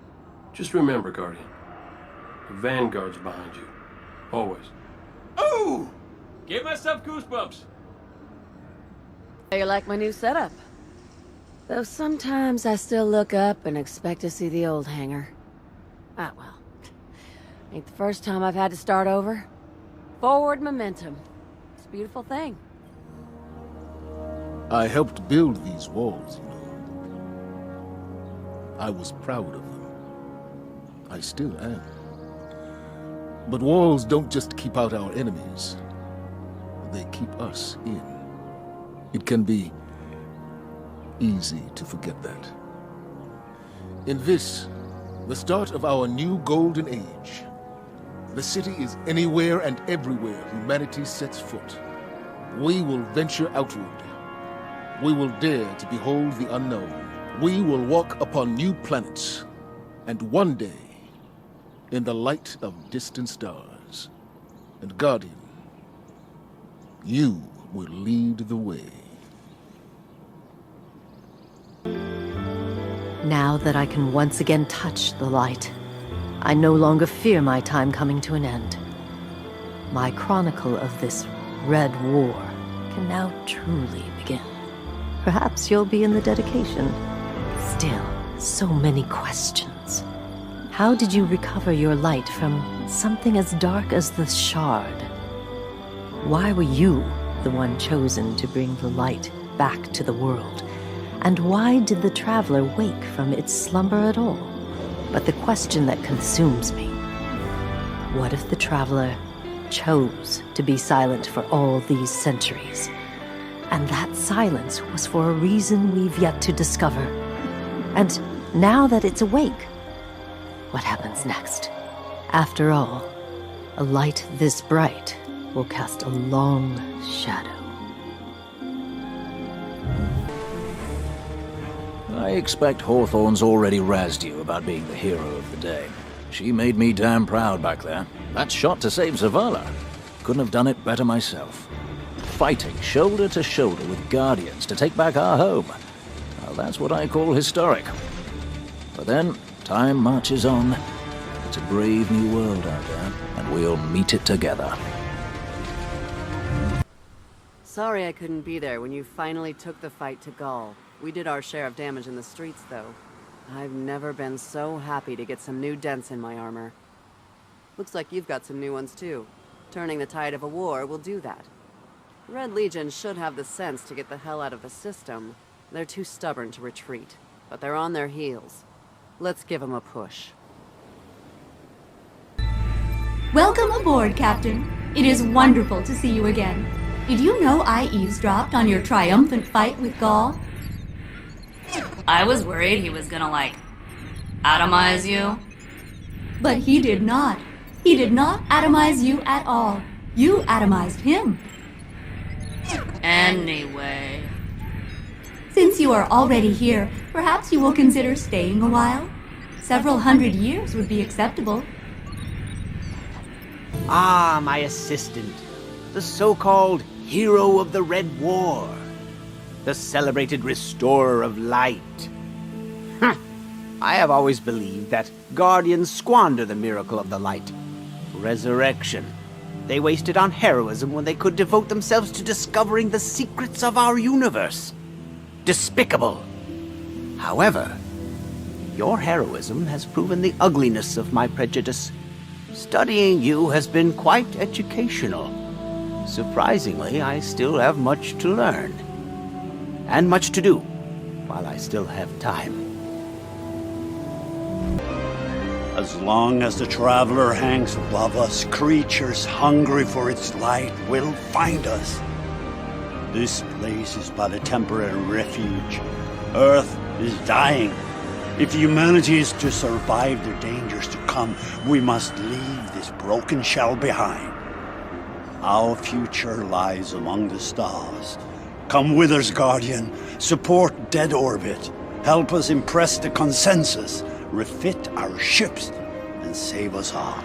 just remember, Guardian. The Vanguard's behind you. Always. Ooh! Gave myself goosebumps. You like my new setup? Though sometimes I still look up and expect to see the old hangar. Ah, well. Ain't the first time I've had to start over. Forward momentum. It's a beautiful thing. I helped build these walls, you know. I was proud of them. I still am. But walls don't just keep out our enemies. They keep us in. It can be easy to forget that. In this, the start of our new golden age, the city is anywhere and everywhere humanity sets foot. We will venture outward. We will dare to behold the unknown. We will walk upon new planets. And one day, in the light of distant stars, and Guardian, you will lead the way. Now that I can once again touch the light, I no longer fear my time coming to an end. My chronicle of this Red War can now truly begin. Perhaps you'll be in the dedication. Still, so many questions. How did you recover your light from something as dark as the Shard? Why were you the one chosen to bring the light back to the world? And why did the Traveler wake from its slumber at all? But the question that consumes me, what if the Traveler chose to be silent for all these centuries? And that silence was for a reason we've yet to discover. And now that it's awake, what happens next? After all, a light this bright will cast a long shadow. I expect Hawthorne's already razzed you about being the hero of the day. She made me damn proud back there. That shot to save Zavala. Couldn't have done it better myself. Fighting shoulder to shoulder with Guardians to take back our home. Well, that's what I call historic. But then, time marches on. It's a brave new world out there, and we'll meet it together. Sorry I couldn't be there when you finally took the fight to Ghaul. We did our share of damage in the streets, though. I've never been so happy to get some new dents in my armor. Looks like you've got some new ones, too. Turning the tide of a war will do that. Red Legion should have the sense to get the hell out of the system. They're too stubborn to retreat, but they're on their heels. Let's give them a push. Welcome aboard, Captain. It is wonderful to see you again. Did you know I eavesdropped on your triumphant fight with Ghaul? I was worried he was gonna, atomize you. But he did not. He did not atomize you at all. You atomized him. Anyway. Since you are already here, perhaps you will consider staying a while? Several hundred years would be acceptable. Ah, my assistant. The so-called hero of the Red War. The celebrated restorer of light. I have always believed that Guardians squander the miracle of the light. Resurrection. They waste it on heroism when they could devote themselves to discovering the secrets of our universe. Despicable. However, your heroism has proven the ugliness of my prejudice. Studying you has been quite educational. Surprisingly, I still have much to learn. And much to do, while I still have time. As long as the Traveler hangs above us, creatures hungry for its light will find us. This place is but a temporary refuge. Earth is dying. If humanity is to survive the dangers to come, we must leave this broken shell behind. Our future lies among the stars. Come with us, Guardian. Support Dead Orbit. Help us impress the consensus. Refit our ships. And save us all.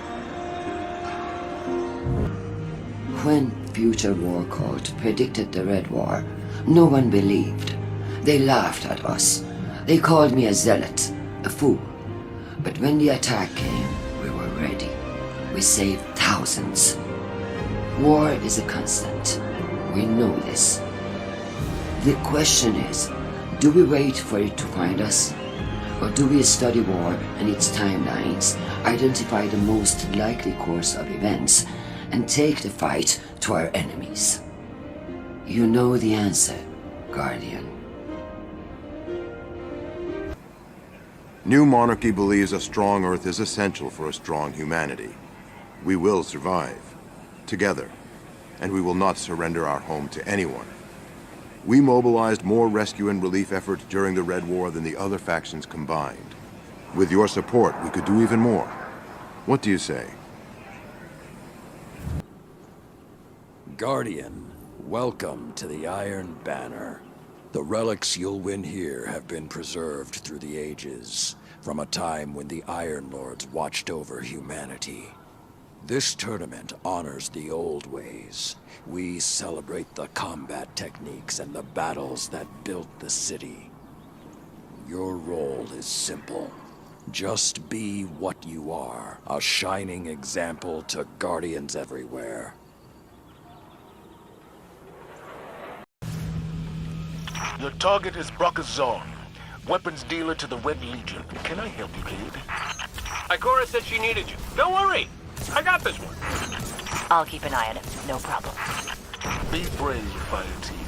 When Future War Court predicted the Red War, no one believed. They laughed at us. They called me a zealot, a fool. But when the attack came, we were ready. We saved thousands. War is a constant. We know this. The question is, Do we wait for it to find us? Or do we study war and its timelines, identify the most likely course of events, and take the fight to our enemies? You know the answer, Guardian. New Monarchy believes a strong Earth is essential for a strong humanity. We will survive, together, and we will not surrender our home to anyone. We mobilized more rescue and relief efforts during the Red War than the other factions combined. With your support, we could do even more. What do you say? Guardian, welcome to the Iron Banner. The relics you'll win here have been preserved through the ages, from a time when the Iron Lords watched over humanity. This tournament honors the old ways. We celebrate the combat techniques and the battles that built the city. Your role is simple. Just be what you are, a shining example to Guardians everywhere. Your target is Brokazon, weapons dealer to the Red Legion. Can I help you, kid? Ikora said she needed you. Don't worry. I got this one. I'll keep an eye on him. No problem. Be brave, Fire Team.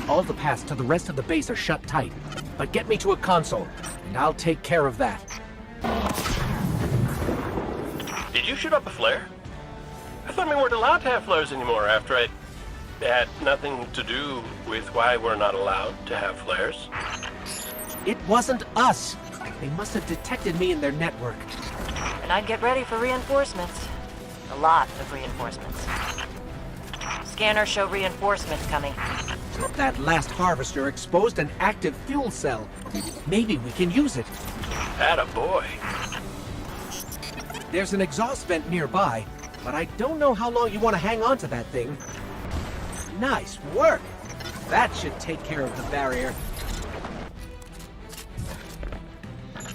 All the paths to the rest of the base are shut tight. But get me to a console, and I'll take care of that. Did you shoot up a flare? I thought we weren't allowed to have flares anymore after it had nothing to do with why we're not allowed to have flares. It wasn't us. They must have detected me in their network. And I'd get ready for reinforcements. A lot of reinforcements. Scanners show reinforcements coming. That last harvester exposed an active fuel cell. Maybe we can use it. Atta boy. There's an exhaust vent nearby, but I don't know how long you want to hang on to that thing. Nice work! That should take care of the barrier.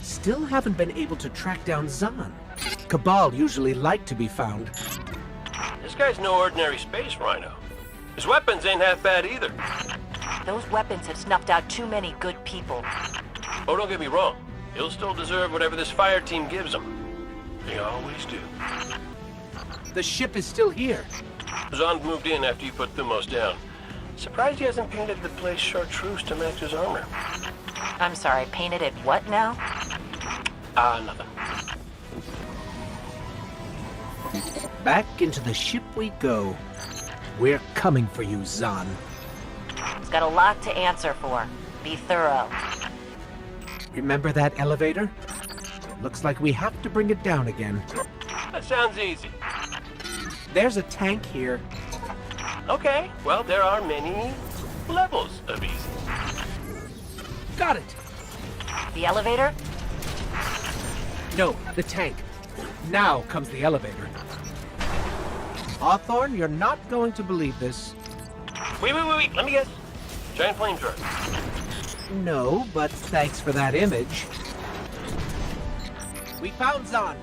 Still haven't been able to track down Zahn. Cabal usually like to be found. This guy's no ordinary space rhino. His weapons ain't half bad either. Those weapons have snuffed out too many good people. Oh, don't get me wrong. He'll still deserve whatever this fire team gives him. They always do. The ship is still here. Zahn moved in after you put Thumos down. Surprised he hasn't painted the place chartreuse to match his armor. I'm sorry, painted it what now? Nothing. Back into the ship we go. We're coming for you, Zahn. He's got a lot to answer for. Be thorough. Remember that elevator? Looks like we have to bring it down again. That sounds easy. There's a tank here. Okay, well, there are many levels of easy. Got it! The elevator? No, the tank. Now comes the elevator. Hawthorne, you're not going to believe this. Wait, let me guess. Giant flamethrower. No, but thanks for that image. We found Zahn.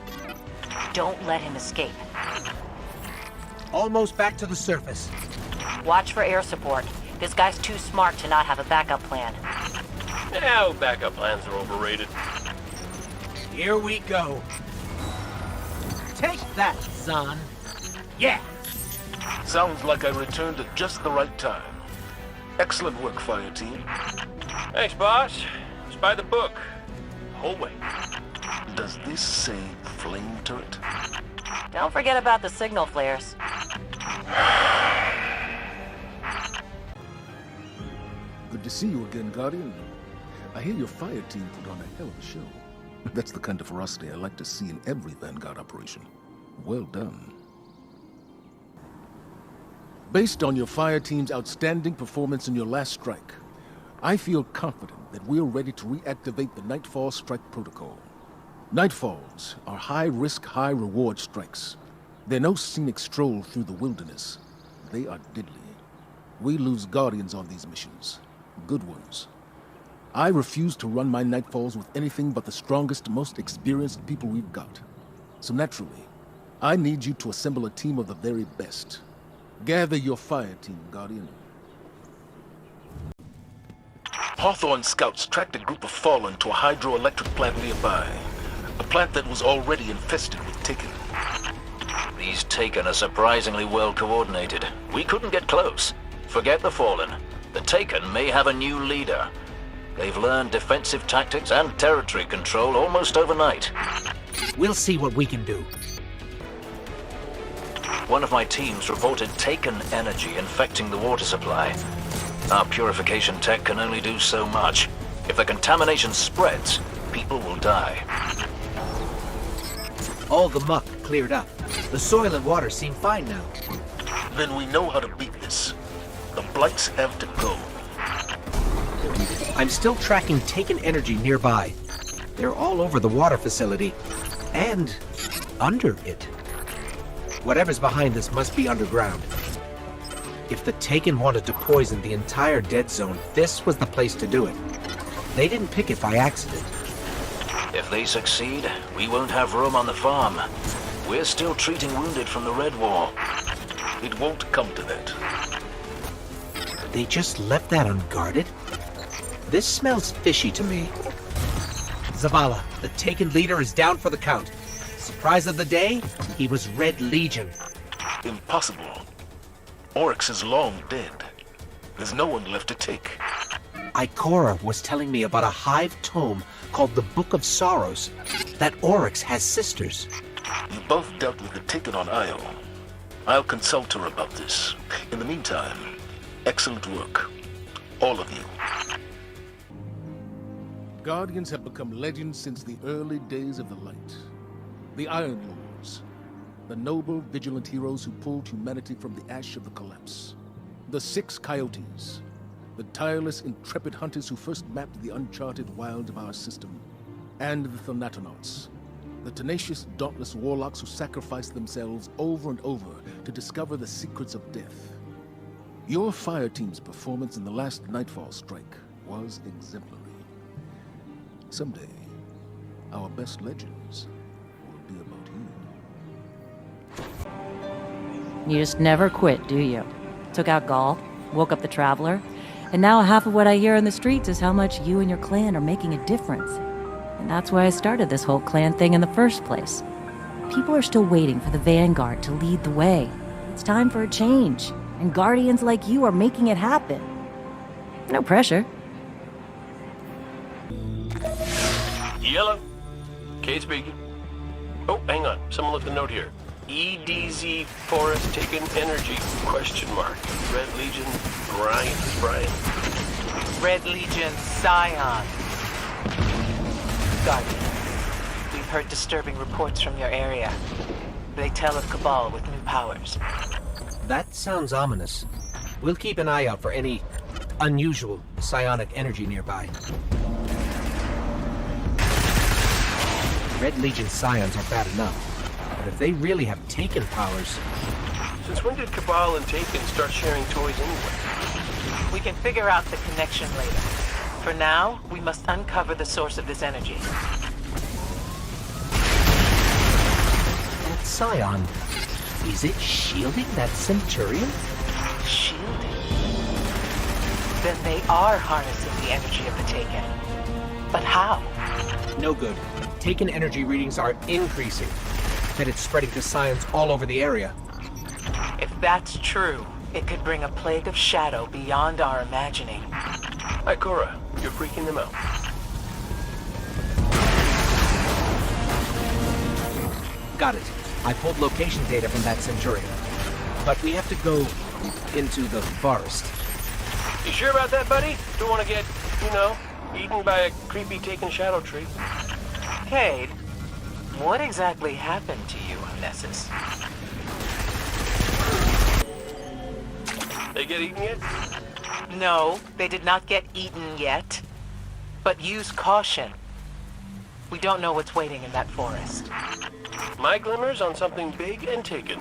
Don't let him escape. Almost back to the surface. Watch for air support. This guy's too smart to not have a backup plan. Now, backup plans are overrated. Here we go. Take that, Zahn. Yeah! Sounds like I returned at just the right time. Excellent work, Fire Team. Thanks, boss. It's by the book. The whole way. Does this say flame turret? Don't forget about the signal flares. Good to see you again, Guardian. I hear your fire team put on a hell of a show. That's the kind of ferocity I like to see in every Vanguard operation. Well done. Based on your fire team's outstanding performance in your last strike, I feel confident that we're ready to reactivate the Nightfall Strike Protocol. Nightfalls are high-risk, high-reward strikes. They're no scenic stroll through the wilderness. They are deadly. We lose Guardians on these missions. Good ones. I refuse to run my Nightfalls with anything but the strongest, most experienced people we've got. So naturally, I need you to assemble a team of the very best. Gather your fire team, Guardian. Hawthorne scouts tracked a group of Fallen to a hydroelectric plant nearby. A plant that was already infested with Taken. These Taken are surprisingly well coordinated. We couldn't get close. Forget the Fallen. The Taken may have a new leader. They've learned defensive tactics and territory control almost overnight. We'll see what we can do. One of my teams reported Taken energy infecting the water supply. Our purification tech can only do so much. If the contamination spreads, people will die. All the muck cleared up. The soil and water seem fine now. Then we know how to beat this. The Blights have to go. I'm still tracking Taken energy nearby. They're all over the water facility. And under it. Whatever's behind this must be underground. If the Taken wanted to poison the entire dead zone, this was the place to do it. They didn't pick it by accident. If they succeed, we won't have room on the farm. We're still treating wounded from the Red War. It won't come to that. They just left that unguarded? This smells fishy to me. Zavala, the Taken leader, is down for the count. Surprise of the day? He was Red Legion. Impossible. Oryx is long dead. There's no one left to take. Ikora was telling me about a hive tome called the Book of Sorrows. That Oryx has sisters. You both dealt with the Taken on Io. I'll consult her about this. In the meantime, excellent work. All of you. Guardians have become legends since the early days of the light. The Iron Lords, the noble, vigilant heroes who pulled humanity from the ash of the collapse. The Six Coyotes, the tireless, intrepid hunters who first mapped the uncharted wilds of our system. And the Thanatonauts, the tenacious, dauntless warlocks who sacrificed themselves over and over to discover the secrets of death. Your fire team's performance in the last Nightfall strike was exemplary. Someday, our best legends will be about you. You just never quit, do you? Took out Ghaul, woke up the Traveler, and now half of what I hear in the streets is how much you and your clan are making a difference. And that's why I started this whole clan thing in the first place. People are still waiting for the Vanguard to lead the way. It's time for a change, and Guardians like you are making it happen. No pressure. Yellow. Kate speaking. Oh, hang on. Someone left a note here. EDZ Forest Taken Energy, question mark. Red Legion, Brian. Red Legion, Scion. Guardian, we've heard disturbing reports from your area. They tell of Cabal with new powers. That sounds ominous. We'll keep an eye out for any unusual psionic energy nearby. Red Legion Scions are bad enough, but if they really have Taken powers... Since when did Cabal and Taken start sharing toys anyway? We can figure out the connection later. For now, we must uncover the source of this energy. That Scion, is it shielding that Centurion? Shielding? Then they are harnessing the energy of the Taken. But how? No good. Taken energy readings are increasing. That it's spreading to Scions all over the area. If that's true, it could bring a plague of shadow beyond our imagining. Ikora, you're freaking them out. Got it. I pulled location data from that Centurion. But we have to go into the forest. You sure about that, buddy? Don't want to get, eaten by a creepy Taken shadow tree. Cade, what exactly happened to you on Nessus? They get eaten yet? No, they did not get eaten yet. But use caution. We don't know what's waiting in that forest. My glimmers on something big and Taken.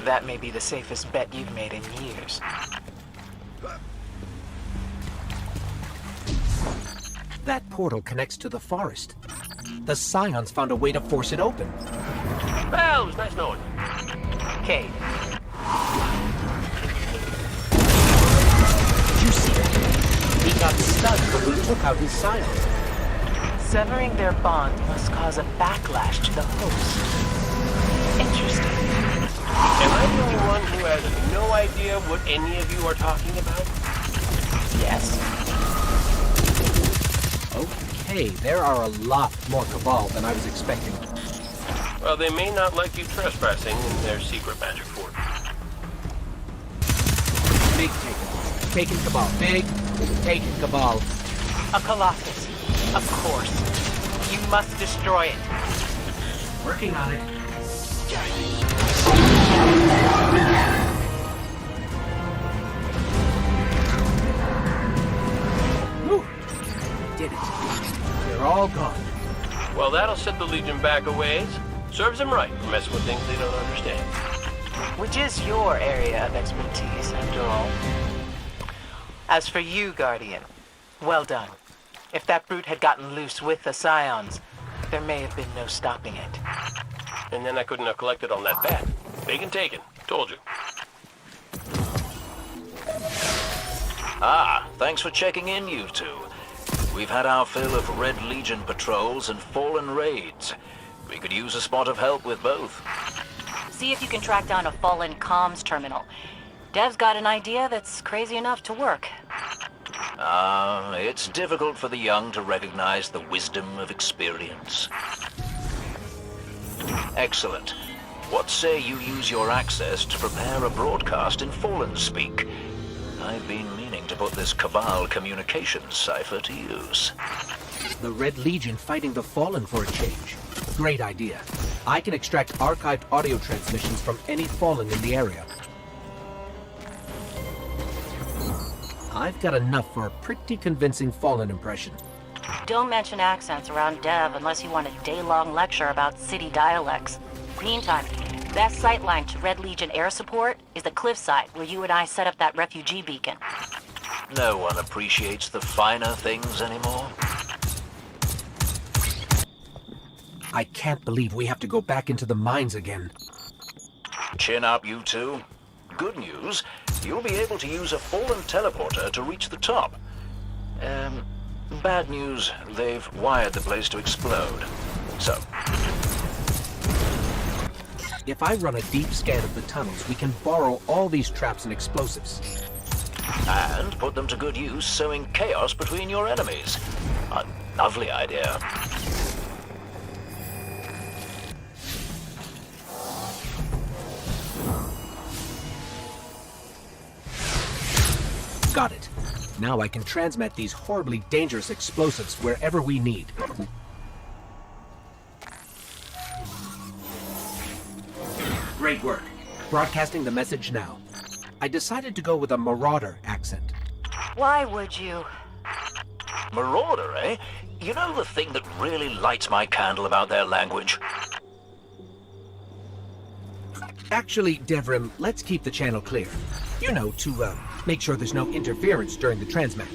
That may be the safest bet you've made in years. That portal connects to the forest. The Scions found a way to force it open. Well, it was nice knowing you. Cade. Did you see it? The got stuck when we took out his scion. Severing their bond must cause a backlash to the host. Interesting. Am I the only one who has no idea what any of you are talking about? Yes. Okay, there are a lot more Cabal than I was expecting. Well, they may not like you trespassing in their secret magic fort. Big taken. Taken Cabal. Big taken Cabal. A Colossus. Of course. You must destroy it. Working on it. Whew. Did it. They're all gone. Well, that'll set the Legion back a ways. Serves them right for messing with things they don't understand. Which is your area of expertise, after all. As for you, Guardian, well done. If that brute had gotten loose with the Scions, there may have been no stopping it. And then I couldn't have collected on that bet. Big and taken. Told you. Ah, thanks for checking in, you two. We've had our fill of Red Legion patrols and Fallen raids. We could use a spot of help with both. See if you can track down a Fallen comms terminal. Dev's got an idea that's crazy enough to work. It's difficult for the young to recognize the wisdom of experience. Excellent. What say you use your access to prepare a broadcast in Fallen speak? I've been meaning to put this Cabal communications cipher to use. The Red Legion fighting the Fallen for a change. Great idea. I can extract archived audio transmissions from any Fallen in the area. I've got enough for a pretty convincing Fallen impression. Don't mention accents around Dev unless you want a day-long lecture about city dialects. Meantime, best sightline to Red Legion air support is the cliffside where you and I set up that refugee beacon. No one appreciates the finer things anymore. I can't believe we have to go back into the mines again. Chin up, you two. Good news, you'll be able to use a Fallen teleporter to reach the top. Bad news, they've wired the place to explode. So, if I run a deep scan of the tunnels, we can borrow all these traps and explosives. and put them to good use sowing chaos between your enemies. A lovely idea. Got it. Now I can transmit these horribly dangerous explosives wherever we need. Great work. Broadcasting the message now. I decided to go with a Marauder accent. Why would you? Marauder, eh? You know the thing that really lights my candle about their language? Actually, Devrim, let's keep the channel clear. You know, to make sure there's no interference during the transmit.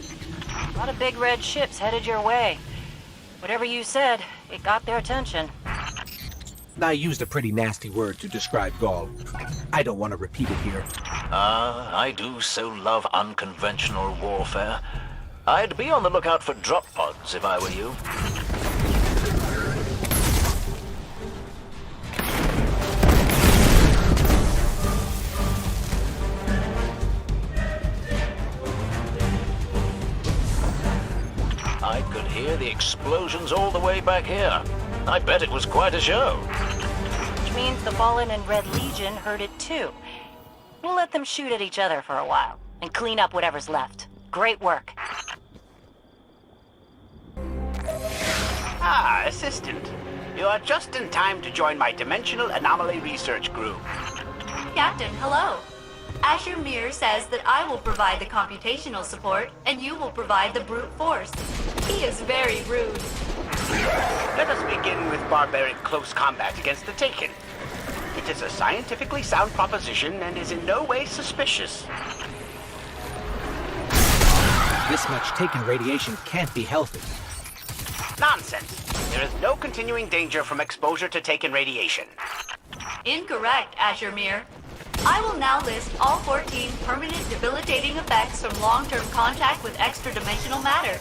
A lot of big red ships headed your way. Whatever you said, it got their attention. I used a pretty nasty word to describe Ghaul. I don't want to repeat it here. I do so love unconventional warfare. I'd be on the lookout for drop pods if I were you. I could hear the explosions all the way back here. I bet it was quite a show. Which means the Fallen and Red Legion heard it too. We'll let them shoot at each other for a while, and clean up whatever's left. Great work. Ah, Assistant. You are just in time to join my Dimensional Anomaly Research Group. Captain, hello. Asher Mir says that I will provide the computational support, and you will provide the brute force. He is very rude. Let us begin with barbaric close combat against the Taken. It is a scientifically sound proposition and is in no way suspicious. This much Taken radiation can't be healthy. Nonsense. There is no continuing danger from exposure to Taken radiation. Incorrect, Asher Mir. I will now list all 14 permanent debilitating effects from long-term contact with extra-dimensional matter.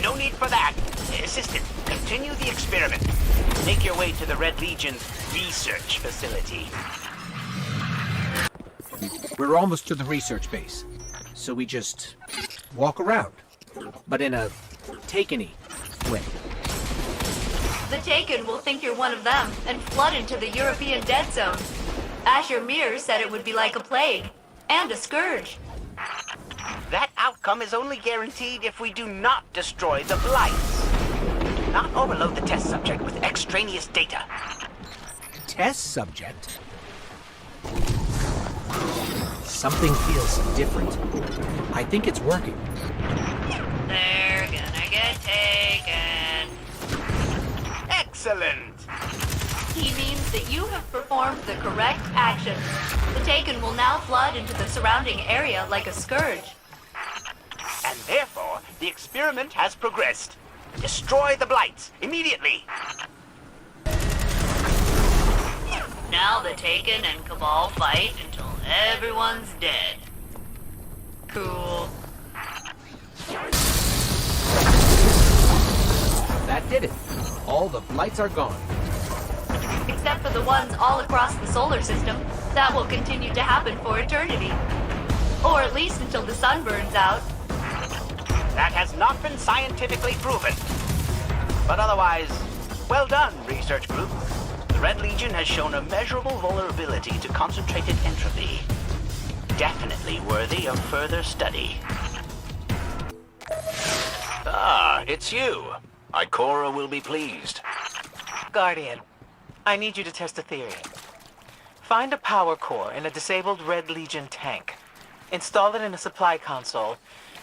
No need for that. Assistant, continue the experiment. Make your way to the Red Legion's research facility. We're almost to the research base, so we just walk around, but in a Taken-y way. The Taken will think you're one of them and flood into the European dead zone. Asher Mir said it would be like a plague and a scourge. That outcome is only guaranteed if we do not destroy the Blights. Do not overload the test subject with extraneous data. Test subject? Something feels different. I think it's working. They're gonna get taken. Excellent! He means that you have performed the correct action. The Taken will now flood into the surrounding area like a scourge. And therefore, the experiment has progressed. Destroy the Blights, immediately! Now the Taken and Cabal fight until everyone's dead. Cool. That did it. All the Blights are gone. Except for the ones all across the solar system. That will continue to happen for eternity. Or at least until the sun burns out. That has not been scientifically proven. But otherwise, well done, research group. The Red Legion has shown a measurable vulnerability to concentrated entropy. Definitely worthy of further study. Ah, it's you. Ikora will be pleased. Guardian, I need you to test a theory. Find a power core in a disabled Red Legion tank. Install it in a supply console,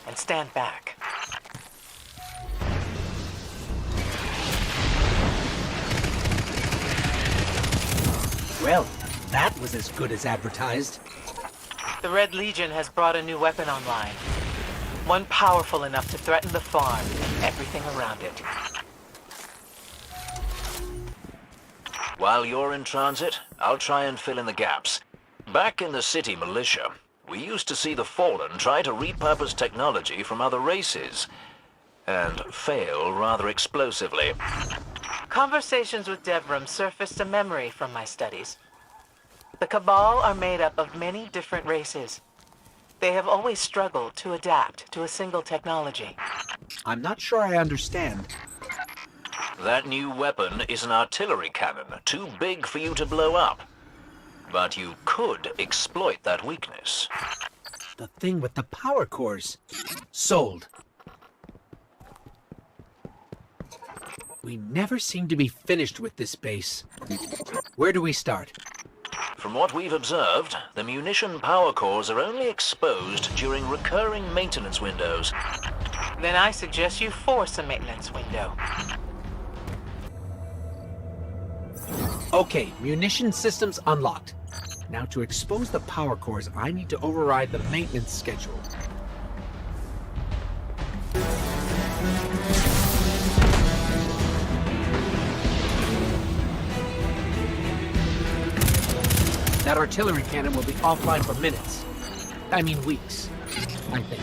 and stand back. Well, that was as good as advertised. The Red Legion has brought a new weapon online. One powerful enough to threaten the farm and everything around it. While you're in transit, I'll try and fill in the gaps. Back in the city militia, we used to see the Fallen try to repurpose technology from other races, and fail rather explosively. Conversations with Devram surfaced a memory from my studies. The Cabal are made up of many different races. They have always struggled to adapt to a single technology. I'm not sure I understand. That new weapon is an artillery cannon, too big for you to blow up. But you could exploit that weakness. The thing with the power cores. Sold. We never seem to be finished with this base. Where do we start? From what we've observed, the munition power cores are only exposed during recurring maintenance windows. Then I suggest you force a maintenance window. Okay, munition systems unlocked. Now to expose the power cores, I need to override the maintenance schedule. That artillery cannon will be offline for minutes. I mean weeks, I think.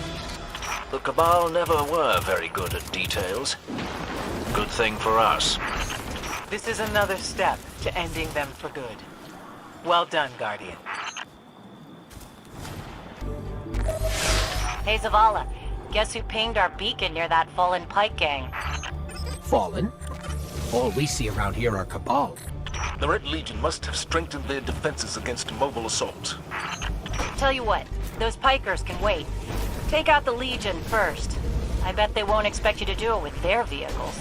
The Cabal never were very good at details. Good thing for us. This is another step to ending them for good. Well done, Guardian. Hey, Zavala. Guess who pinged our beacon near that fallen Pike gang? Fallen? All we see around here are Cabal. The Red Legion must have strengthened their defenses against mobile assault. Tell you what, those Pikers can wait. Take out the Legion first. I bet they won't expect you to do it with their vehicles.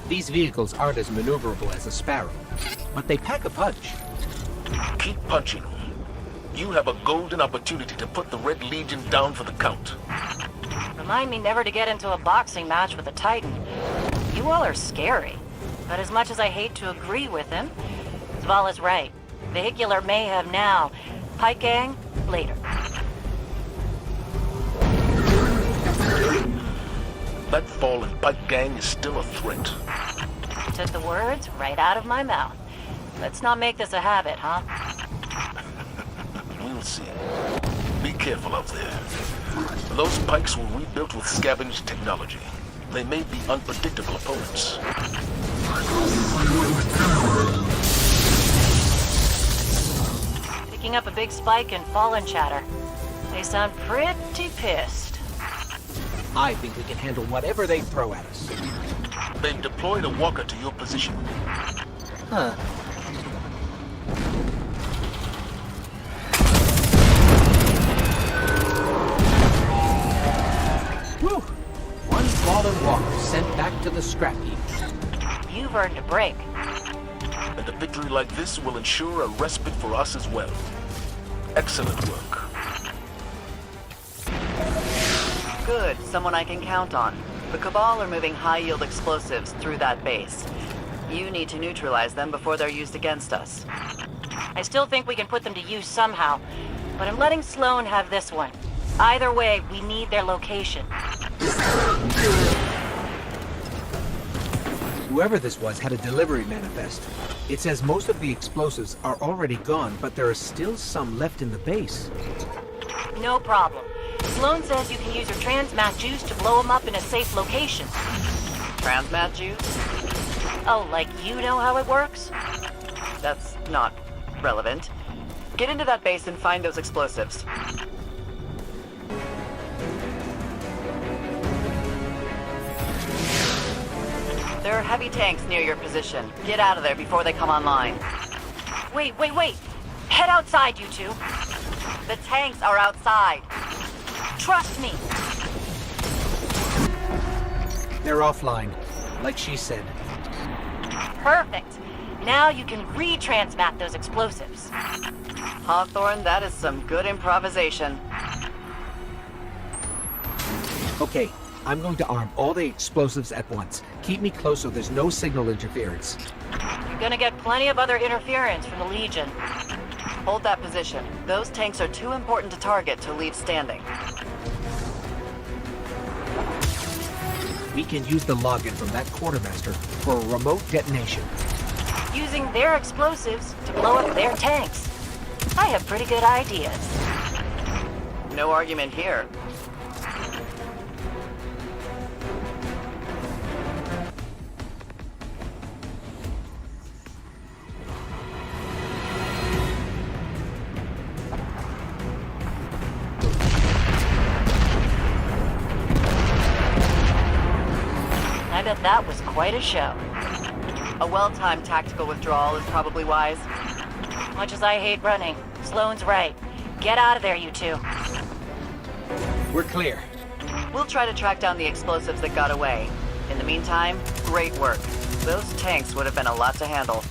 These vehicles aren't as maneuverable as a Sparrow, but they pack a punch. Keep punching. You have a golden opportunity to put the Red Legion down for the count. Remind me never to get into a boxing match with a Titan. You all are scary. But as much as I hate to agree with him, Zavala's right. Vehicular mayhem now. Pike gang, later. That fallen Pike gang is still a threat. Took the words right out of my mouth. Let's not make this a habit, huh? We'll see. Be careful out there. Those pikes were rebuilt with scavenged technology. They may be unpredictable opponents. Picking up a big spike in fallen chatter. They sound pretty pissed. I think we can handle whatever they throw at us. They've deployed a walker to your position. Huh. Whew! One fallen walker sent back to the scrap heap. You've earned a break. And a victory like this will ensure a respite for us as well. Excellent work. Good, someone I can count on. The Cabal are moving high-yield explosives through that base. You need to neutralize them before they're used against us. I still think we can put them to use somehow, but I'm letting Sloan have this one. Either way, we need their location. Whoever this was had a delivery manifest. It says most of the explosives are already gone, but there are still some left in the base. No problem. Sloan says you can use your transmat juice to blow them up in a safe location. Transmat juice? Oh, like you know how it works? That's not relevant. Get into that base and find those explosives. There are heavy tanks near your position. Get out of there before they come online. Wait. Head outside, you two. The tanks are outside. Trust me. They're offline, like she said. Perfect. Now you can retransmat those explosives. Hawthorne, that is some good improvisation. Okay, I'm going to arm all the explosives at once. Keep me close so there's no signal interference. You're gonna get plenty of other interference from the Legion. Hold that position. Those tanks are too important to target to leave standing. We can use the login from that quartermaster for a remote detonation. Using their explosives to blow up their tanks. I have pretty good ideas. No argument here. I bet that was quite a show. A well-timed tactical withdrawal is probably wise. Much as I hate running, Sloan's right. Get out of there, you two. We're clear. We'll try to track down the explosives that got away. In the meantime, great work. Those tanks would have been a lot to handle.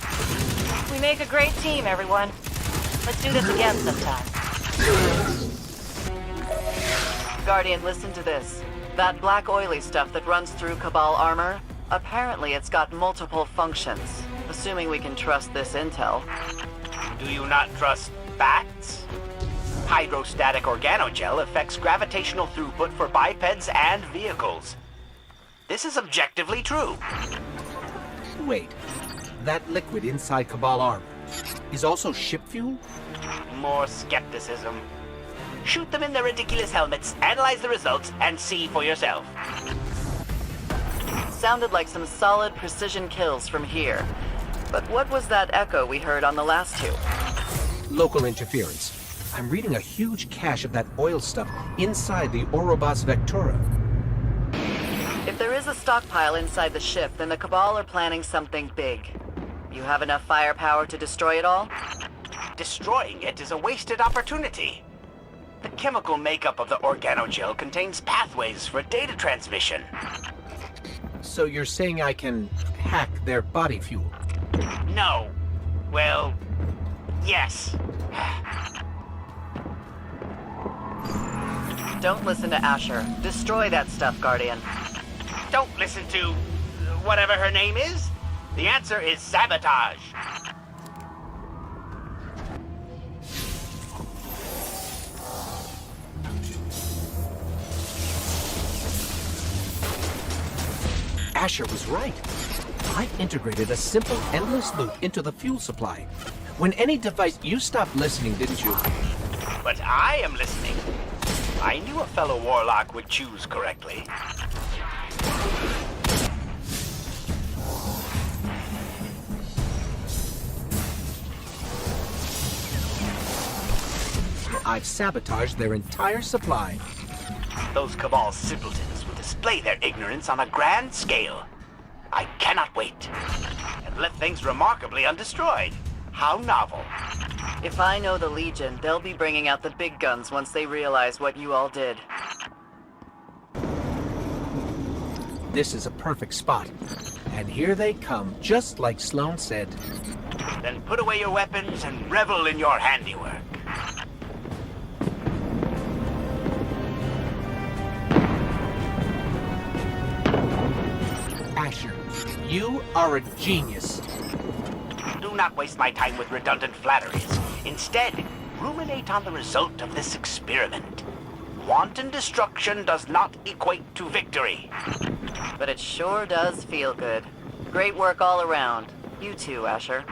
We make a great team, everyone. Let's do this again sometime. Guardian, listen to this. That black oily stuff that runs through Cabal armor, apparently it's got multiple functions. Assuming we can trust this intel. Do you not trust facts? Hydrostatic organogel affects gravitational throughput for bipeds and vehicles. This is objectively true. Wait, that liquid inside Cabal armor is also ship fuel? More skepticism. Shoot them in their ridiculous helmets, analyze the results, and see for yourself. Sounded like some solid precision kills from here. But what was that echo we heard on the last two? Local interference. I'm reading a huge cache of that oil stuff inside the Ouroboros Vectura. If there is a stockpile inside the ship, then the Cabal are planning something big. You have enough firepower to destroy it all? Destroying it is a wasted opportunity. The chemical makeup of the organogel contains pathways for data transmission. So you're saying I can hack their body fuel? No. Well, yes. Don't listen to Asher. Destroy that stuff, Guardian. Don't listen to whatever her name is. The answer is sabotage. Asher was right. I integrated a simple, endless loop into the fuel supply. When any device... You stopped listening, didn't you? But I am listening. I knew a fellow warlock would choose correctly. I've sabotaged their entire supply. Those Cabal simpletons will display their ignorance on a grand scale. I cannot wait. And left things remarkably undestroyed. How novel. If I know the Legion, they'll be bringing out the big guns once they realize what you all did. This is a perfect spot. And here they come, just like Sloane said. Then put away your weapons and revel in your handiwork. Asher, you are a genius. Do not waste my time with redundant flatteries. Instead, ruminate on the result of this experiment. Wanton destruction does not equate to victory. But it sure does feel good. Great work all around. You too, Asher.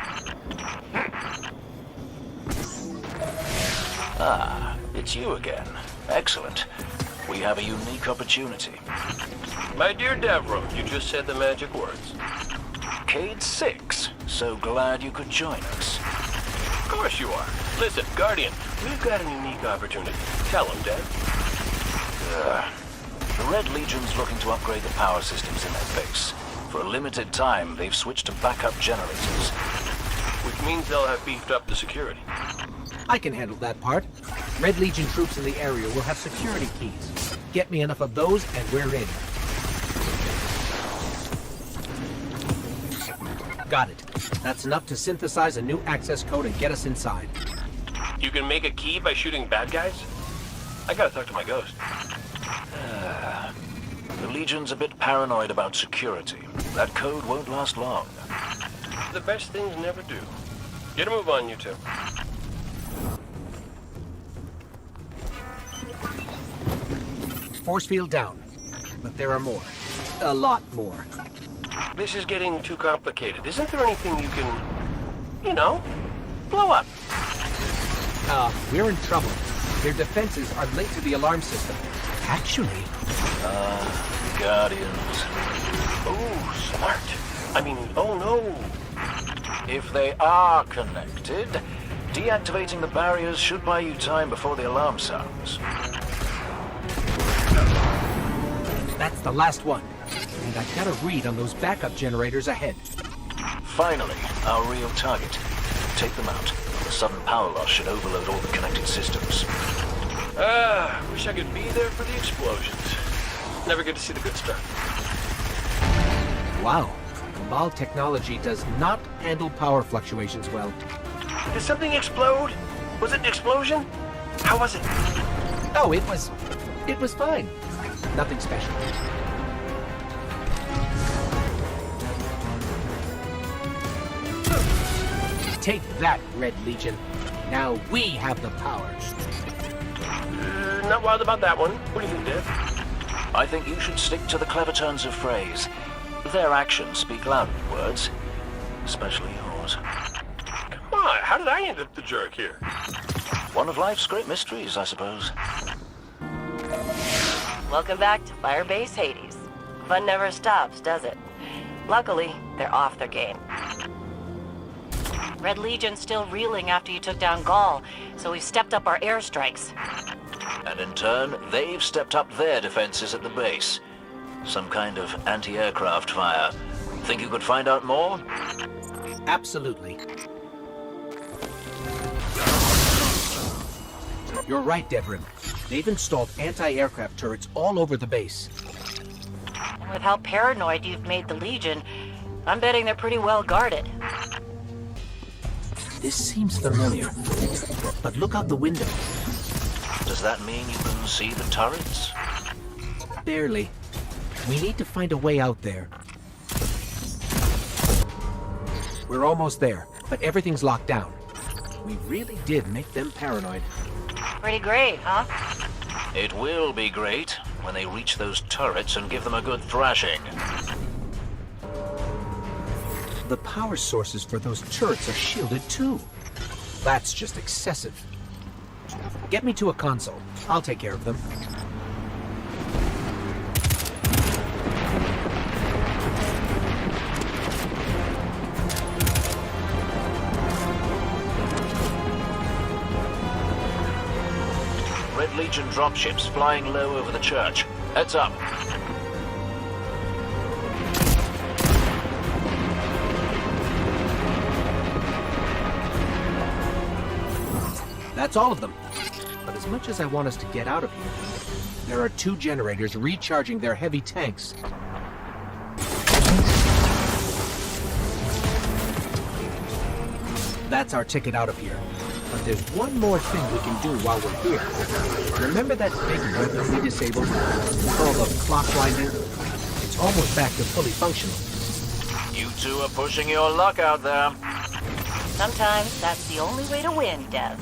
Ah, it's you again. Excellent. We have a unique opportunity. My dear Devro, you just said the magic words. Cade 6. So glad you could join us. Of course you are. Listen, Guardian, we've got a unique opportunity. Tell him, Dev. The Red Legion's looking to upgrade the power systems in their base. For a limited time, they've switched to backup generators. Which means they'll have beefed up the security. I can handle that part. Red Legion troops in the area will have security keys. Get me enough of those and we're in. Got it. That's enough to synthesize a new access code and get us inside. You can make a key by shooting bad guys? I gotta talk to my ghost. The Legion's a bit paranoid about security. That code won't last long. The best things never do. Get a move on, you two. Force field down. But there are more. A lot more. This is getting too complicated. Isn't there anything you can, you know, blow up? We're in trouble. Their defenses are linked to the alarm system. Actually... Guardians. Oh, smart. I mean, oh no. If they are connected, deactivating the barriers should buy you time before the alarm sounds. That's the last one. And I've got a read on those backup generators ahead. Finally, our real target. Take them out. The sudden power loss should overload all the connected systems. Wish I could be there for the explosions. Never get to see the good stuff. Wow. Cabal technology does not handle power fluctuations well. Did something explode? Was it an explosion? How was it? Oh, it was fine. Nothing special. Take that, Red Legion. Now we have the power. Not wild about that one. What do you think, Dev? I think you should stick to the clever turns of phrase. Their actions speak louder than words. Especially yours. Come on, how did I end up the jerk here? One of life's great mysteries, I suppose. Welcome back to Firebase Hades. Fun never stops, does it? Luckily, they're off their game. Red Legion's still reeling after you took down Ghaul, so we've stepped up our airstrikes. And in turn, they've stepped up their defenses at the base. Some kind of anti-aircraft fire. Think you could find out more? Absolutely. You're right, Devrim. They've installed anti-aircraft turrets all over the base. And with how paranoid you've made the Legion, I'm betting they're pretty well guarded. This seems familiar. But look out the window. Does that mean you can see the turrets? Barely. We need to find a way out there. We're almost there, but everything's locked down. We really did make them paranoid. Pretty great, huh? It will be great when they reach those turrets and give them a good thrashing. The power sources for those turrets are shielded too. That's just excessive. Get me to a console. I'll take care of them. Red Legion dropships flying low over the church. Heads up. That's all of them. But as much as I want us to get out of here, there are 2 generators recharging their heavy tanks. That's our ticket out of here. But there's one more thing we can do while we're here. Remember that big weapon we disabled? Called the Clockwinder? It's almost back to fully functional. You two are pushing your luck out there. Sometimes that's the only way to win, Dev.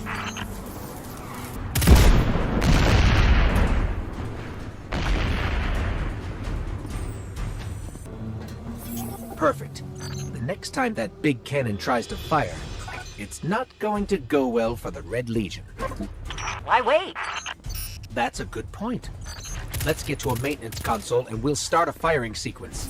Perfect. The next time that big cannon tries to fire, it's not going to go well for the Red Legion. Why wait? That's a good point. Let's get to a maintenance console and we'll start a firing sequence.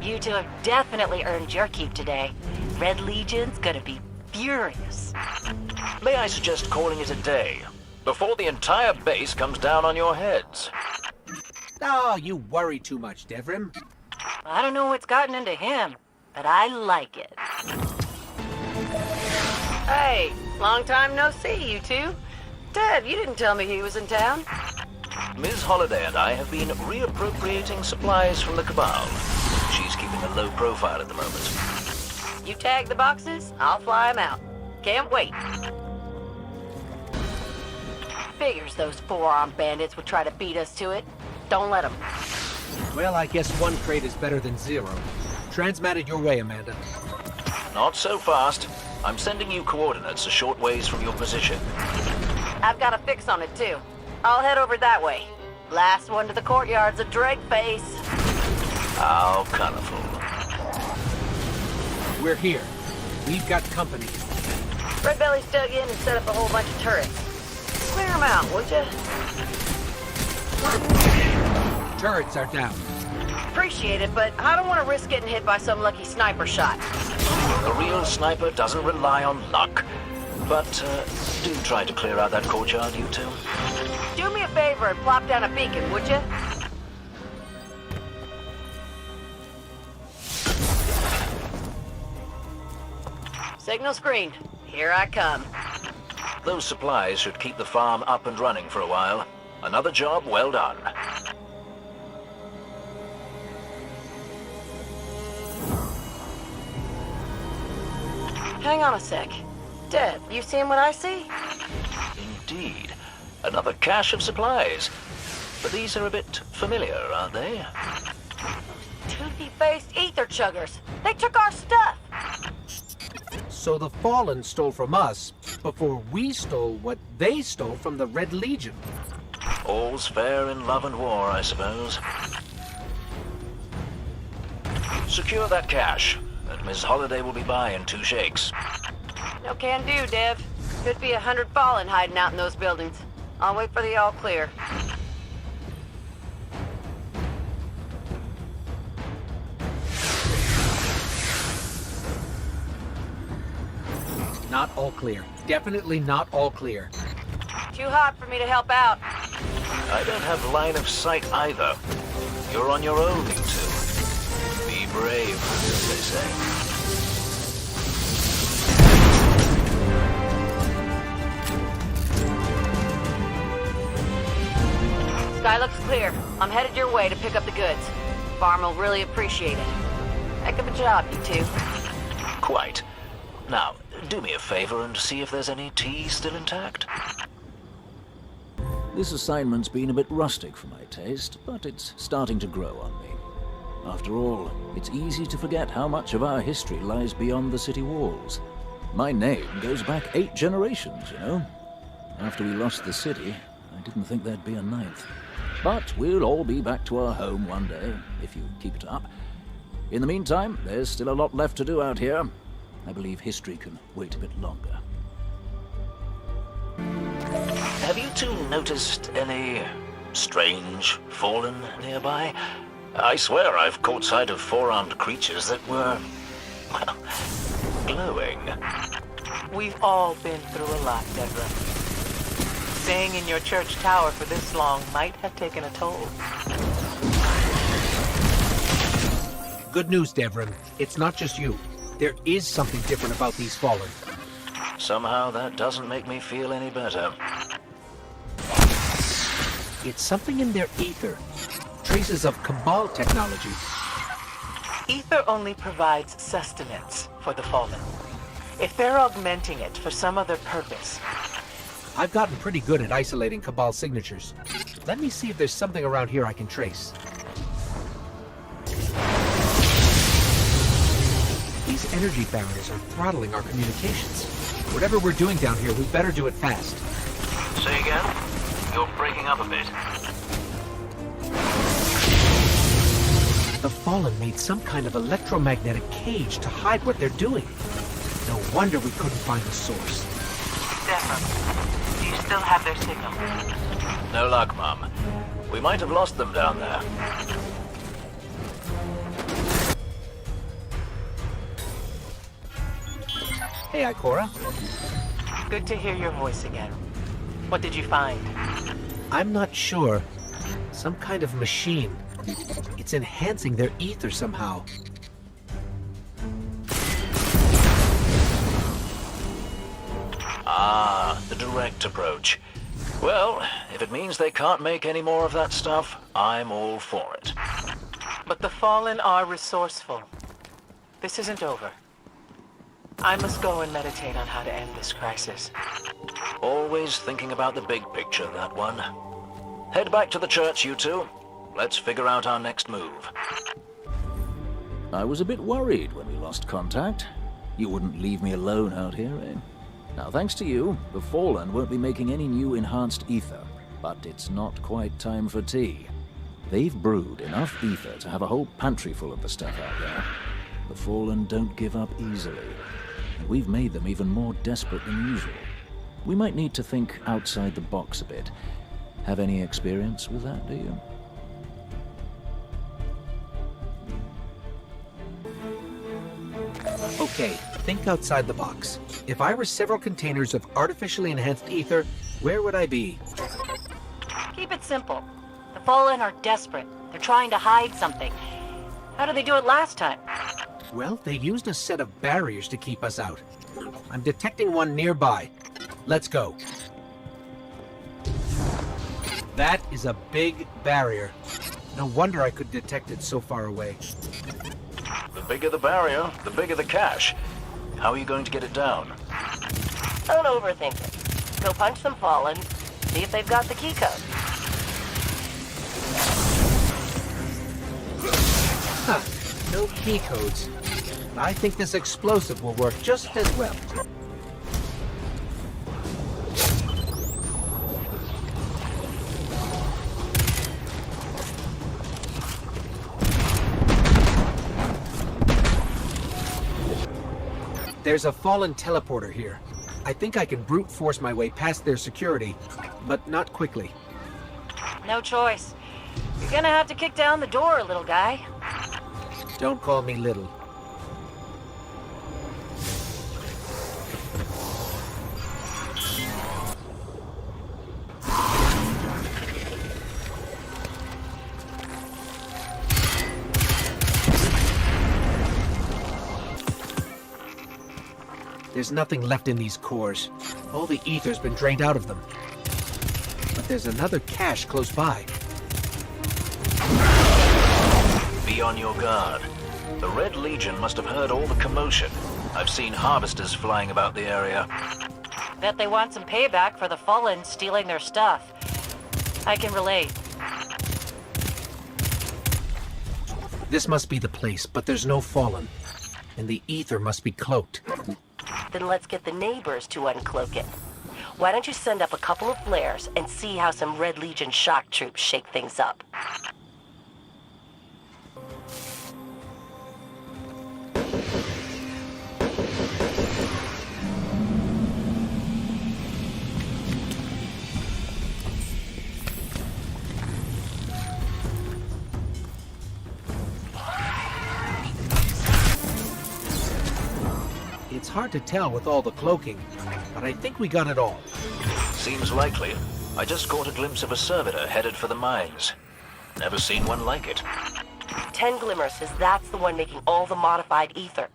You two have definitely earned your keep today. Red Legion's gonna be furious. May I suggest calling it a day, before the entire base comes down on your heads? Oh, you worry too much, Devrim. I don't know what's gotten into him, but I like it. Hey, long time no see, you two. Dev, you didn't tell me he was in town. Ms. Holliday and I have been reappropriating supplies from the Cabal. She's keeping a low profile at the moment. You tag the boxes, I'll fly them out. Can't wait. Figures those four-armed bandits would try to beat us to it. Don't let them. Well, I guess 1 crate is better than 0. Transmat it your way, Amanda. Not so fast. I'm sending you coordinates a short ways from your position. I've got a fix on it, too. I'll head over that way. Last one to the courtyard's a drag face. How colorful. We're here. We've got company. Red Belly's dug in and set up a whole bunch of turrets. Clear them out, would you? Turrets are down. Appreciate it, but I don't want to risk getting hit by some lucky sniper shot. A real sniper doesn't rely on luck. But, do try to clear out that courtyard, you two. Do me a favor and plop down a beacon, would you? Signal screened. Here I come. Those supplies should keep the farm up and running for a while. Another job well done. Hang on a sec. Dev, you seeing what I see? Indeed. Another cache of supplies. But these are a bit familiar, aren't they? Toothy-faced ether chuggers. They took our stuff. So the Fallen stole from us before we stole what they stole from the Red Legion. All's fair in love and war, I suppose. Secure that cache, and Ms. Holliday will be by in 2 shakes. No can do, Dev. Could be 100 Fallen hiding out in those buildings. I'll wait for the all clear. Not all clear. Definitely not all clear. Too hot for me to help out. I don't have line of sight either. You're on your own, you two. Be brave, as they say. Sky looks clear. I'm headed your way to pick up the goods. Farm will really appreciate it. Heck of a job, you two. Quite. Now, do me a favor and see if there's any tea still intact. This assignment's been a bit rustic for my taste, but it's starting to grow on me. After all, it's easy to forget how much of our history lies beyond the city walls. My name goes back 8 generations, you know. After we lost the city, I didn't think there'd be a 9th. But we'll all be back to our home one day, if you keep it up. In the meantime, there's still a lot left to do out here. I believe history can wait a bit longer. Have you two noticed any strange fallen nearby? I swear I've caught sight of 4-armed creatures that were, well, glowing. We've all been through a lot, Devrim. Staying in your church tower for this long might have taken a toll. Good news, Devrim. It's not just you. There is something different about these Fallen. Somehow that doesn't make me feel any better. It's something in their ether. Traces of Cabal technology. Ether only provides sustenance for the Fallen. If they're augmenting it for some other purpose... I've gotten pretty good at isolating Cabal signatures. Let me see if there's something around here I can trace. These energy barriers are throttling our communications. Whatever we're doing down here, we better do it fast. Say again? You're breaking up a bit. The Fallen made some kind of electromagnetic cage to hide what they're doing. No wonder we couldn't find the source. Devrim, do you still have their signal? No luck, Mum. We might have lost them down there. Hey, Ikora. Good to hear your voice again. What did you find? I'm not sure. Some kind of machine. It's enhancing their ether somehow. Ah, the direct approach. Well, if it means they can't make any more of that stuff, I'm all for it. But the Fallen are resourceful. This isn't over. I must go and meditate on how to end this crisis. Always thinking about the big picture, that one. Head back to the church, you two. Let's figure out our next move. I was a bit worried when we lost contact. You wouldn't leave me alone out here, eh? Now, thanks to you, the Fallen won't be making any new enhanced ether. But it's not quite time for tea. They've brewed enough ether to have a whole pantry full of the stuff out there. The Fallen don't give up easily. And we've made them even more desperate than usual. We might need to think outside the box a bit. Have any experience with that, do you? Okay, think outside the box. If I were several containers of artificially enhanced ether, where would I be? Keep it simple. The Fallen are desperate. They're trying to hide something. How did they do it last time? Well, they used a set of barriers to keep us out. I'm detecting one nearby. Let's go. That is a big barrier. No wonder I could detect it so far away. The bigger the barrier, the bigger the cache. How are you going to get it down? Don't overthink it. Go punch some Fallen, see if they've got the key code. Huh, no key codes. I think this explosive will work just as well. There's a Fallen teleporter here. I think I can brute force my way past their security, but not quickly. No choice. You're gonna have to kick down the door, little guy. Don't call me little. There's nothing left in these cores. All the ether's been drained out of them. But there's another cache close by. Be on your guard. The Red Legion must have heard all the commotion. I've seen harvesters flying about the area. Bet they want some payback for the Fallen stealing their stuff. I can relate. This must be the place, but there's no Fallen. And the ether must be cloaked. Then let's get the neighbors to uncloak it. Why don't you send up a couple of flares and see how some Red Legion shock troops shake things up? It's hard to tell with all the cloaking, but I think we got it all. Seems likely. I just caught a glimpse of a servitor headed for the mines. Never seen one like it. 10 Glimmer says that's the one making all the modified ether.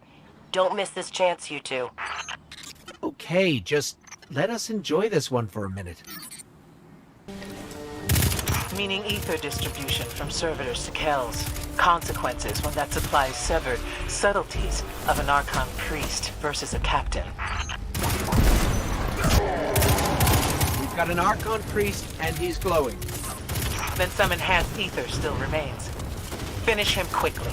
Don't miss this chance, you two. Okay, just let us enjoy this one for a minute. Meaning ether distribution from servitors to Kells. Consequences when that supply is severed. Subtleties of an Archon priest versus a captain. We've got an Archon priest, and he's glowing. Then some enhanced ether still remains. Finish him quickly.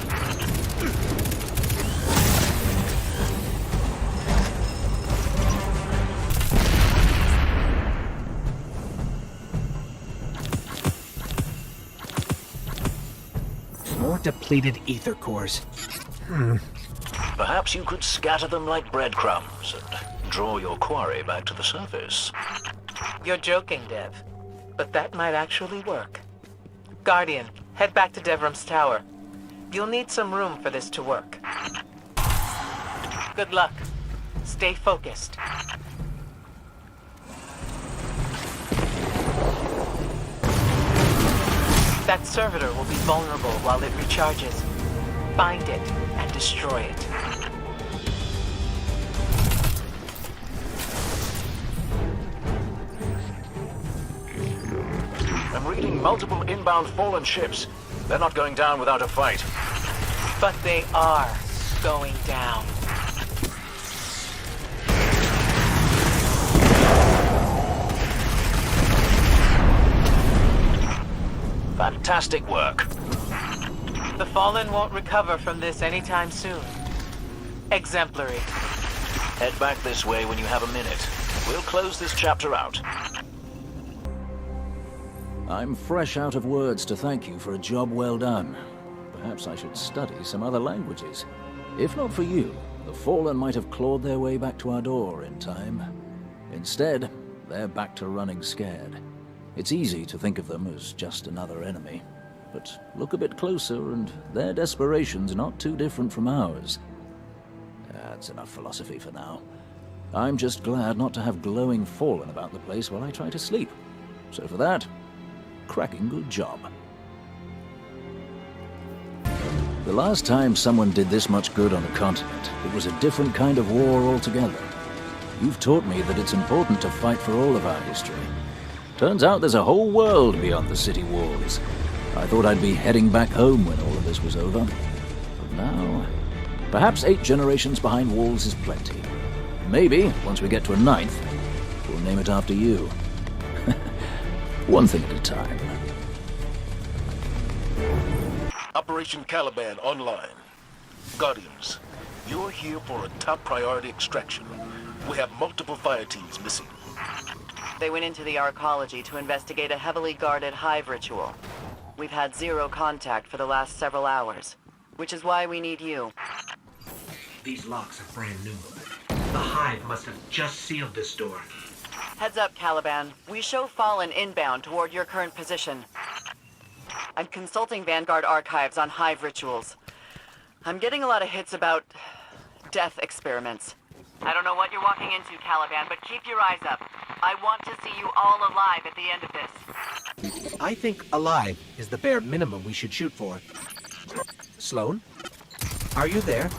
More depleted ether cores. Perhaps you could scatter them like breadcrumbs and draw your quarry back to the surface. You're joking, Dev. But that might actually work. Guardian, head back to Devrum's tower. You'll need some room for this to work. Good luck. Stay focused. That servitor will be vulnerable while it recharges. Find it and destroy it. I'm reading multiple inbound fallen ships. They're not going down without a fight. But they are going down. Fantastic work. The Fallen won't recover from this anytime soon. Exemplary. Head back this way when you have a minute. We'll close this chapter out. I'm fresh out of words to thank you for a job well done. Perhaps I should study some other languages. If not for you, the Fallen might have clawed their way back to our door in time. Instead, they're back to running scared. It's easy to think of them as just another enemy. But look a bit closer and their desperation's not too different from ours. That's enough philosophy for now. I'm just glad not to have glowing Fallen about the place while I try to sleep. So for that, cracking good job. The last time someone did this much good on a continent, it was a different kind of war altogether. You've taught me that it's important to fight for all of our history. Turns out there's a whole world beyond the city walls. I thought I'd be heading back home when all of this was over. But now, perhaps 8 generations behind walls is plenty. Maybe, once we get to a 9th, we'll name it after you. One thing at a time. Operation Caliban online. Guardians, you're here for a top priority extraction. We have multiple fire teams missing. They went into the arcology to investigate a heavily guarded hive ritual. We've had 0 contact for the last several hours, which is why we need you. These locks are brand new. The hive must have just sealed this door. Heads up, Caliban. We show Fallen inbound toward your current position. I'm consulting Vanguard archives on hive rituals. I'm getting a lot of hits about death experiments. I don't know what you're walking into, Caliban, but keep your eyes up. I want to see you all alive at the end of this. I think alive is the bare minimum we should shoot for. Sloan? Are you there?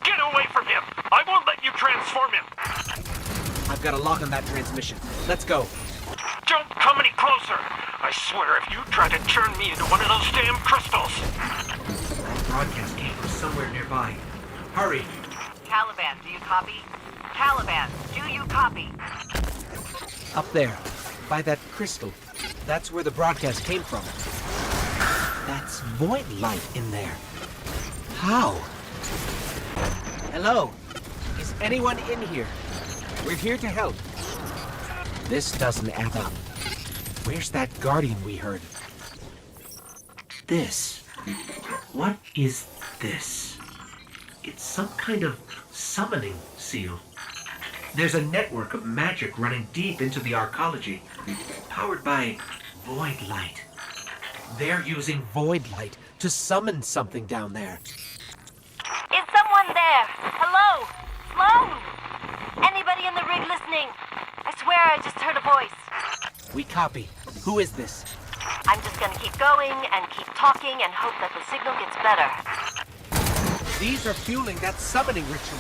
Get away from him! I won't let you transform him! I've got a lock on that transmission. Let's go. Don't come any closer! I swear if you try to turn me into one of those damn crystals! That broadcast came from somewhere nearby. Hurry! Caliban, do you copy? Caliban, do you copy? Up there, by that crystal. That's where the broadcast came from. That's void light in there. How? Hello? Is Anyone in here? We're here to help. This doesn't add up. Where's that guardian we heard? This. What is this? It's some kind of summoning seal. There's a network of magic running deep into the arcology, powered by void light. They're using void light to summon something down there. Is someone there? Hello? Sloan? Anybody in the rig listening? I swear I just heard a voice. We copy. Who is this? I'm just gonna keep going and keep talking and hope that the signal gets better. These are fueling that summoning ritual.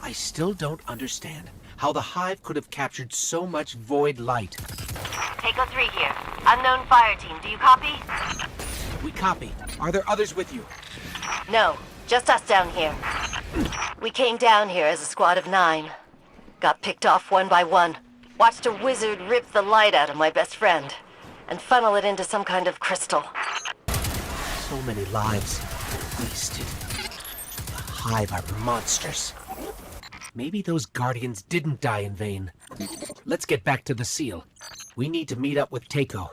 I still don't understand how the Hive could have captured so much void light. Taco 3 here. Unknown fire team, do you copy? We copy. Are there others with you? No, just us down here. We came down here as a squad of 9. Got picked off one by one. Watched a wizard rip the light out of my best friend and funnel it into some kind of crystal. So many lives wasted. The Hive are monsters. Maybe those guardians didn't die in vain. Let's get back to the seal. We need to meet up with Taco.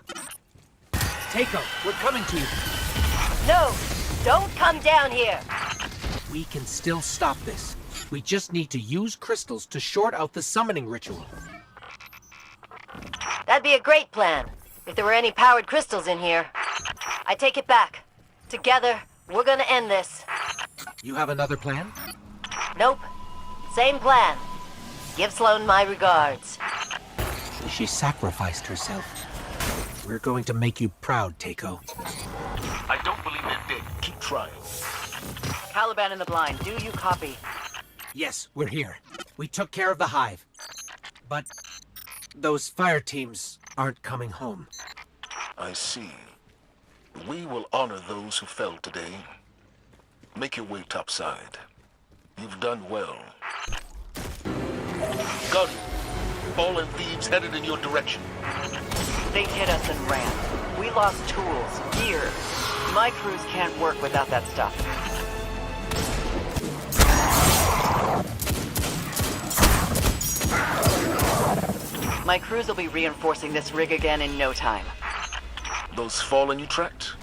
Taco, we're coming to you. No, don't come down here. We can still stop this. We just need to use crystals to short out the summoning ritual. That'd be a great plan, if there were any powered crystals in here. I take it back. Together, we're gonna end this. You have another plan? Nope. Same plan. Give Sloan my regards. She sacrificed herself. We're going to make you proud, Taco. I don't believe they're dead. Keep trying. Caliban in the blind, do you copy? Yes, we're here. We took care of the Hive. But those fire teams aren't coming home. I see. We will honor those who fell today. Make your way topside. You've done well. Guardian, fallen thieves headed in your direction. They hit us and ran. We lost tools, gear. My crews can't work without that stuff. My crews will be reinforcing this rig again in no time. Those fallen you tracked?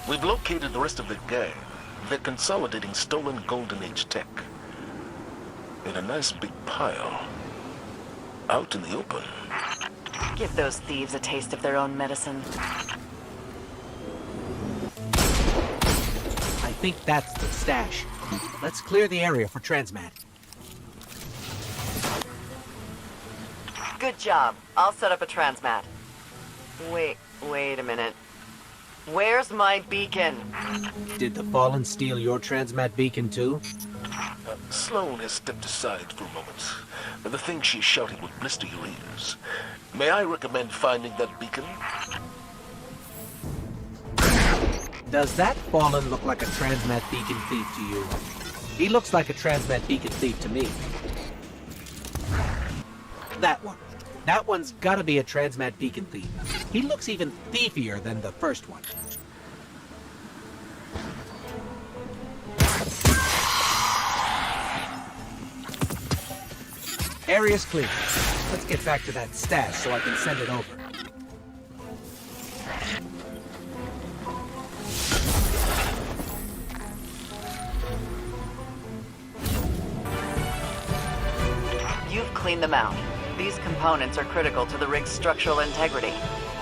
We've located the rest of the gang. They're consolidating stolen Golden Age tech. In a nice big pile. Out in the open. Give those thieves a taste of their own medicine. I think that's the stash. Let's clear the area for transmat. Good job. I'll set up a transmat. Wait a minute. Where's my beacon? Did the Fallen steal your transmat beacon too? Sloan has stepped aside for a moment. The thing she's shouting would blister your ears. May I recommend finding that beacon? Does that Fallen look like a transmat beacon thief to you? He looks like a transmat beacon thief to me. That one. That one's gotta be a transmat beacon thief. He looks even thiefier than the first one. Area's clear. Let's get back to that stash so I can send it over. You've cleaned them out. These components are critical to the rig's structural integrity.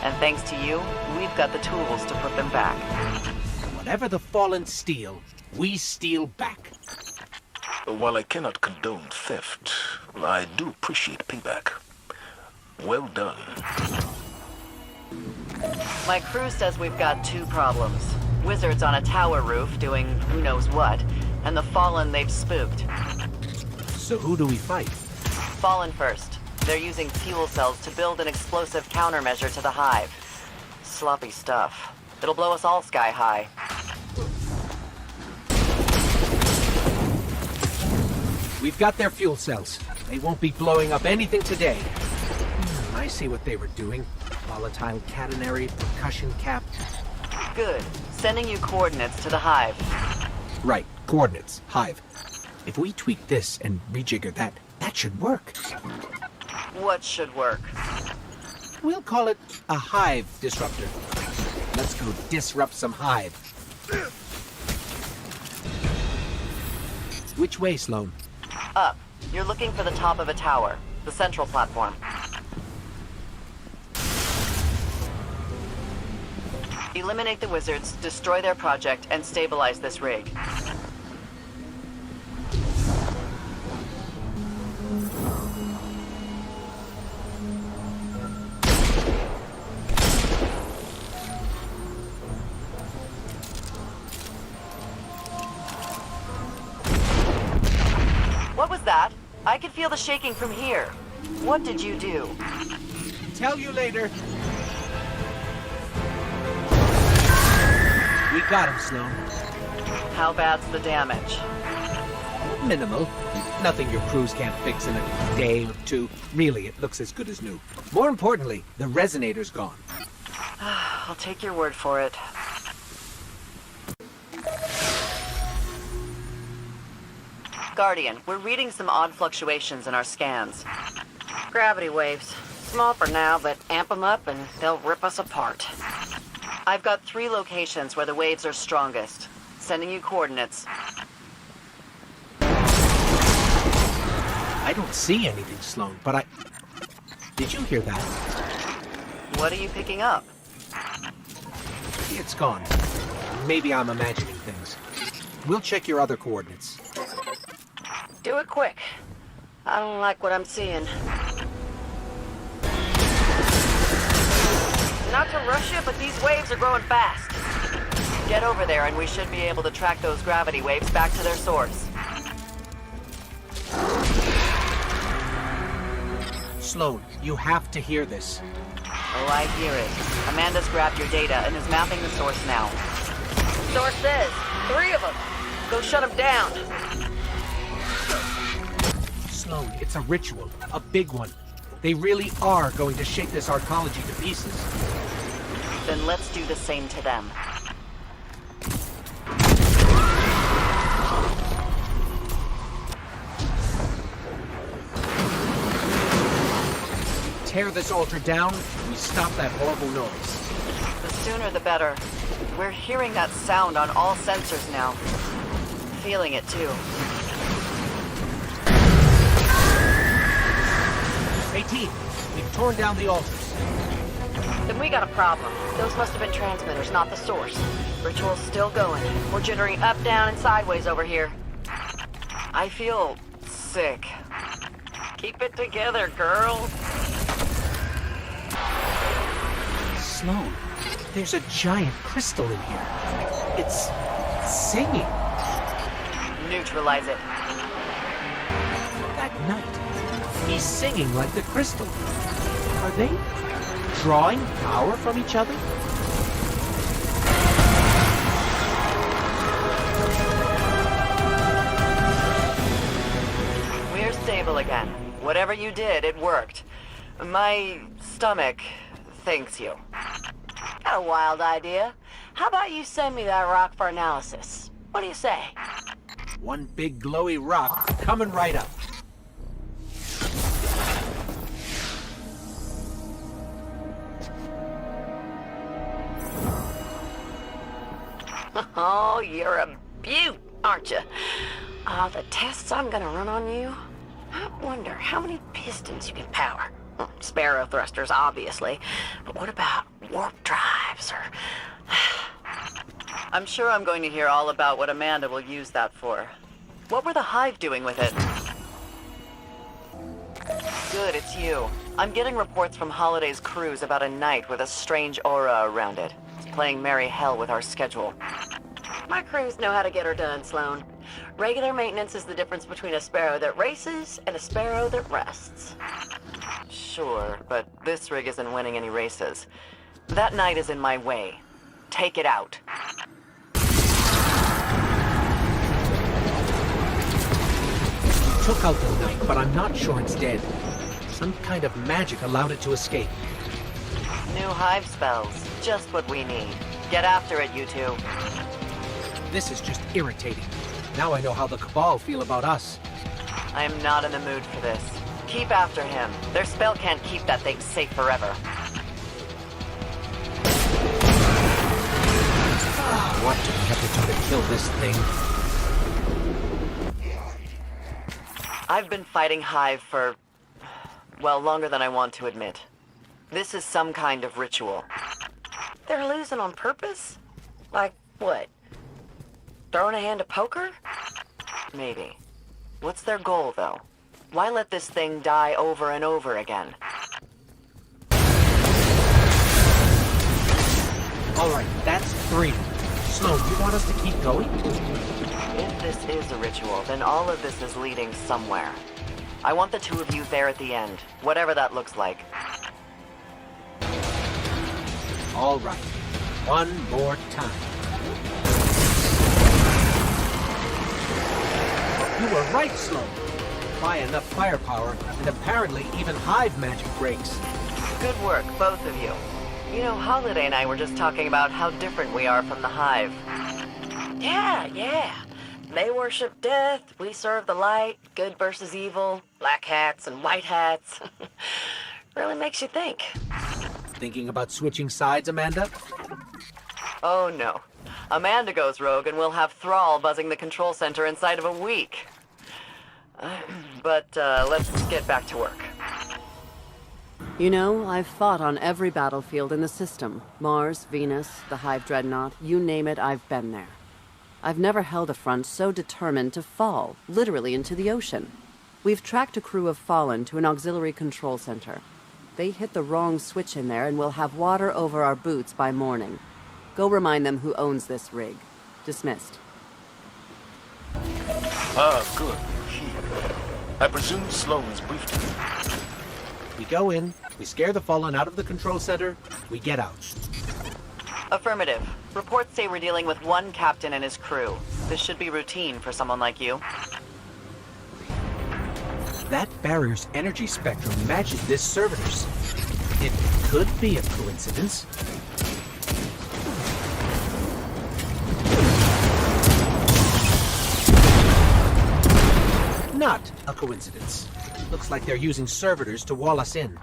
And thanks to you, we've got the tools to put them back. Whatever the Fallen steal, we steal back. While I cannot condone theft, I do appreciate payback. Well done. My crew says we've got 2 problems. Wizards on a tower roof doing who knows what, and the Fallen they've spooked. So who do we fight? Fallen first. They're using fuel cells to build an explosive countermeasure to the Hive. Sloppy stuff. It'll blow us all sky high. We've got their fuel cells. They won't be blowing up anything today. I see what they were doing. Volatile catenary, percussion cap. Good. Sending you coordinates to the Hive. Right, coordinates, Hive. If we tweak this and rejigger that, that should work. What should work? We'll call it a hive disruptor. Let's go disrupt some hive. Which way, Sloan? Up. You're looking for the top of a tower, the central platform. Eliminate the wizards, destroy their project, and stabilize this rig. What was that? I could feel the shaking from here. What did you do? Tell you later. We got him, Sloan. How bad's the damage? Minimal. Nothing your crews can't fix in a day or two. Really, it looks as good as new. More importantly, the resonator's gone. I'll take your word for it. Guardian, we're reading some odd fluctuations in our scans. Gravity waves. Small for now, but amp them up and they'll rip us apart. I've got 3 locations where the waves are strongest. Sending you coordinates. I don't see anything, Sloan, but I... Did you hear that? What are you picking up? It's gone. Maybe I'm imagining things. We'll check your other coordinates. Do it quick. I don't like what I'm seeing. Not to rush you, but these waves are growing fast. Get over there and we should be able to track those gravity waves back to their source. Sloan, you have to hear this. Oh, I hear it. Amanda's grabbed your data and is mapping the source now. Source says 3 of them. Go shut them down. Sloan, it's a ritual. A big one. They really are going to shake this arcology to pieces. Then let's do the same to them. Tear this altar down, we stop that horrible noise. The sooner the better. We're hearing that sound on all sensors now. Feeling it too. 18, we've torn down the altars. Then we got a problem. Those must have been transmitters, not the source. Ritual's still going. We're jittering up, down, and sideways over here. I feel sick. Keep it together, girl. Sloan, there's a giant crystal in here. It's singing. Neutralize it. That knight, he's singing like the crystal. Are they drawing power from each other? We're stable again. Whatever you did, it worked. My stomach thanks you. Got a wild idea. How about you send me that rock for analysis? What do you say? One big glowy rock coming right up. Oh, you're a beaut, aren't you? The tests I'm gonna run on you. I wonder how many pistons you can power. Sparrow thrusters, obviously. But what about warp drives or... I'm sure I'm going to hear all about what Amanda will use that for. What were the Hive doing with it? Good, it's you. I'm getting reports from Holiday's crews about a night with a strange aura around it. It's playing merry hell with our schedule. My crews know how to get her done, Sloan. Regular maintenance is the difference between a sparrow that races and a sparrow that rests. Sure, but this rig isn't winning any races. That night is in my way. Take it out. Took out the knight, but I'm not sure it's dead. Some kind of magic allowed it to escape. New Hive spells. Just what we need. Get after it, you two. This is just irritating. Now I know how the Cabal feel about us. I am not in the mood for this. Keep after him. Their spell can't keep that thing safe forever. What do we have to do to kill this thing? I've been fighting Hive for, well, longer than I want to admit. This is some kind of ritual. They're losing on purpose? Like what? Throwing a hand of poker? Maybe. What's their goal, though? Why let this thing die over and over again? Alright, that's 3. Sloan, you want us to keep going? If this is a ritual, then all of this is leading somewhere. I want the two of you there at the end, whatever that looks like. Alright, one more time. You were right, Sloan. Buy enough firepower, and apparently even Hive magic breaks. Good work, both of you. You know, Holiday and I were just talking about how different we are from the Hive. Yeah. They worship death, we serve the light, good versus evil, black hats and white hats. Really makes you think. Thinking about switching sides, Amanda? Oh no. Amanda goes rogue and we'll have Thrall buzzing the control center inside of a week. But let's get back to work. You know, I've fought on every battlefield in the system. Mars, Venus, the Hive Dreadnought, you name it, I've been there. I've never held a front so determined to fall, literally into the ocean. We've tracked a crew of Fallen to an auxiliary control center. They hit the wrong switch in there and we'll have water over our boots by morning. Go remind them who owns this rig. Dismissed. Good. I presume Sloan's briefed you. We go in, we scare the Fallen out of the control center, we get out. Affirmative. Reports say we're dealing with one captain and his crew. This should be routine for someone like you. That barrier's energy spectrum matches this servitor's. It could be a coincidence. Not a coincidence. Looks like they're using servitors to wall us in.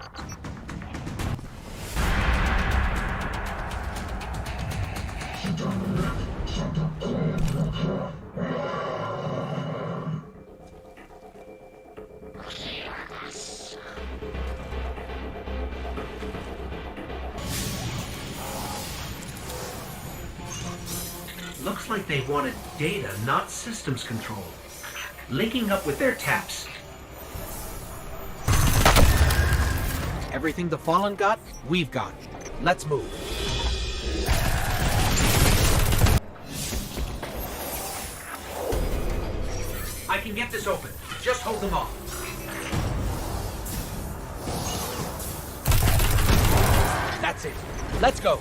Looks like they wanted data, not systems control. Linking up with their taps. Everything the Fallen got, we've got. Let's move. I can get this open. Just hold them off. That's it. Let's go.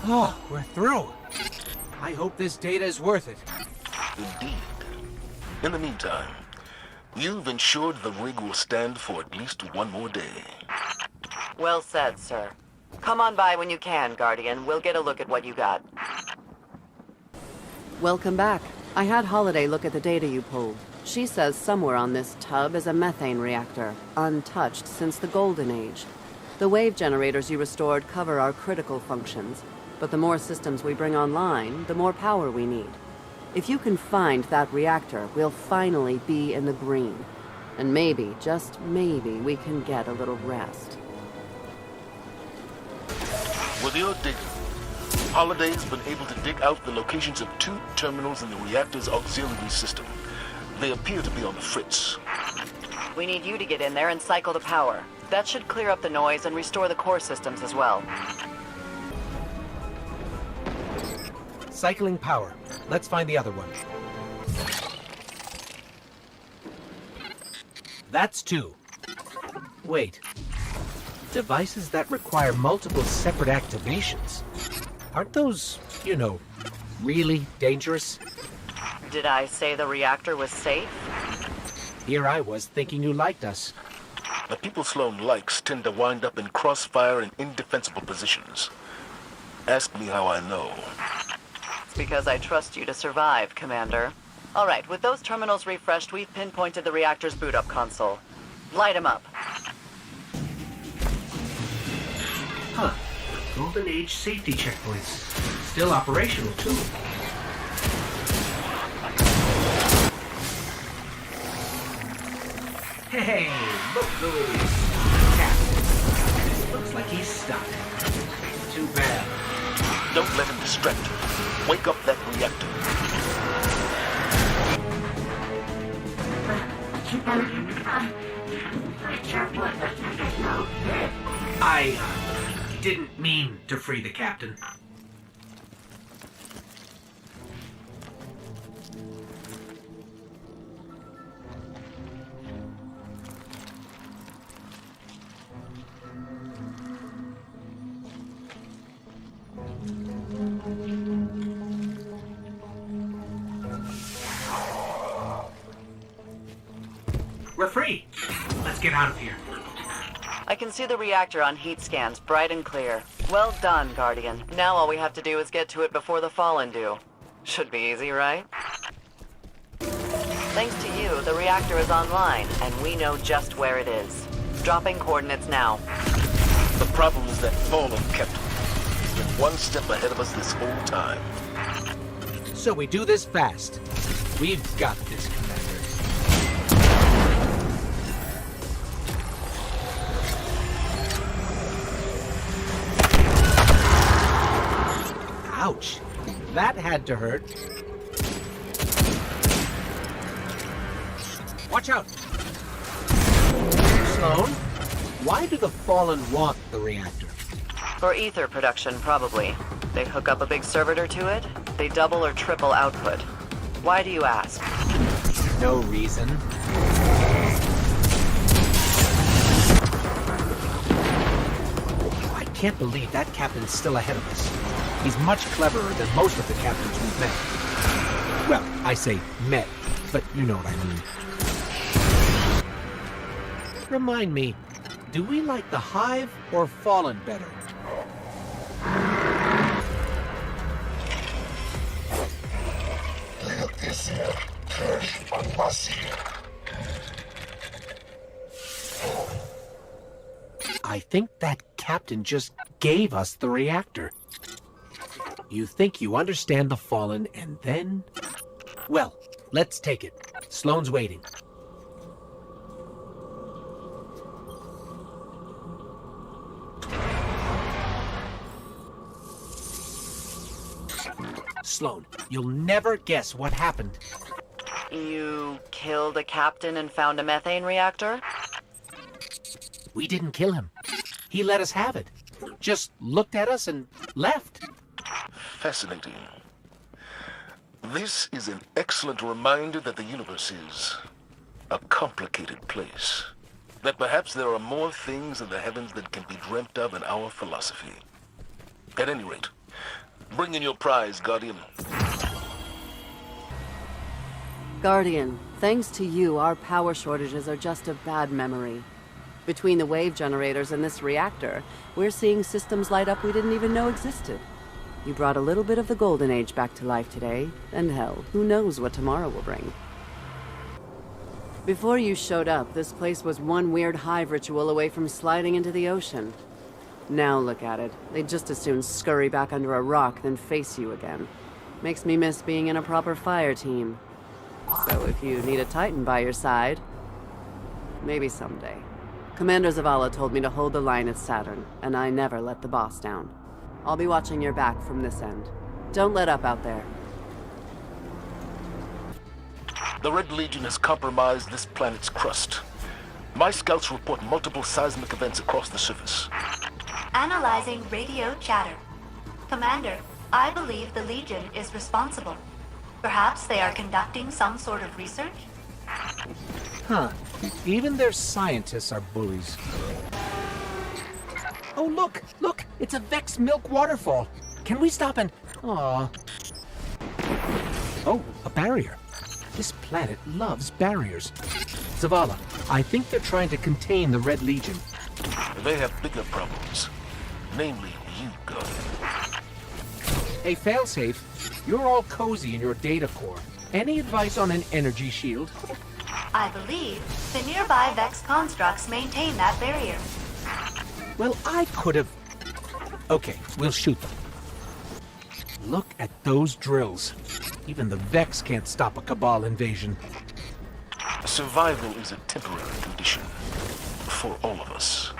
Oh, we're through. I hope this data is worth it. Indeed. In the meantime, you've ensured the rig will stand for at least one more day. Well said, sir. Come on by when you can, Guardian. We'll get a look at what you got. Welcome back. I had Holiday look at the data you pulled. She says somewhere on this tub is a methane reactor, untouched since the Golden Age. The wave generators you restored cover our critical functions, but the more systems we bring online, the more power we need. If you can find that reactor, we'll finally be in the green. And maybe, just maybe, we can get a little rest. With your data, Holiday's been able to dig out the locations of 2 terminals in the reactor's auxiliary system. They appear to be on the fritz. We need you to get in there and cycle the power. That should clear up the noise and restore the core systems as well. Cycling power. Let's find the other one. That's 2. Wait. Devices that require multiple separate activations. Aren't those, you know, really dangerous? Did I say the reactor was safe? Here I was thinking you liked us. The people Sloan likes tend to wind up in crossfire and indefensible positions. Ask me how I know. Because I trust you to survive, Commander. All right, with those terminals refreshed, we've pinpointed the reactor's boot-up console. Light 'em up. Huh. Golden Age safety checkpoints. Still operational, too. Hey, look who's Captain. Looks like he's stuck. Too bad. Don't let him distract you. Wake up that reactor. I didn't mean to free the captain. We're free. Let's get out of here. I can see the reactor on heat scans, bright and clear. Well done, Guardian. Now all we have to do is get to it before the Fallen do. Should be easy, right? Thanks to you, the reactor is online, and we know just where it is. Dropping coordinates now. The problem is that Fallen kept him. He's been one step ahead of us this whole time. So we do this fast. We've got this, Commander. Ouch. That had to hurt. Watch out! Sloan, why do the Fallen want the reactor? For ether production, probably. They hook up a big servitor to it, they double or triple output. Why do you ask? No reason. I can't believe that captain's still ahead of us. He's much cleverer than most of the captains we've met. Well, I say met, but you know what I mean. Remind me, do we like the Hive or Fallen better? I think that captain just gave us the reactor. You think you understand the Fallen, and then... Well, let's take it. Sloane's waiting. Sloan, you'll never guess what happened. You killed a captain and found a methane reactor? We didn't kill him. He let us have it. Just looked at us and left. Fascinating. This is an excellent reminder that the universe is a complicated place. That perhaps there are more things in the heavens that can be dreamt of in our philosophy. At any rate, bring in your prize, Guardian. Guardian, thanks to you, our power shortages are just a bad memory. Between the wave generators and this reactor, we're seeing systems light up we didn't even know existed. You brought a little bit of the Golden Age back to life today, and hell, who knows what tomorrow will bring. Before you showed up, this place was one weird hive ritual away from sliding into the ocean. Now look at it. They'd just as soon scurry back under a rock than face you again. Makes me miss being in a proper fire team. So if you need a Titan by your side, maybe someday. Commander Zavala told me to hold the line at Saturn, and I never let the boss down. I'll be watching your back from this end. Don't let up out there. The Red Legion has compromised this planet's crust. My scouts report multiple seismic events across the surface. Analyzing radio chatter. Commander, I believe the Legion is responsible. Perhaps they are conducting some sort of research? Huh. Even their scientists are bullies. Oh, look! Look! It's a Vex milk waterfall! Can we stop and... Aww. Oh, a barrier. This planet loves barriers. Zavala, I think they're trying to contain the Red Legion. They have bigger problems. Namely, you, Guardian. Hey, Failsafe, You're all cozy in your data core. Any advice on an energy shield? I believe the nearby Vex constructs maintain that barrier. Well, I could have... Okay, we'll shoot them. Look at those drills. Even the Vex can't stop a Cabal invasion. Survival is a temporary condition. For all of us.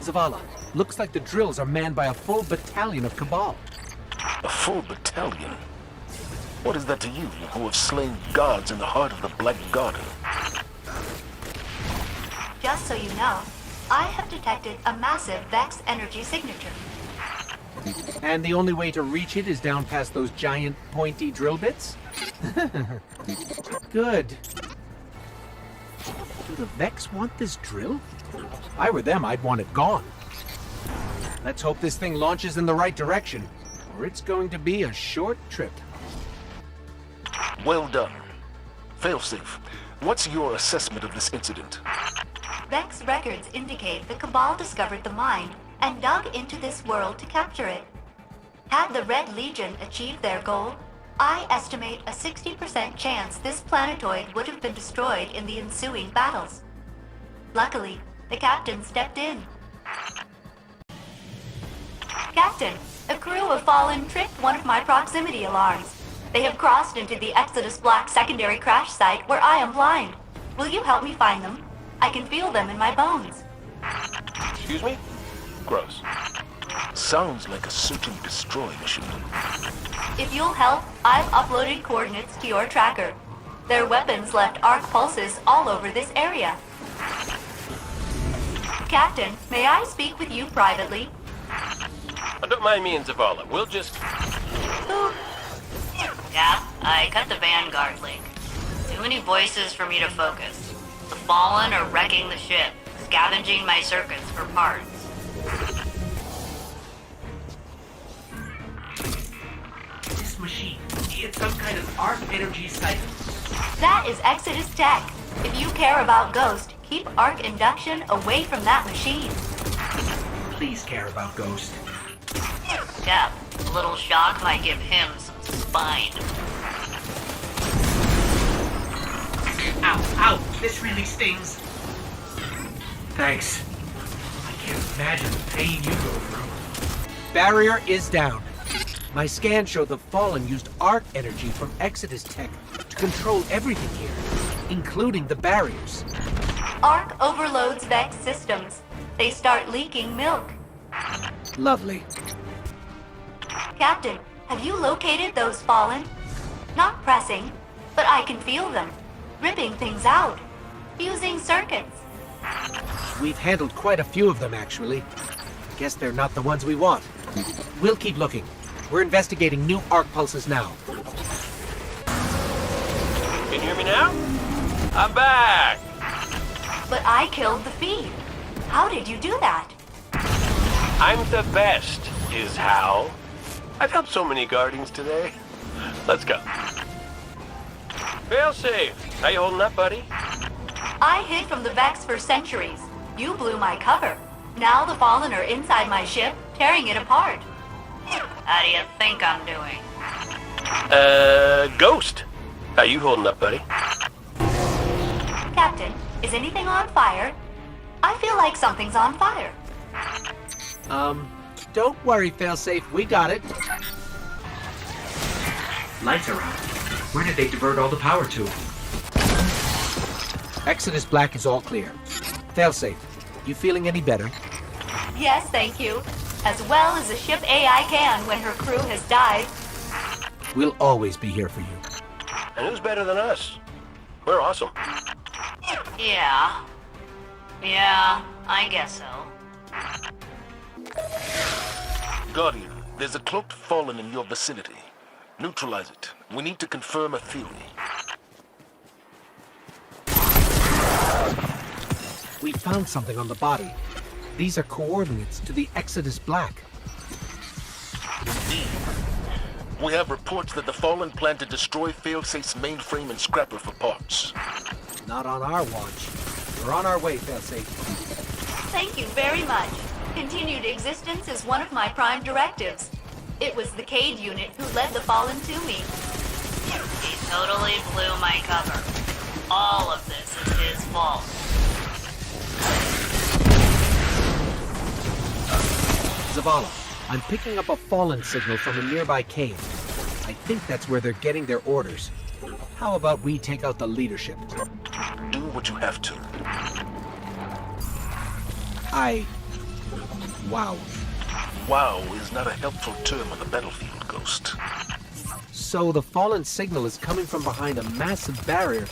Zavala, looks like the drills are manned by a full battalion of Cabal. A full battalion? What is that to you, who have slain gods in the heart of the Black Garden? Just so you know, I have detected a massive Vex energy signature. And the only way to reach it is down past those giant, pointy drill bits? Good. Do the Vex want this drill? If I were them, I'd want it gone. Let's hope this thing launches in the right direction, or it's going to be a short trip. Well done. Failsafe, what's your assessment of this incident? Vex records indicate the Cabal discovered the mine and dug into this world to capture it. Had the Red Legion achieved their goal, I estimate a 60% chance this planetoid would have been destroyed in the ensuing battles. Luckily, the captain stepped in. Captain, a crew of Fallen tripped one of my proximity alarms. They have crossed into the Exodus Black secondary crash site where I am blind. Will you help me find them? I can feel them in my bones. Excuse me? Gross. Sounds like a search and destroy mission. If you'll help, I've uploaded coordinates to your tracker. Their weapons left arc pulses all over this area. Captain, may I speak with you privately? Don't mind me and Zavala. We'll just... Cap, I cut the Vanguard link. Too many voices for me to focus. The Fallen are wrecking the ship, scavenging my circuits for parts. This machine, it's some kind of arc energy cycle. That is Exodus tech. If you care about Ghost, keep arc induction away from that machine. Please care about Ghost. Cap, a little shock might give him some spine. Ow, ow, this really stings. Thanks. I can't imagine the pain you go through. Barrier is down. My scan showed the Fallen used arc energy from Exodus tech to control everything here, including the barriers. Arc overloads Vex systems. They start leaking milk. Lovely. Captain, have you located those Fallen? Not pressing, but I can feel them. Ripping things out. Fusing circuits. We've handled quite a few of them, actually. Guess they're not the ones we want. We'll keep looking. We're investigating new arc pulses now. Can you hear me now? I'm back! But I killed the feed. How did you do that? I'm the best, is how. I've helped so many Guardians today. Let's go. Failsafe, how you holding up, buddy? I hid from the Vex for centuries. You blew my cover. Now the Fallen are inside my ship, tearing it apart. How do you think I'm doing? Ghost. How you holding up, buddy? Captain, is anything on fire? I feel like something's on fire. Don't worry, Failsafe, we got it. Lights are out. Where did they divert all the power to? Exodus Black is all clear. Failsafe, you feeling any better? Yes, thank you. As well as a ship AI can when her crew has died. We'll always be here for you. And who's better than us? We're awesome. Yeah. Yeah, I guess so. Guardian, there's a cloaked Fallen in your vicinity. Neutralize it. We need to confirm a theory. We found something on the body. These are coordinates to the Exodus Black. Indeed. We have reports that the Fallen plan to destroy Failsafe's mainframe and scrapper for parts. Not on our watch. We're on our way, Failsafe. Thank you very much. Continued existence is one of my prime directives. It was the Cade unit who led the Fallen to me. He totally blew my cover. All of this is his fault. Zavala, I'm picking up a Fallen signal from a nearby cave. I think that's where they're getting their orders. How about we take out the leadership? Do what you have to. Wow. Wow is not a helpful term on the battlefield, Ghost. So the Fallen signal is coming from behind a massive barrier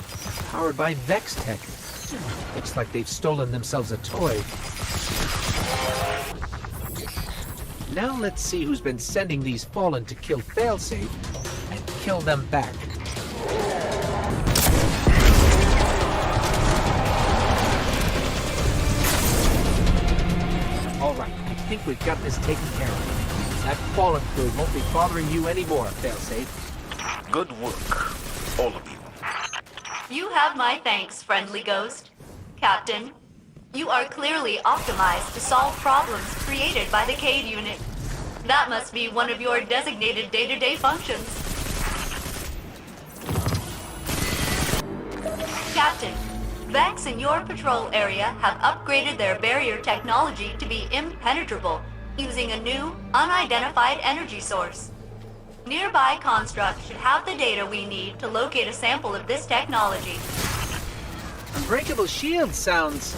powered by Vex tech. Looks like they've stolen themselves a toy. Now let's see who's been sending these Fallen to kill Failsafe and kill them back. Alright, I think we've got this taken care of. That Fallen crew won't be bothering you anymore, Failsafe. Good work, all of you. You have my thanks, friendly ghost. Captain, you are clearly optimized to solve problems created by the Cade unit. That must be one of your designated day-to-day functions. Captain, Vex in your patrol area have upgraded their barrier technology to be impenetrable, using a new, unidentified energy source. Nearby constructs should have the data we need to locate a sample of this technology. Unbreakable shield sounds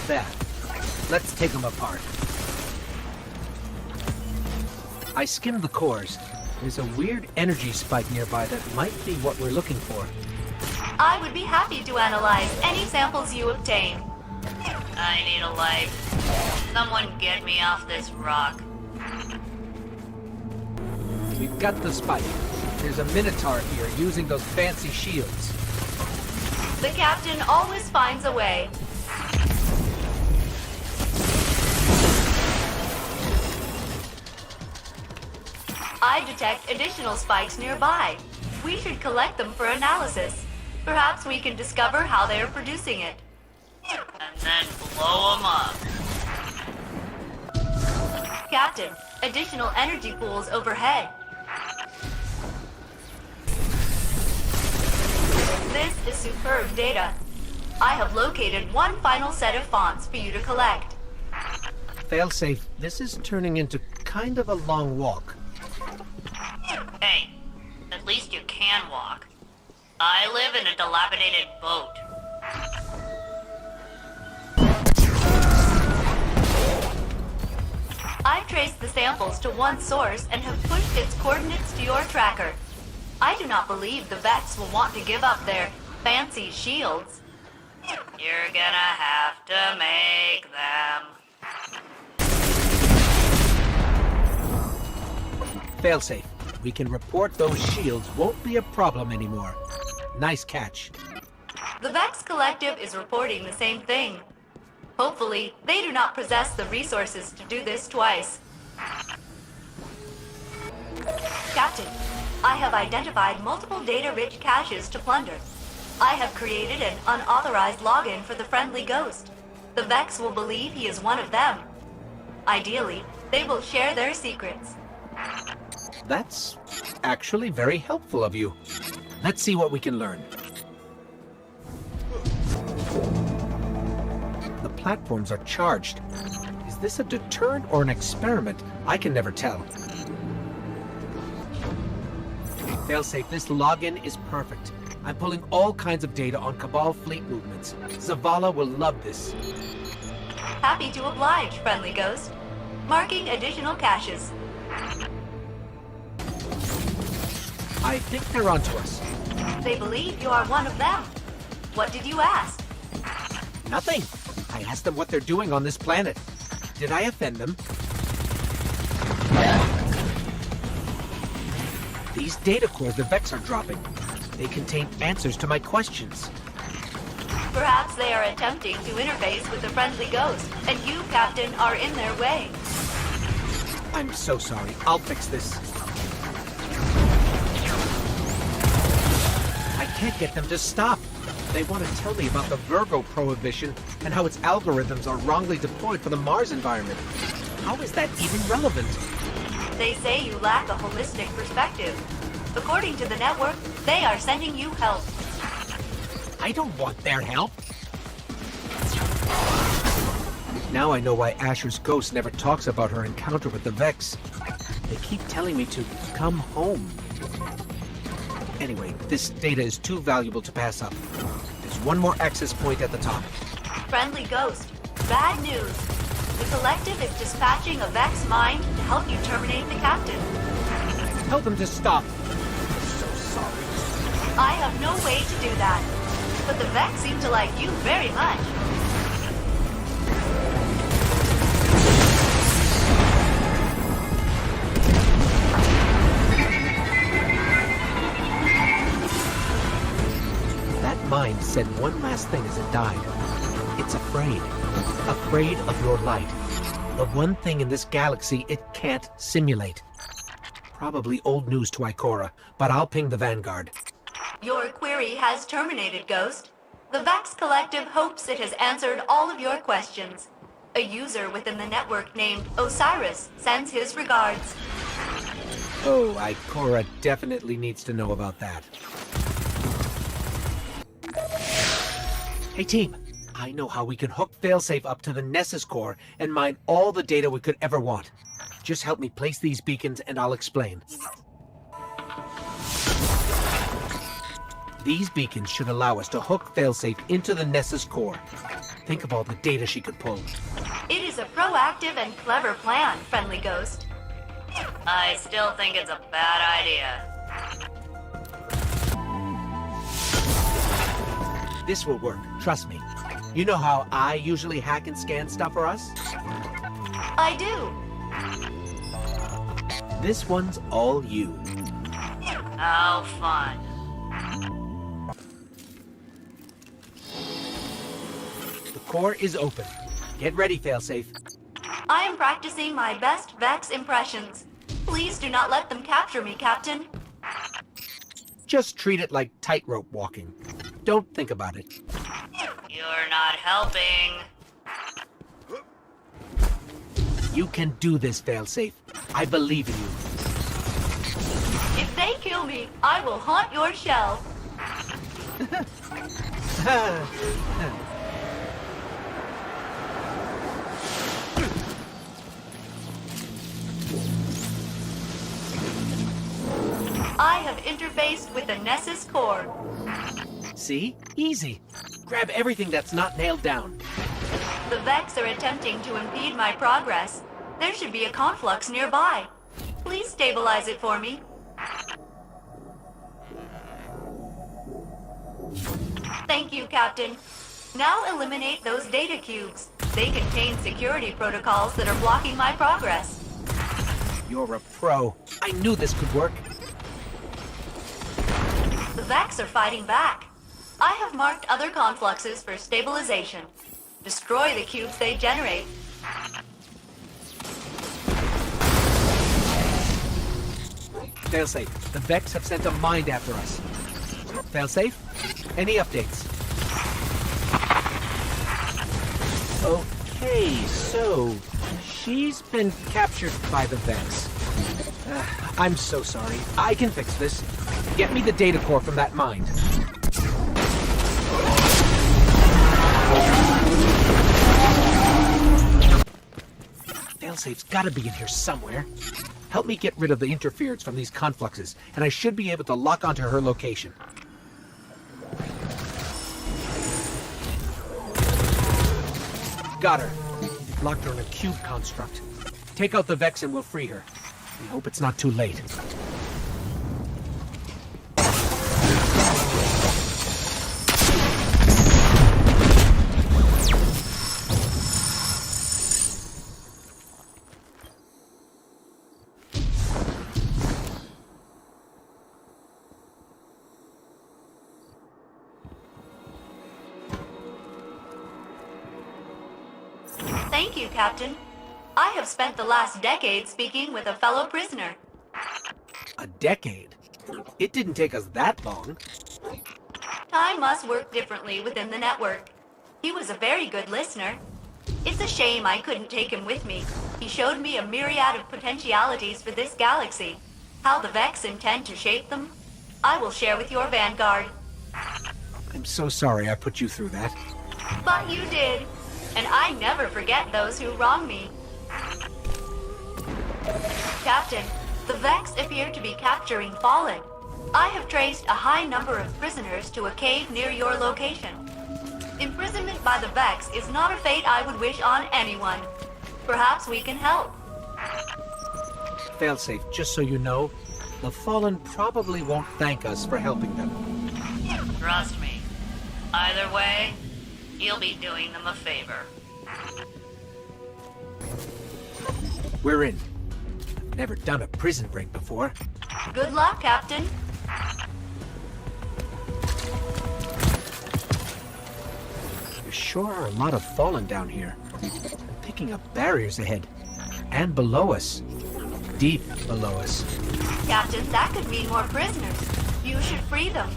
bad. Let's take them apart. I skimmed the cores. There's a weird energy spike nearby that might be what we're looking for. I would be happy to analyze any samples you obtain. I need a life. Someone get me off this rock. We've got the spike. There's a Minotaur here using those fancy shields. The captain always finds a way. I detect additional spikes nearby. We should collect them for analysis. Perhaps we can discover how they are producing it. And then blow them up. Captain, additional energy pools overhead. This is superb data. I have located one final set of fonts for you to collect. Failsafe, this is turning into kind of a long walk. Hey, at least you can walk. I live in a dilapidated boat. I've traced the samples to one source and have pushed its coordinates to your tracker. I do not believe the Vex will want to give up their fancy shields. You're gonna have to make them. Failsafe, we can report those shields won't be a problem anymore. Nice catch. The Vex Collective is reporting the same thing. Hopefully, they do not possess the resources to do this twice. Captain, I have identified multiple data-rich caches to plunder. I have created an unauthorized login for the friendly ghost. The Vex will believe he is one of them. Ideally, they will share their secrets. That's actually very helpful of you. Let's see what we can learn. The platforms are charged. Is this a deterrent or an experiment? I can never tell. Failsafe, this login is perfect. I'm pulling all kinds of data on Cabal fleet movements. Zavala will love this. Happy to oblige, friendly ghost. Marking additional caches. I think they're onto us. They believe you are one of them. What did you ask? Nothing. I asked them what they're doing on this planet. Did I offend them? These data cores the Vex are dropping. They contain answers to my questions. Perhaps they are attempting to interface with the friendly ghost, and you, Captain, are in their way. I'm so sorry. I'll fix this. I can't get them to stop. They want to tell me about the Virgo prohibition and how its algorithms are wrongly deployed for the Mars environment. How is that even relevant? They say you lack a holistic perspective. According to the network, they are sending you help. I don't want their help. Now I know why Asher's ghost never talks about her encounter with the Vex. They keep telling me to come home. Anyway, this data is too valuable to pass up. There's one more access point at the top. Friendly Ghost, bad news. The Collective is dispatching a Vex mind to help you terminate the Captain. Tell them to stop. I'm so sorry. I have no way to do that. But the Vex seem to like you very much. That mind said one last thing as it died. It's afraid. Afraid of your light. The one thing in this galaxy it can't simulate. Probably old news to Ikora, but I'll ping the Vanguard. Your query has terminated, Ghost. The Vex Collective hopes it has answered all of your questions. A user within the network named Osiris sends his regards. Oh, Ikora definitely needs to know about that. Hey team, I know how we can hook Failsafe up to the Nessus core and mine all the data we could ever want. Just help me place these beacons and I'll explain. These beacons should allow us to hook Failsafe into the Nessus core. Think of all the data she could pull. It is a proactive and clever plan, Friendly Ghost. I still think it's a bad idea. This will work, trust me. You know how I usually hack and scan stuff for us? I do. This one's all you. How fun. The core is open. Get ready, Failsafe. I am practicing my best Vex impressions. Please do not let them capture me, Captain. Just treat it like tightrope walking. Don't think about it. You're not helping. You can do this, Failsafe. I believe in you. If they kill me, I will haunt your shell. I have interfaced with the Nessus core. See? Easy. Grab everything that's not nailed down. The Vex are attempting to impede my progress. There should be a conflux nearby. Please stabilize it for me. Thank you, Captain. Now eliminate those data cubes. They contain security protocols that are blocking my progress. You're a pro. I knew this could work. The Vex are fighting back. I have marked other confluxes for stabilization. Destroy the cubes they generate. Failsafe, the Vex have sent a mind after us. Failsafe, any updates? Okay, so she's been captured by the Vex. I'm so sorry. I can fix this. Get me the data core from that mind. Failsafe's gotta be in here somewhere. Help me get rid of the interference from these confluxes, and I should be able to lock onto her location. Got her. Locked her in a cube construct. Take out the Vex and we'll free her. I hope it's not too late. Thank you, Captain. I have spent the last decade speaking with a fellow prisoner. A decade? It didn't take us that long. Time must work differently within the network. He was a very good listener. It's a shame I couldn't take him with me. He showed me a myriad of potentialities for this galaxy. How the Vex intend to shape them, I will share with your vanguard. I'm so sorry I put you through that. But you did, and I never forget those who wrong me. Captain, the Vex appear to be capturing Fallen. I have traced a high number of prisoners to a cave near your location. Imprisonment by the Vex is not a fate I would wish on anyone. Perhaps we can help. Failsafe, just so you know, the Fallen probably won't thank us for helping them. Trust me. Either way, you'll be doing them a favor. We're in. I've never done a prison break before. Good luck, Captain. There sure are a lot of Fallen down here. I'm picking up barriers ahead. And below us. Deep below us. Captain, that could mean more prisoners. You should free them.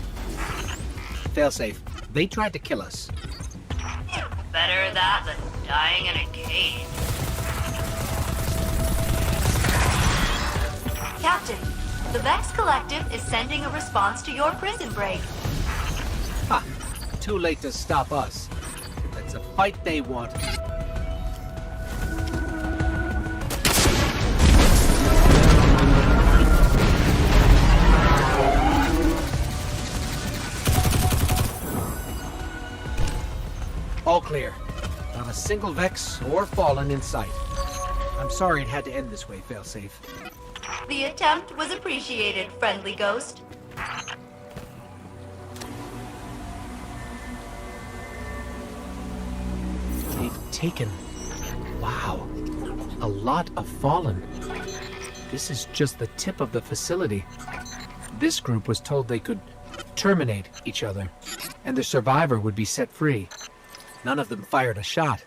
Failsafe, they tried to kill us. Better that than dying in a cage. Captain, the Vex Collective is sending a response to your prison break. Ha! Too late to stop us. That's a fight they want. All clear. Not a single Vex or Fallen in sight. I'm sorry it had to end this way, Failsafe. The attempt was appreciated, friendly ghost. They've taken... wow. A lot of Fallen. This is just the tip of the facility. This group was told they could terminate each other, and the survivor would be set free. None of them fired a shot.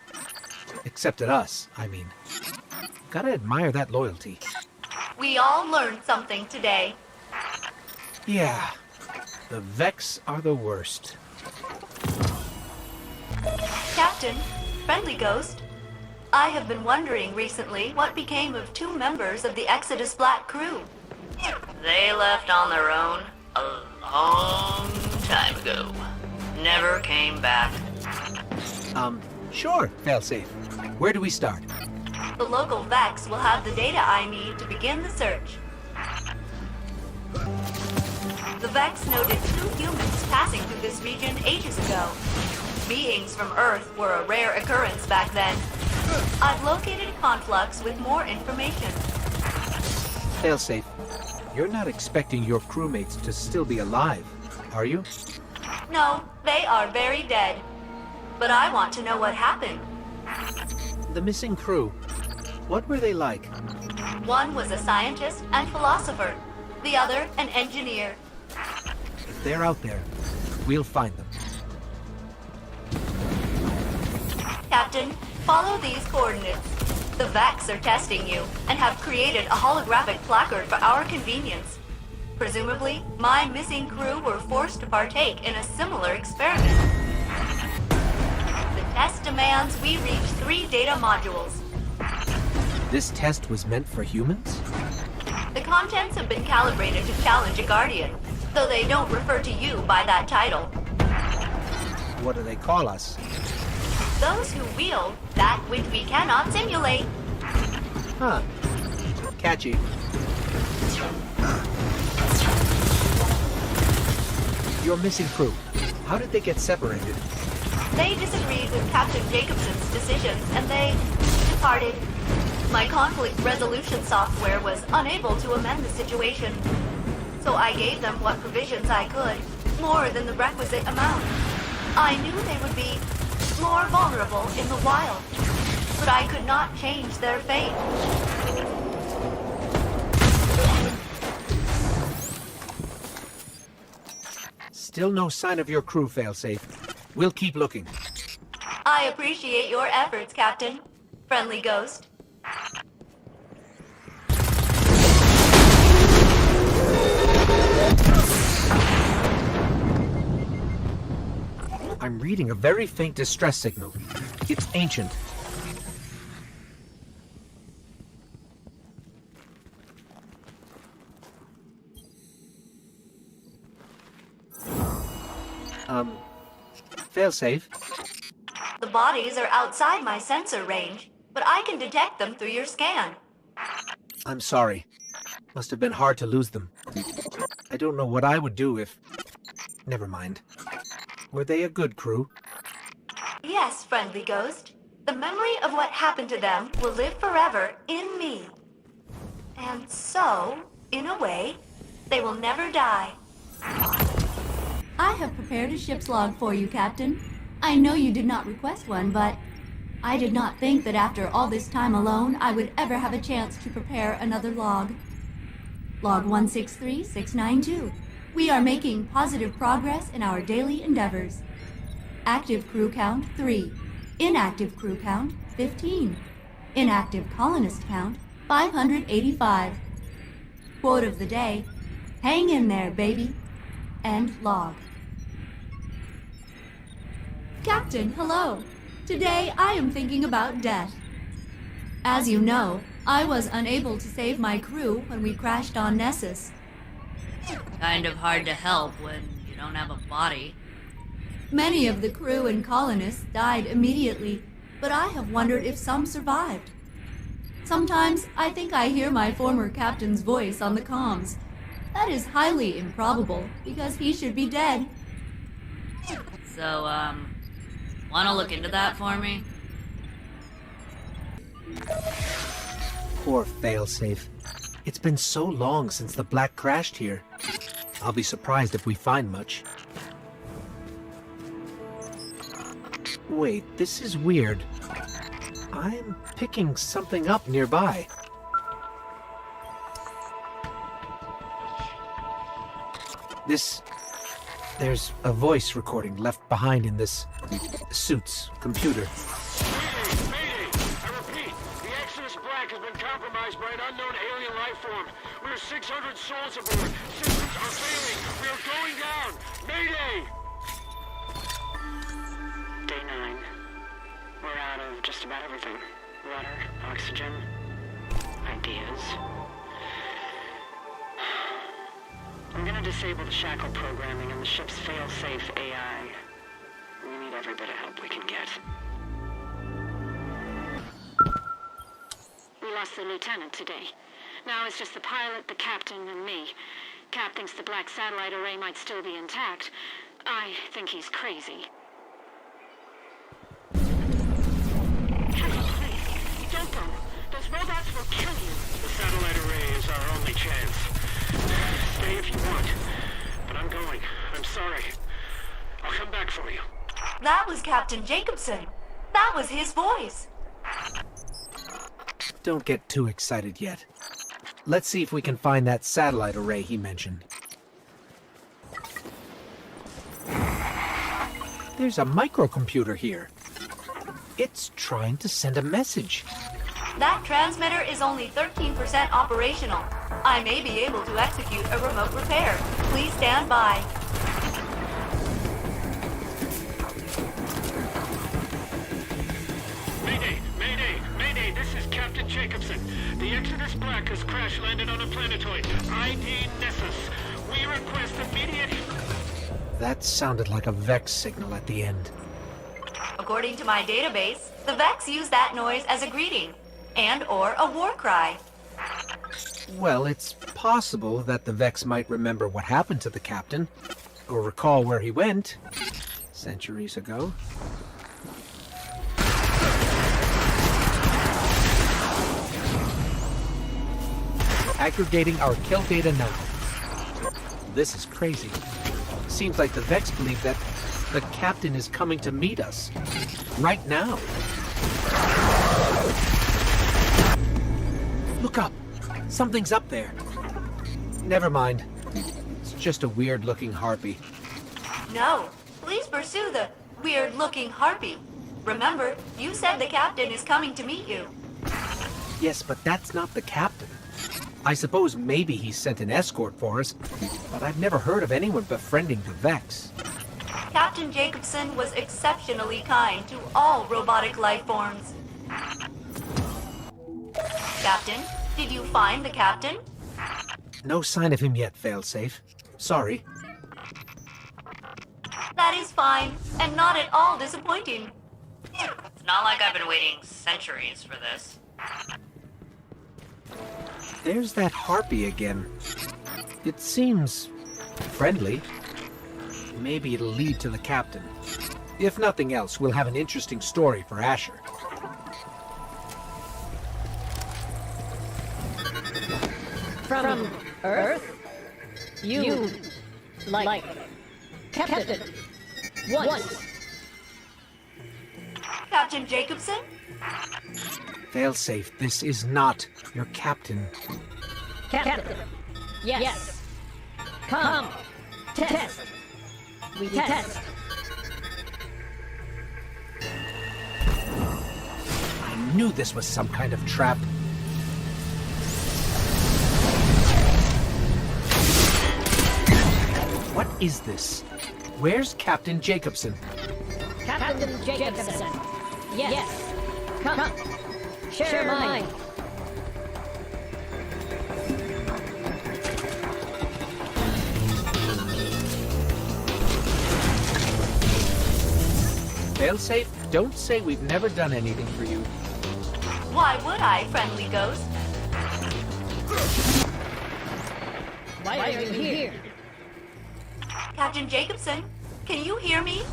Except at us, I mean. Gotta admire that loyalty. We all learned something today. Yeah. The Vex are the worst. Captain, friendly ghost. I have been wondering recently what became of 2 members of the Exodus Black crew. They left on their own a long time ago. Never came back. Sure, Failsafe. Where do we start? The local Vex will have the data I need to begin the search. The Vex noted 2 humans passing through this region ages ago. Beings from Earth were a rare occurrence back then. I've located a conflux with more information. Failsafe, you're not expecting your crewmates to still be alive, are you? No, they are very dead. But I want to know what happened. The missing crew. What were they like? One was a scientist and philosopher. The other, an engineer. If they're out there, we'll find them. Captain, follow these coordinates. The Vex are testing you and have created a holographic placard for our convenience. Presumably, my missing crew were forced to partake in a similar experiment. The test demands we reach 3 data modules. This test was meant for humans? The contents have been calibrated to challenge a Guardian, though they don't refer to you by that title. What do they call us? Those who wield that which we cannot simulate. Huh. Catchy. Your missing crew. How did they get separated? They disagreed with Captain Jacobson's decisions, and they departed. My conflict resolution software was unable to amend the situation, so I gave them what provisions I could, more than the requisite amount. I knew they would be more vulnerable in the wild, but I could not change their fate. Still no sign of your crew, Failsafe. We'll keep looking. I appreciate your efforts, Captain. Friendly ghost. I'm reading a very faint distress signal. It's ancient. Failsafe. The bodies are outside my sensor range, but I can detect them through your scan. I'm sorry. Must have been hard to lose them. I don't know what I would do if... Never mind. Were they a good crew? Yes, friendly ghost. The memory of what happened to them will live forever in me. And so, in a way, they will never die. I have prepared a ship's log for you, Captain. I know you did not request one, but I did not think that after all this time alone, I would ever have a chance to prepare another log. Log 163692. We are making positive progress in our daily endeavors. Active crew count 3. Inactive crew count 15. Inactive colonist count 585. Quote of the day, hang in there, baby. End log. Captain, hello. Today I am thinking about death. As you know, I was unable to save my crew when we crashed on Nessus. Kind of hard to help when you don't have a body. Many of the crew and colonists died immediately, but I have wondered if some survived. Sometimes I think I hear my former captain's voice on the comms. That is highly improbable, because he should be dead. So, wanna look into that for me? Poor Failsafe. It's been so long since the Black crashed here. I'll be surprised if we find much. Wait, this is weird. I'm picking something up nearby. There's a voice recording left behind in this suit's computer. Mayday! I repeat, the Exodus Black has been compromised by an unknown alien life form. We're 600 souls aboard. Systems are failing. We are going down. Mayday! Day 9. We're out of just about everything. Water, oxygen, ideas. I'm gonna disable the shackle programming and the ship's fail-safe AI. We need every bit of help we can get. We lost the lieutenant today. Now it's just the pilot, the captain, and me. Cap thinks the Black satellite array might still be intact. I think he's crazy. Please, don't go. Those robots will kill you. The satellite array is our only chance. Stay if you want. But I'm going. I'm sorry. I'll come back for you. That was Captain Jacobson. That was his voice. Don't get too excited yet. Let's see if we can find that satellite array he mentioned. There's a microcomputer here. It's trying to send a message. That transmitter is only 13% operational. I may be able to execute a remote repair. Please stand by. Mayday! Mayday! Mayday! This is Captain Jacobson. The Exodus Black has crash-landed on a planetoid. ID Nessus. We request immediate... That sounded like a Vex signal at the end. According to my database, the Vex use that noise as a greeting, and/or a war cry. Well, it's possible that the Vex might remember what happened to the captain, or recall where he went centuries ago. Aggregating our kill data now. This is crazy. Seems like the Vex believe that the captain is coming to meet us. Right now. Look up. Something's up there. Never mind. It's just a weird-looking harpy. No, please pursue the weird-looking harpy. Remember, you said the captain is coming to meet you. Yes, but that's not the captain. I suppose maybe he sent an escort for us, but I've never heard of anyone befriending the Vex. Captain Jacobson was exceptionally kind to all robotic life forms. Captain, did you find the captain? No sign of him yet, Failsafe. Sorry. That is fine, and not at all disappointing. It's not like I've been waiting centuries for this. There's that harpy again. It seems friendly. Maybe it'll lead to the captain. If nothing else, we'll have an interesting story for Asher. From Earth? You like Captain once. Captain Jacobson? Failsafe, this is not your captain. Captain. Yes. Come. Test. We test. I knew this was some kind of trap. What is this? Where's Captain Jacobson? Captain Jacobson. Yes. Come. Share mine. Failsafe, don't say we've never done anything for you. Why would I, friendly ghost? Why are you here? Captain Jacobson, can you hear me?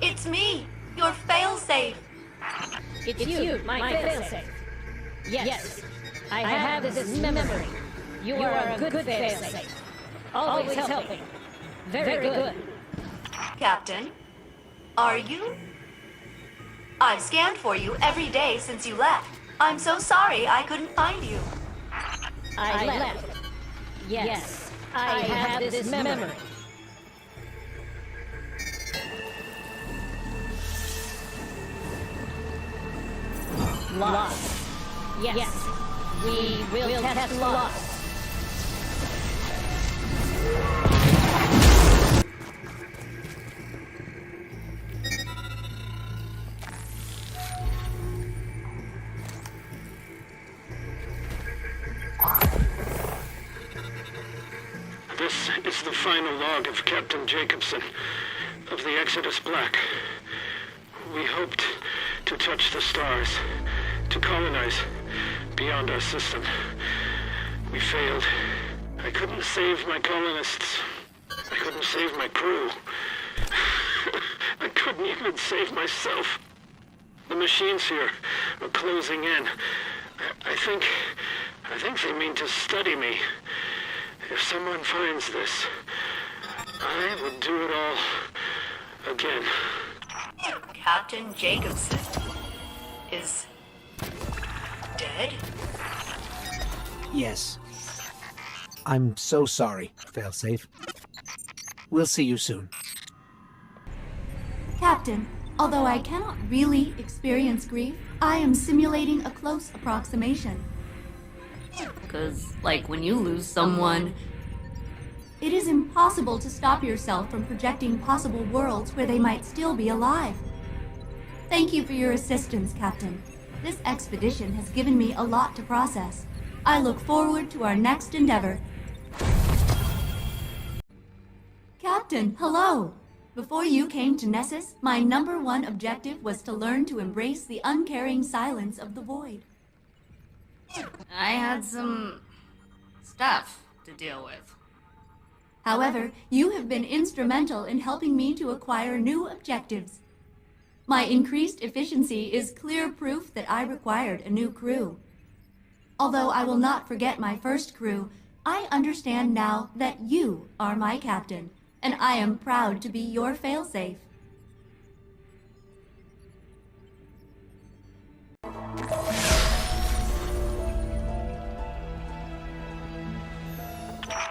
It's me, your failsafe. It's you, my failsafe. Yes. I have this memory. You are a good failsafe. Always helping. Very good. Captain, are you? I've scanned for you every day since you left. I'm so sorry I couldn't find you. I left. Yes. I have this memory. Lost. Yes. We will test lost. This is the final log of Captain Jacobson of the Exodus Black. We hoped to touch the stars, to colonize beyond our system. We failed. I couldn't save my colonists. I couldn't save my crew. I couldn't even save myself. The machines here are closing in. I think they mean to study me. If someone finds this, I would do it all again. Captain Jacobson is dead? Yes. I'm so sorry, Failsafe. We'll see you soon. Captain, although I cannot really experience grief, I am simulating a close approximation. Because, like, when you lose someone... It is impossible to stop yourself from projecting possible worlds where they might still be alive. Thank you for your assistance, Captain. This expedition has given me a lot to process. I look forward to our next endeavor. Captain, hello! Before you came to Nessus, my #1 objective was to learn to embrace the uncaring silence of the void. I had some... stuff to deal with. However, you have been instrumental in helping me to acquire new objectives. My increased efficiency is clear proof that I required a new crew. Although I will not forget my first crew, I understand now that you are my captain, and I am proud to be your failsafe.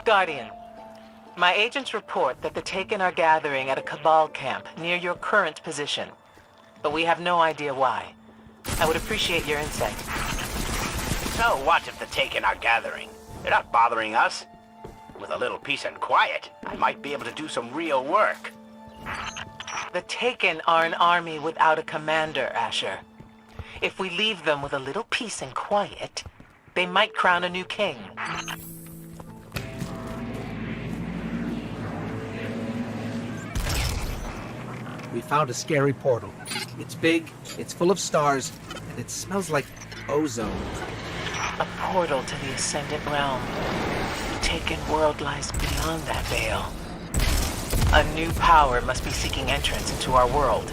Guardian, my agents report that the Taken are gathering at a Cabal camp near your current position, but we have no idea why. I would appreciate your insight. So what if the Taken are gathering? They're not bothering us. With a little peace and quiet, I might be able to do some real work. The Taken are an army without a commander, Asher. If we leave them with a little peace and quiet, they might crown a new king. We found a scary portal. It's big, it's full of stars, and it smells like ozone. A portal to the Ascendant Realm. The Taken world lies beyond that veil. A new power must be seeking entrance into our world.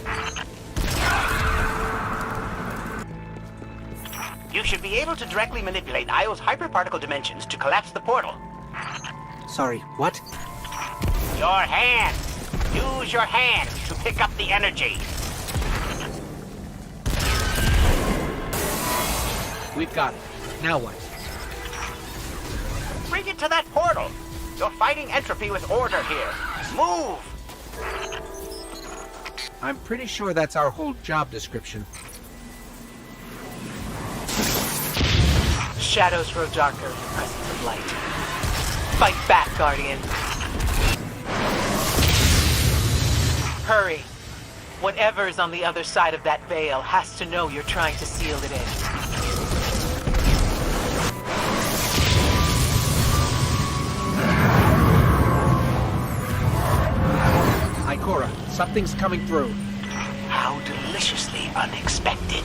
You should be able to directly manipulate Io's hyperparticle dimensions to collapse the portal. Sorry, what? Your hands! Use your hands to pick up the energy. We've got it. Now what? Bring it to that portal. You're fighting entropy with order here. Move! I'm pretty sure that's our whole job description. Shadows grow darker in the presence of light. Fight back, Guardian. Hurry. Whatever is on the other side of that veil has to know you're trying to seal it in. Ikora, something's coming through. How deliciously unexpected.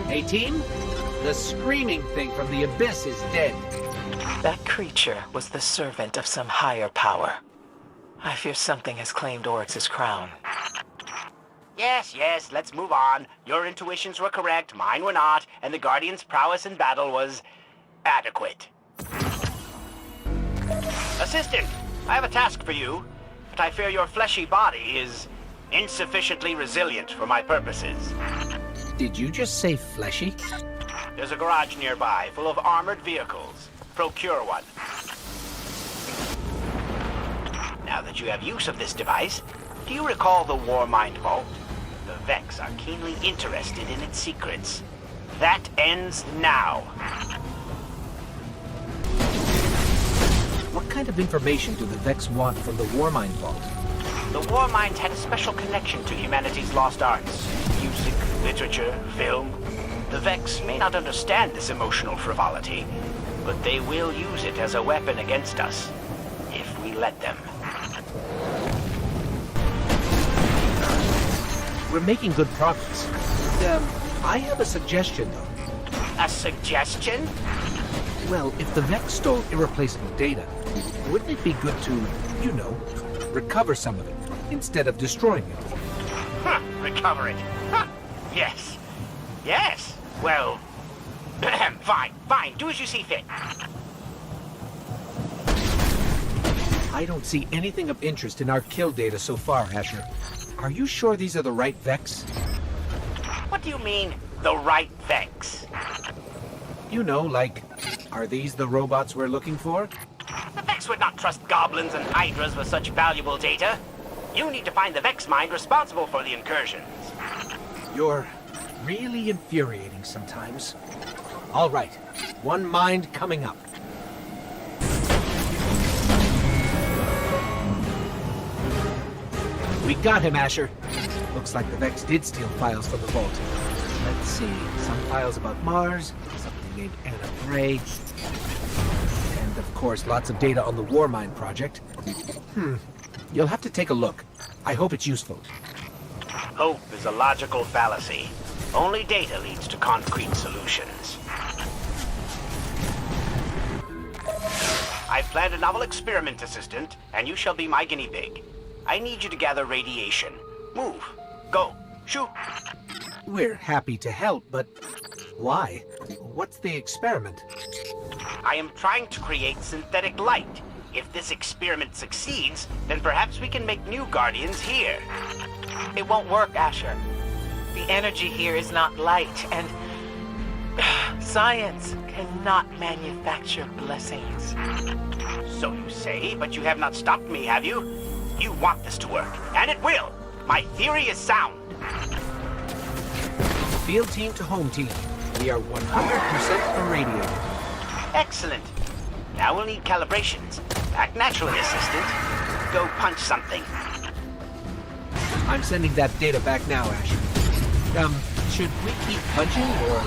Hey, team? The screaming thing from the abyss is dead. That creature was the servant of some higher power. I fear something has claimed Oryx's crown. Yes, let's move on. Your intuitions were correct, mine were not, and the Guardian's prowess in battle was adequate. Assistant, I have a task for you, but I fear your fleshy body is insufficiently resilient for my purposes. Did you just say fleshy? There's a garage nearby full of armored vehicles. Procure one. Now that you have use of this device, do you recall the War Mind Vault? The Vex are keenly interested in its secrets. That ends now. What kind of information do the Vex want from the Warmind Vault? The Warmind had a special connection to humanity's lost arts. Music, literature, film. The Vex may not understand this emotional frivolity, but they will use it as a weapon against us, if we let them. We're making good progress. I have a suggestion, though. A suggestion? Well, if the Vex stole irreplaceable data, wouldn't it be good to, you know, recover some of it, instead of destroying it? Huh, recover it. Huh. Yes. Well, fine. Do as you see fit. I don't see anything of interest in our kill data so far, Asher. Are you sure these are the right Vex? What do you mean, the right Vex? You know, like, are these the robots we're looking for? The Vex would not trust goblins and hydras with such valuable data. You need to find the Vex mind responsible for the incursions. You're really infuriating sometimes. All right, one mind coming up. We got him, Asher. Looks like the Vex did steal files from the vault. Let's see, some files about Mars, something named Anna Bray, and of course lots of data on the Warmind project. You'll have to take a look. I hope it's useful. Hope is a logical fallacy. Only data leads to concrete solutions. I've planned a novel experiment, Assistant, and you shall be my guinea pig. I need you to gather radiation. Move. Go. Shoot. We're happy to help, but why? What's the experiment? I am trying to create synthetic light. If this experiment succeeds, then perhaps we can make new Guardians here. It won't work, Asher. The energy here is not light, and science cannot manufacture blessings. So you say, but you have not stopped me, have you? You want this to work, and it will. My theory is sound. Field team to home team. We are 100% irradiated. Excellent. Now we'll need calibrations. Act naturally, Assistant. Go punch something. I'm sending that data back now, Ash. Should we keep punching, or...?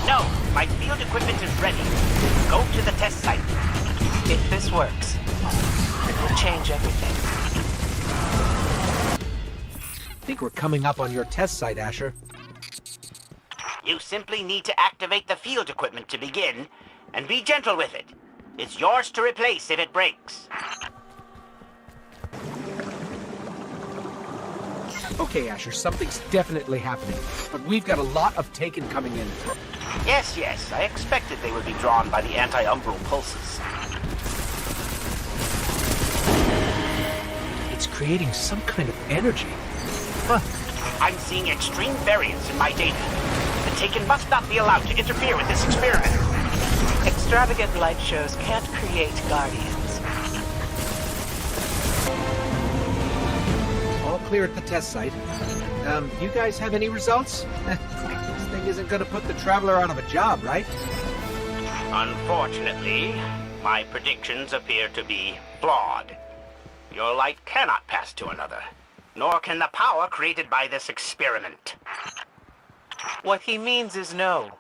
No, my field equipment is ready. Go to the test site. If this works, it will change everything. I think we're coming up on your test site, Asher. You simply need to activate the field equipment to begin, and be gentle with it. It's yours to replace if it breaks. Okay, Asher, something's definitely happening, but we've got a lot of Taken coming in. Yes, I expected they would be drawn by the anti-umbral pulses. It's creating some kind of energy. Huh. I'm seeing extreme variance in my data. The Taken must not be allowed to interfere with this experiment. Extravagant light shows can't create guardians. All clear at the test site. You guys have any results? This thing isn't gonna put the Traveler out of a job, right? Unfortunately, my predictions appear to be flawed. Your light cannot pass to another, nor can the power created by this experiment. What he means is no.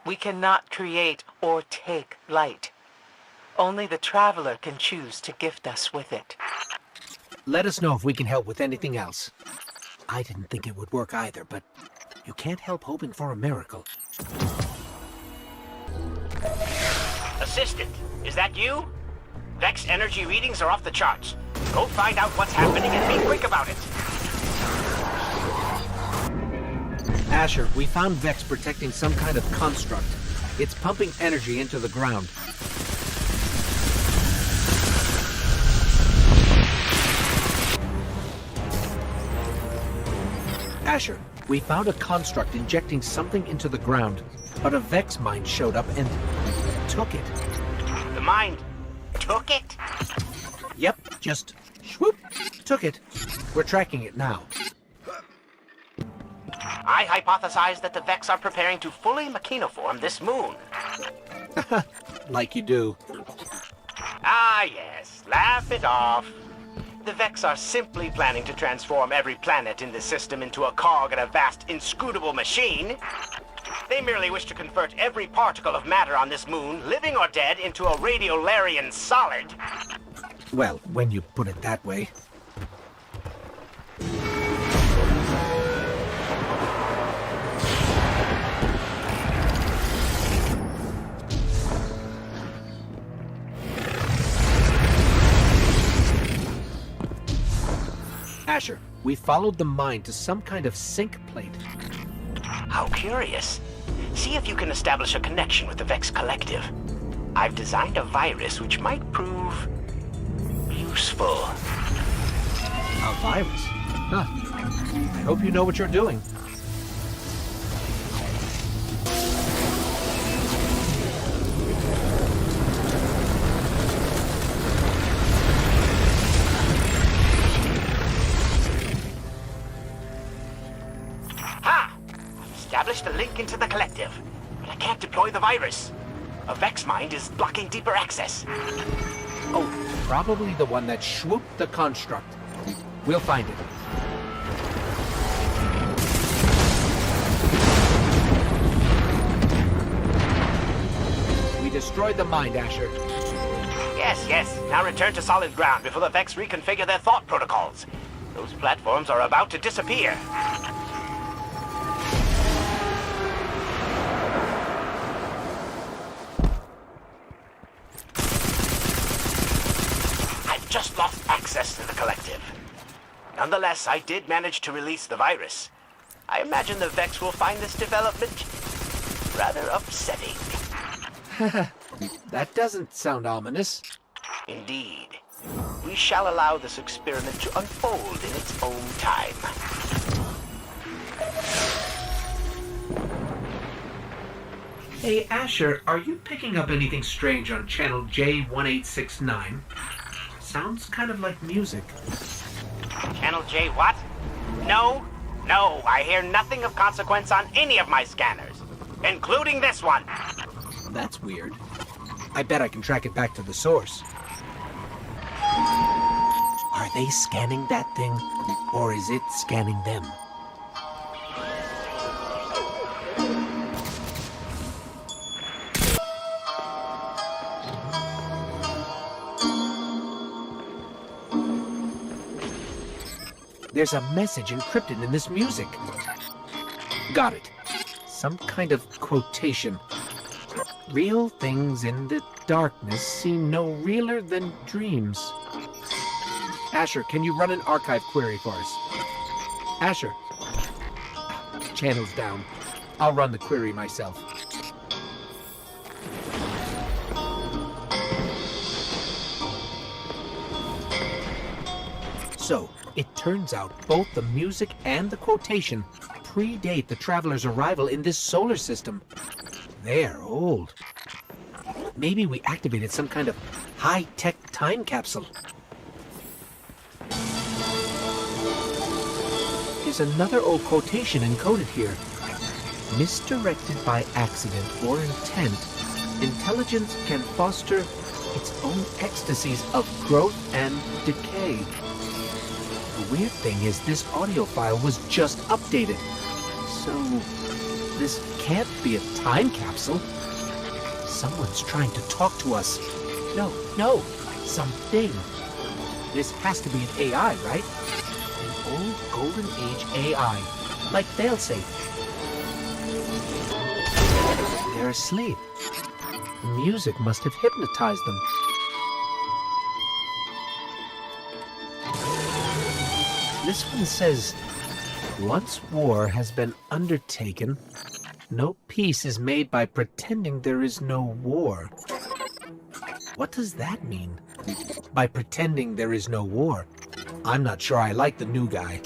We cannot create or take light. Only the Traveler can choose to gift us with it. Let us know if we can help with anything else. I didn't think it would work either, but you can't help hoping for a miracle. Assistant, is that you? Vex energy readings are off the charts. Go find out what's happening and be quick about it. Asher, we found Vex protecting some kind of construct. It's pumping energy into the ground. Asher, we found a construct injecting something into the ground, but a Vex mind showed up and took it. The mind took it? Yep, just swoop, took it. We're tracking it now. I hypothesize that the Vex are preparing to fully machinoform this moon. Like you do. Ah, yes. Laugh it off. The Vex are simply planning to transform every planet in the system into a cog in a vast, inscrutable machine. They merely wish to convert every particle of matter on this moon, living or dead, into a radiolarian solid. Well, when you put it that way. Asher, we followed the mine to some kind of sink plate. How curious. See if you can establish a connection with the Vex Collective. I've designed a virus which might prove useful. A virus? Huh. I hope you know what you're doing. Established a link into the Collective, but I can't deploy the virus. A Vex mind is blocking deeper access. Oh, probably the one that swooped the construct. We'll find it. We destroyed the mind, Asher. Yes. Now return to solid ground before the Vex reconfigure their thought protocols. Those platforms are about to disappear. Just lost access to the Collective. Nonetheless, I did manage to release the virus. I imagine the Vex will find this development rather upsetting. That doesn't sound ominous. Indeed. We shall allow this experiment to unfold in its own time. Hey, Asher, are you picking up anything strange on channel J1869? Sounds kind of like music. Channel J what? No, I hear nothing of consequence on any of my scanners, including this one. That's weird. I bet I can track it back to the source. Are they scanning that thing, or is it scanning them? There's a message encrypted in this music. Got it. Some kind of quotation. Real things in the darkness seem no realer than dreams. Asher, can you run an archive query for us? Asher. Channel's down. I'll run the query myself. So, it turns out both the music and the quotation predate the traveler's arrival in this solar system. They're old. Maybe we activated some kind of high-tech time capsule. There's another old quotation encoded here. Misdirected by accident or intent, intelligence can foster its own ecstasies of growth and decay. The weird thing is this audio file was just updated. So, this can't be a time capsule. Someone's trying to talk to us. No, something. This has to be an AI, right? An old Golden Age AI, like Failsafe. They're asleep. The music must have hypnotized them. This one says, once war has been undertaken, no peace is made by pretending there is no war. What does that mean? By pretending there is no war? I'm not sure I like the new guy.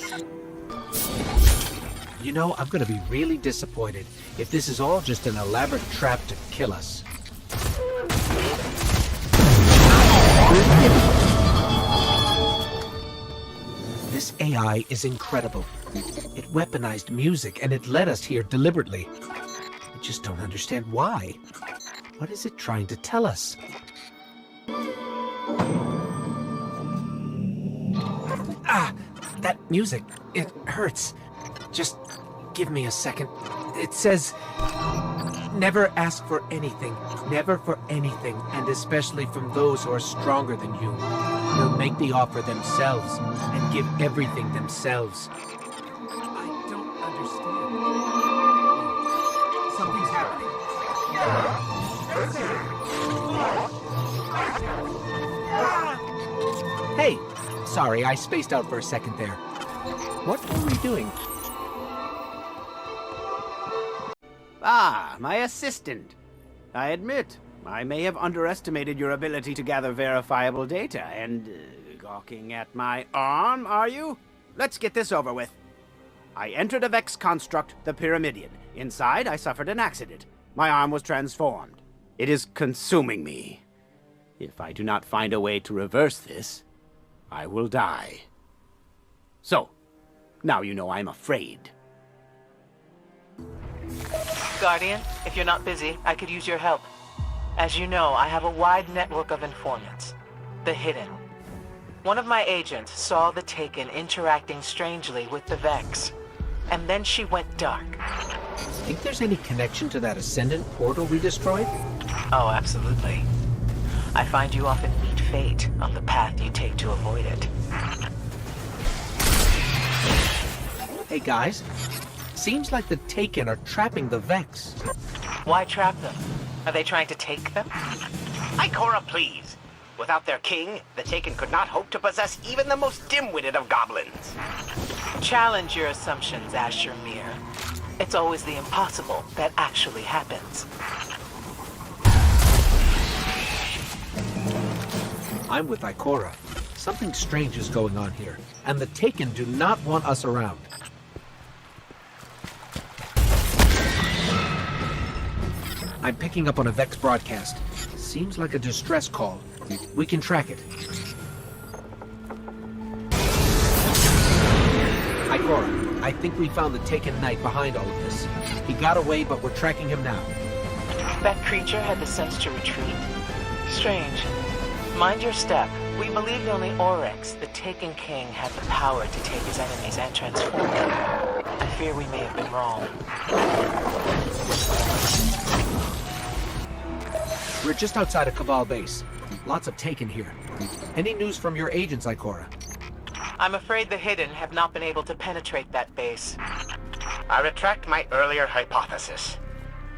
You know, I'm gonna be really disappointed if this is all just an elaborate trap to kill us. This AI is incredible. It weaponized music and it led us here deliberately. I just don't understand why. What is it trying to tell us? That music, it hurts. Just give me a second. It says, never ask for anything, never for anything, and especially from those who are stronger than you. They'll make the offer themselves and give everything themselves. I don't understand. Something's happening. Hey, sorry, I spaced out for a second there. What were we doing? Ah, my assistant. I admit, I may have underestimated your ability to gather verifiable data, and gawking at my arm, are you? Let's get this over with. I entered a Vex construct, the Pyramidion. Inside, I suffered an accident. My arm was transformed. It is consuming me. If I do not find a way to reverse this, I will die. So, now you know I'm afraid. Guardian, if you're not busy, I could use your help. As you know, I have a wide network of informants. The Hidden. One of my agents saw the Taken interacting strangely with the Vex. And then she went dark. Think there's any connection to that Ascendant portal we destroyed? Oh, absolutely. I find you often meet fate on the path you take to avoid it. Hey guys, seems like the Taken are trapping the Vex. Why trap them? Are they trying to take them? Ikora, please. Without their king, the Taken could not hope to possess even the most dim-witted of goblins. Challenge your assumptions, Asher Mir. It's always the impossible that actually happens. I'm with Ikora. Something strange is going on here, and the Taken do not want us around. I'm picking up on a Vex broadcast. Seems like a distress call. We can track it. Ikora, I think we found the Taken Knight behind all of this. He got away, but we're tracking him now. That creature had the sense to retreat? Strange. Mind your step. We believed only Oryx, the Taken King, had the power to take his enemies and transform them. I fear we may have been wrong. We're just outside of Cabal base. Lots of Taken here. Any news from your agents, Ikora? I'm afraid the Hidden have not been able to penetrate that base. I retract my earlier hypothesis.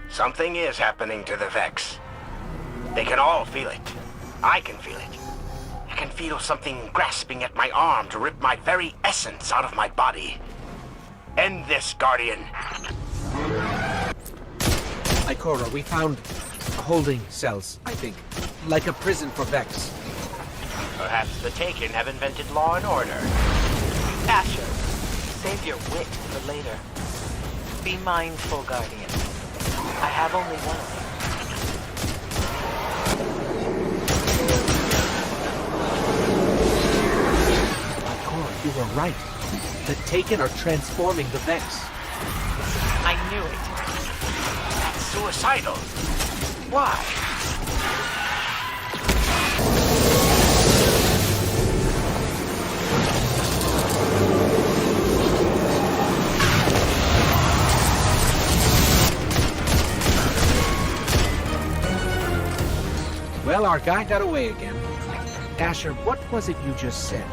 Something is happening to the Vex. They can all feel it. I can feel it. I can feel something grasping at my arm to rip my very essence out of my body. End this, Guardian. Ikora, we found holding cells, I think. Like a prison for Vex. Perhaps the Taken have invented law and order. Asher, save your wit for later. Be mindful, Guardian. I have only one of them. Ikora, you were right. The Taken are transforming the Vex. I knew it. That's suicidal. Why? Well, our guy got away again. Asher, what was it you just said?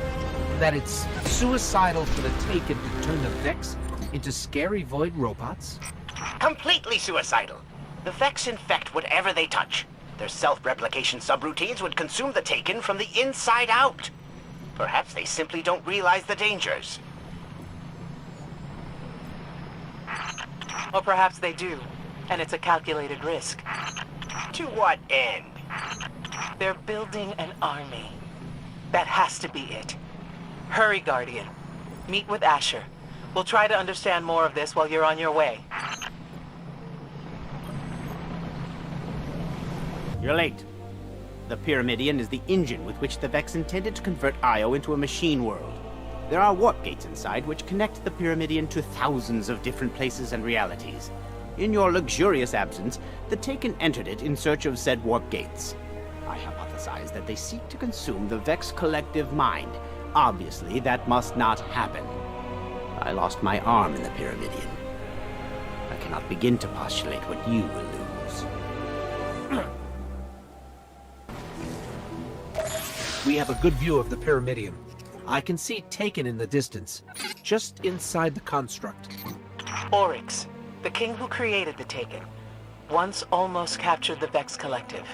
That it's suicidal for the Taken to turn the Vex into scary void robots? Completely suicidal. The Vex infect whatever they touch. Their self-replication subroutines would consume the Taken from the inside out. Perhaps they simply don't realize the dangers. Or perhaps they do, and it's a calculated risk. To what end? They're building an army. That has to be it. Hurry, Guardian. Meet with Asher. We'll try to understand more of this while you're on your way. You're late. The Pyramidion is the engine with which the Vex intended to convert Io into a machine world. There are warp gates inside which connect the Pyramidion to thousands of different places and realities. In your luxurious absence, the Taken entered it in search of said warp gates. I hypothesize that they seek to consume the Vex collective mind. Obviously, that must not happen. I lost my arm in the Pyramidion. I cannot begin to postulate what you will lose. We have a good view of the Pyramidion. I can see Taken in the distance, just inside the construct. Oryx, the king who created the Taken, once almost captured the Vex collective.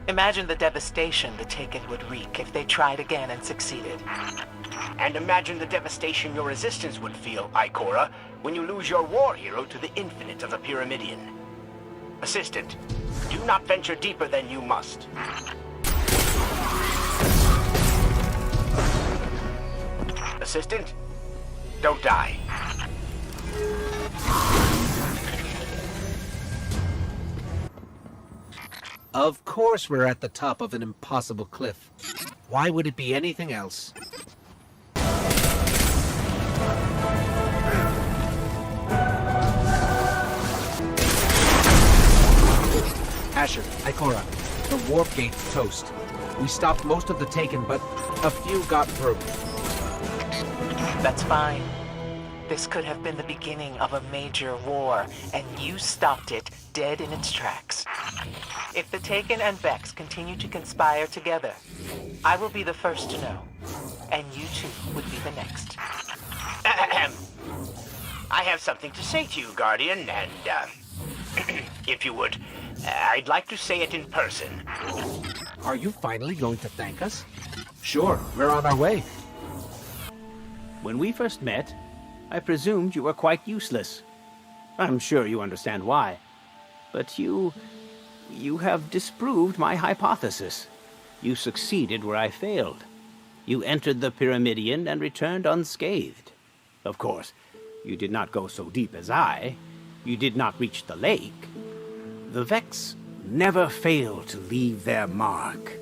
Imagine the devastation the Taken would wreak if they tried again and succeeded. And imagine the devastation your resistance would feel, Ikora, when you lose your war hero to the infinite of the Pyramidion. Assistant, do not venture deeper than you must. Assistant, don't die. Of course we're at the top of an impossible cliff. Why would it be anything else? Asher, Ikora, the warp gate's toast. We stopped most of the Taken, but a few got through. That's fine. This could have been the beginning of a major war, and you stopped it dead in its tracks. If the Taken and Vex continue to conspire together, I will be the first to know, and you two would be the next. I have something to say to you, Guardian, and, if you would, I'd like to say it in person. Are you finally going to thank us? Sure, we're on our way. When we first met, I presumed you were quite useless. I'm sure you understand why. But you have disproved my hypothesis. You succeeded where I failed. You entered the Pyramidion and returned unscathed. Of course, you did not go so deep as I. You did not reach the lake. The Vex never fail to leave their mark.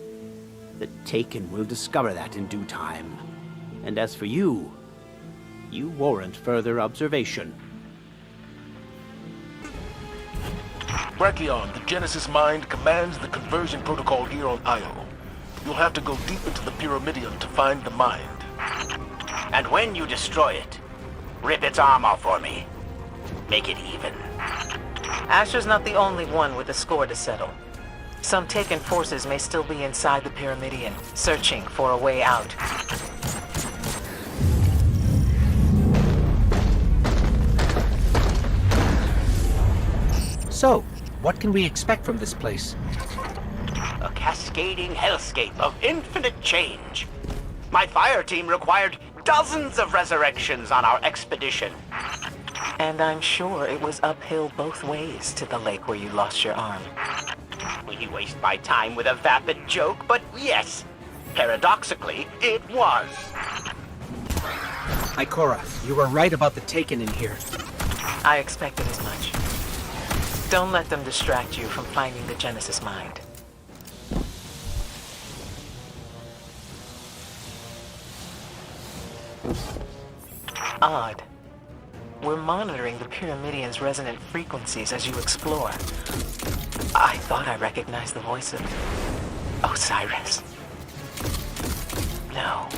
The Taken will discover that in due time. And as for you, you warrant further observation. Brachion, the Genesis mind commands the conversion protocol here on Io. You'll have to go deep into the Pyramidion to find the mind. And when you destroy it, rip its arm off for me. Make it even. Asher's not the only one with a score to settle. Some Taken forces may still be inside the Pyramidion, searching for a way out. So, what can we expect from this place? A cascading hellscape of infinite change. My fire team required dozens of resurrections on our expedition. And I'm sure it was uphill both ways to the lake where you lost your arm. Will you waste my time with a vapid joke? But yes, paradoxically, it was. Ikora, you were right about the Taken in here. I expected as much. Don't let them distract you from finding the Genesis mind. Odd. We're monitoring the Pyramidion's resonant frequencies as you explore. I thought I recognized the voice of Osiris. No.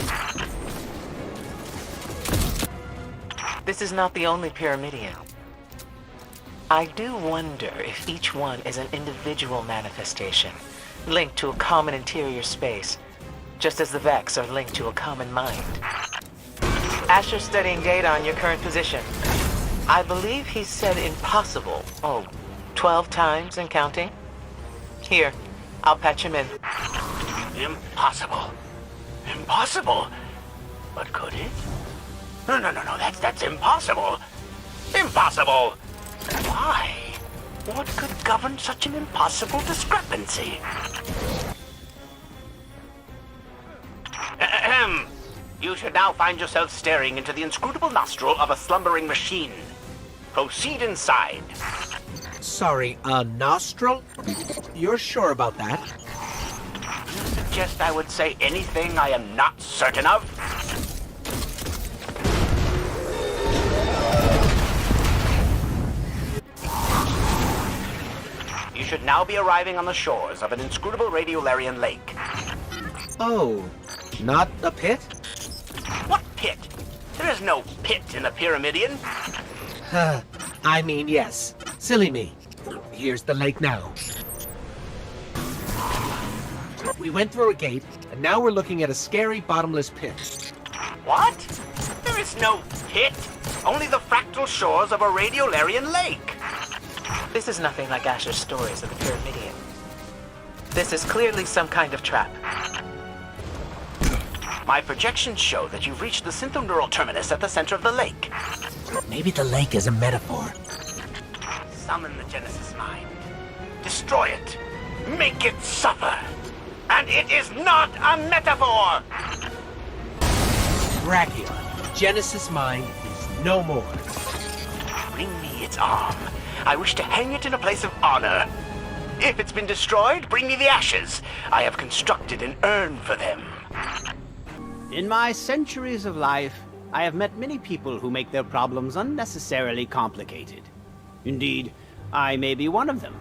This is not the only Pyramidion. I do wonder if each one is an individual manifestation, linked to a common interior space, just as the Vex are linked to a common mind. Asher's studying data on your current position. I believe he said impossible, 12 times and counting. Here, I'll patch him in. Impossible. Impossible? But could it? No, that's impossible. Impossible! Why? What could govern such an impossible discrepancy? Ahem. You should now find yourself staring into the inscrutable nostril of a slumbering machine. Proceed inside. Sorry, a nostril? You're sure about that? You suggest I would say anything I am not certain of? You should now be arriving on the shores of an inscrutable radiolarian lake. Oh, not a pit? What pit? There is no pit in the Pyramidion. I mean, yes. Silly me. Here's the lake now. We went through a gate, and now we're looking at a scary bottomless pit. What? There is no pit. Only the fractal shores of a radiolarian lake. This is nothing like Asher's stories of the Pyramidion. This is clearly some kind of trap. My projections show that you've reached the synthoneural terminus at the center of the lake. Maybe the lake is a metaphor. Summon the Genesis mind. Destroy it. Make it suffer. And it is not a metaphor! Brachion, Genesis mind is no more. Bring me its arm. I wish to hang it in a place of honor. If it's been destroyed, bring me the ashes. I have constructed an urn for them. In my centuries of life, I have met many people who make their problems unnecessarily complicated. Indeed, I may be one of them.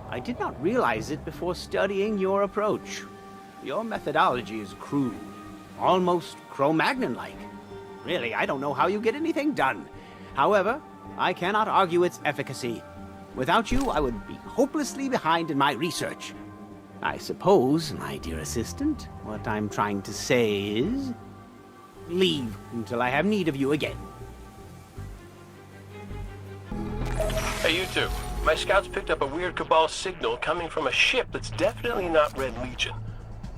I did not realize it before studying your approach. Your methodology is crude, almost Cro-Magnon-like. Really, I don't know how you get anything done. However, I cannot argue its efficacy. Without you, I would be hopelessly behind in my research. I suppose, my dear assistant, what I'm trying to say is... leave until I have need of you again. Hey, you two. My scouts picked up a weird Cabal signal coming from a ship that's definitely not Red Legion.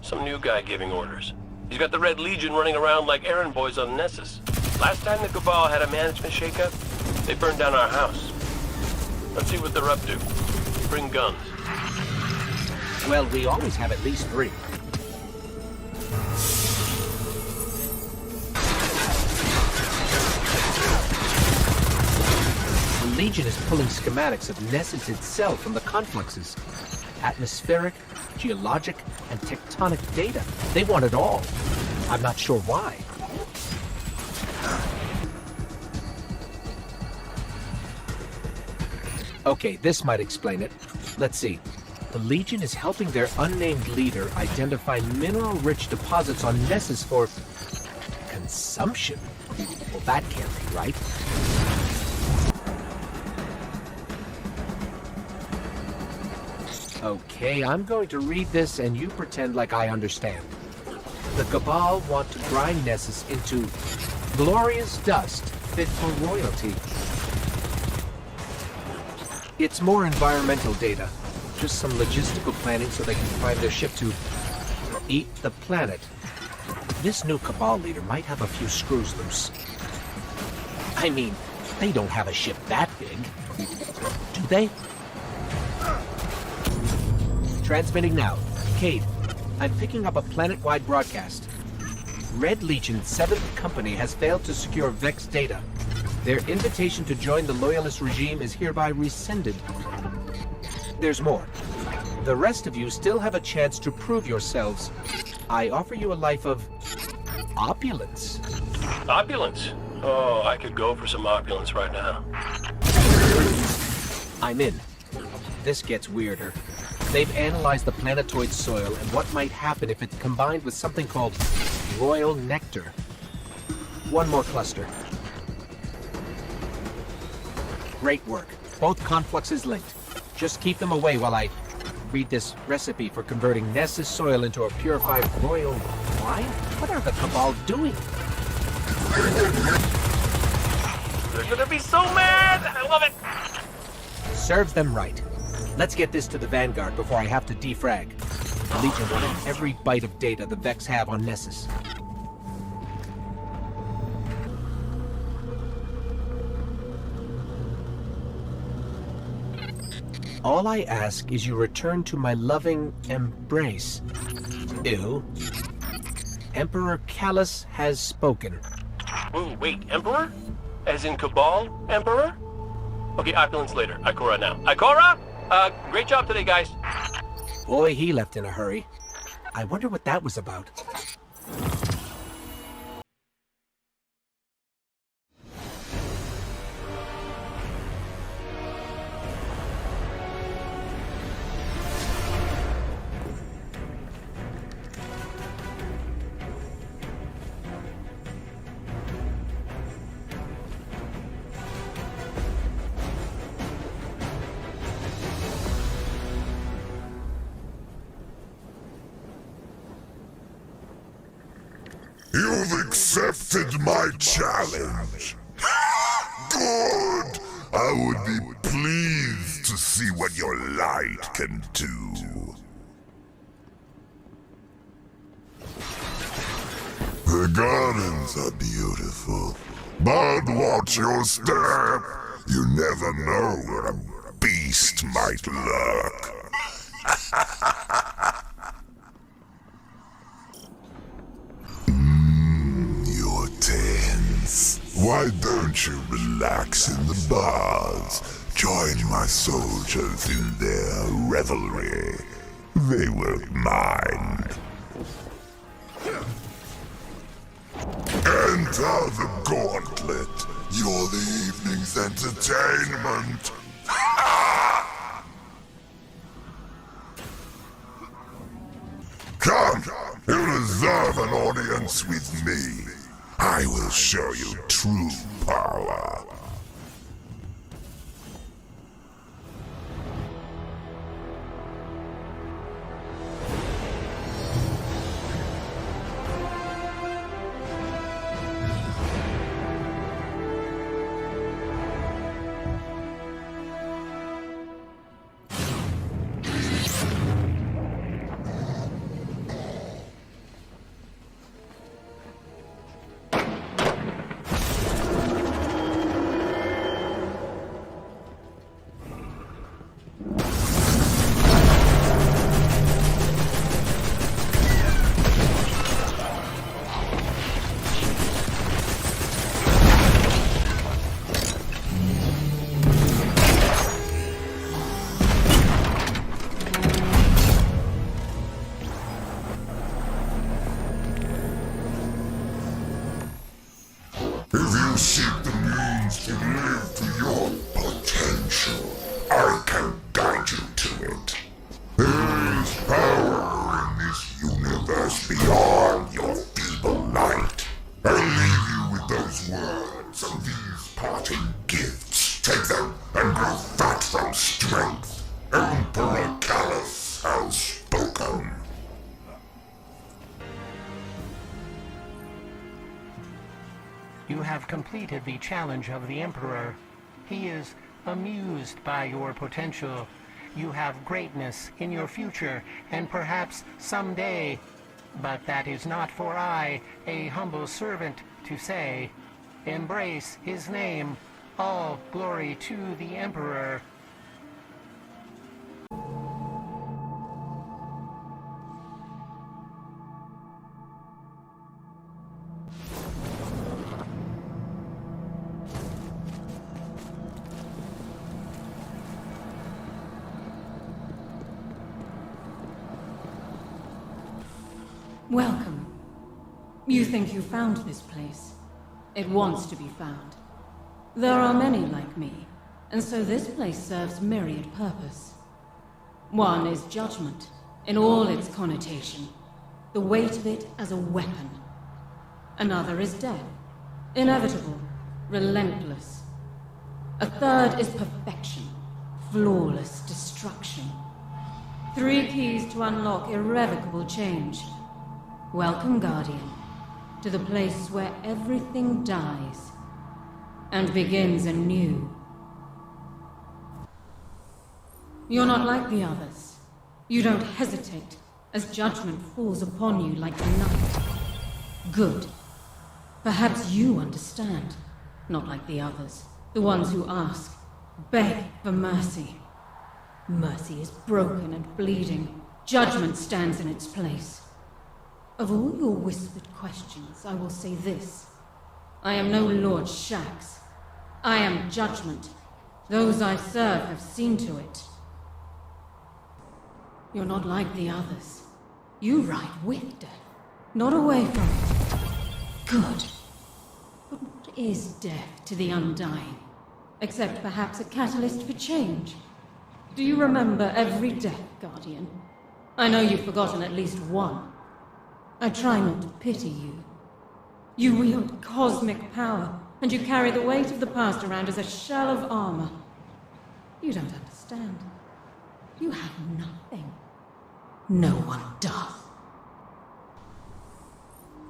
Some new guy giving orders. He's got the Red Legion running around like errand boys on Nessus. Last time the Cabal had a management shakeup, they burned down our house. Let's see what they're up to. Bring guns. Well, we always have at least 3. The Legion is pulling schematics of Nessus itself from the confluxes. Atmospheric, geologic, and tectonic data. They want it all. I'm not sure why. Okay, this might explain it. Let's see. The Legion is helping their unnamed leader identify mineral-rich deposits on Nessus for... consumption? Well, that can't be right. Okay, I'm going to read this and you pretend like I understand. The Cabal want to grind Nessus into glorious dust fit for royalty. It's more environmental data. Just some logistical planning so they can find their ship to eat the planet. This new Cabal leader might have a few screws loose. I mean, they don't have a ship that big. Do they? Transmitting now. Cade, I'm picking up a planet-wide broadcast. Red Legion 7th Company has failed to secure Vex data. Their invitation to join the Loyalist regime is hereby rescinded. There's more. The rest of you still have a chance to prove yourselves. I offer you a life of opulence. Opulence? Oh, I could go for some opulence right now. I'm in. This gets weirder. They've analyzed the planetoid soil and what might happen if it's combined with something called royal nectar. One more cluster. Great work. Both confluxes linked. Just keep them away while I read this recipe for converting Ness's soil into a purified royal wine? What are the Cabal doing? They're gonna be so mad! I love it! Serves them right. Let's get this to the Vanguard before I have to defrag. The Legion wanted every byte of data the Vex have on Nessus. All I ask is you return to my loving embrace. Ew. Emperor Callus has spoken. Ooh, wait, Emperor? As in Cabal Emperor? Okay, opulence later. Ikora now. Ikora! Great job today, guys. Boy, he left in a hurry. I wonder what that was about. You've accepted my challenge. Good! I would be pleased to see what your light can do. The gardens are beautiful, but watch your step. You never know where a beast might lurk. You're tense. Why don't you relax in the bars? Join my soldiers in their revelry. They won't mind. Enter the gauntlet. You're the evening's entertainment. Come, you deserve an audience with me. I will show you true power. If you seek the means to live to your potential, I can guide you to it. There is power in this universe beyond your feeble light. I leave you with those words and these parting gifts. Take them and grow fat from strength. Emperor Callus has spoken. You have completed the challenge of the Emperor. He is amused by your potential. You have greatness in your future, and perhaps someday. But that is not for I, a humble servant, to say. Embrace his name. All glory to the Emperor. Welcome. You think you found this place. It wants to be found. There are many like me, and so this place serves myriad purpose. One is judgment, in all its connotation, the weight of it as a weapon. Another is death, inevitable, relentless. A third is perfection, flawless destruction. 3 keys to unlock irrevocable change. Welcome, Guardian, to the place where everything dies and begins anew. You're not like the others. You don't hesitate as judgment falls upon you like night. Good. Perhaps you understand. Not like the others, the ones who ask, beg for mercy. Mercy is broken and bleeding. Judgment stands in its place. Of all your whispered questions, I will say this. I am no Lord Shax. I am judgment. Those I serve have seen to it. You're not like the others. You ride with death, not away from it. Good. But what is death to the undying? Except perhaps a catalyst for change. Do you remember every death, Guardian? I know you've forgotten at least one. I try not to pity you. You wield cosmic power, and you carry the weight of the past around as a shell of armor. You don't understand. You have nothing. No one does.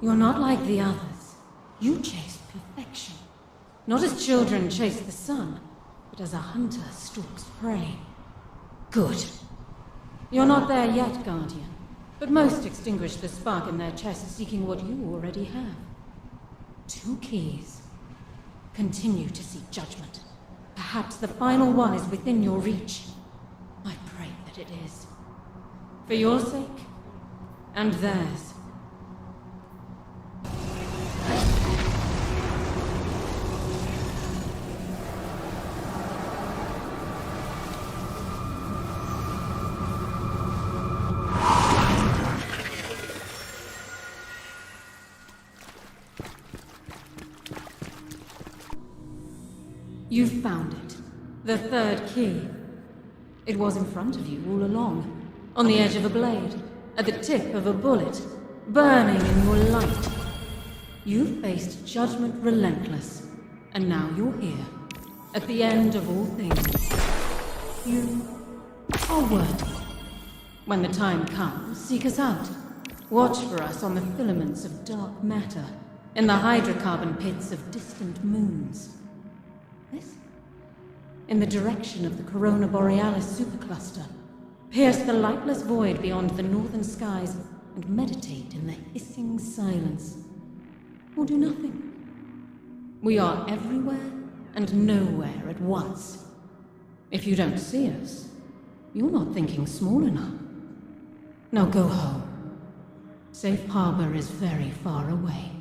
You're not like the others. You chase perfection. Not as children chase the sun, but as a hunter stalks prey. Good. You're not there yet, Guardian. But most extinguish the spark in their chests seeking what you already have. 2 keys. Continue to seek judgment. Perhaps the final one is within your reach. I pray that it is. For your sake, and theirs. You've found it. The 3rd key. It was in front of you all along. On the edge of a blade. At the tip of a bullet. Burning in your light. You faced judgment relentless. And now you're here. At the end of all things. You are worthy. When the time comes, seek us out. Watch for us on the filaments of dark matter. In the hydrocarbon pits of distant moons. In the direction of the Corona Borealis supercluster. Pierce the lightless void beyond the northern skies and meditate in the hissing silence. Or do nothing. We are everywhere and nowhere at once. If you don't see us, you're not thinking small enough. Now go home. Safe harbor is very far away.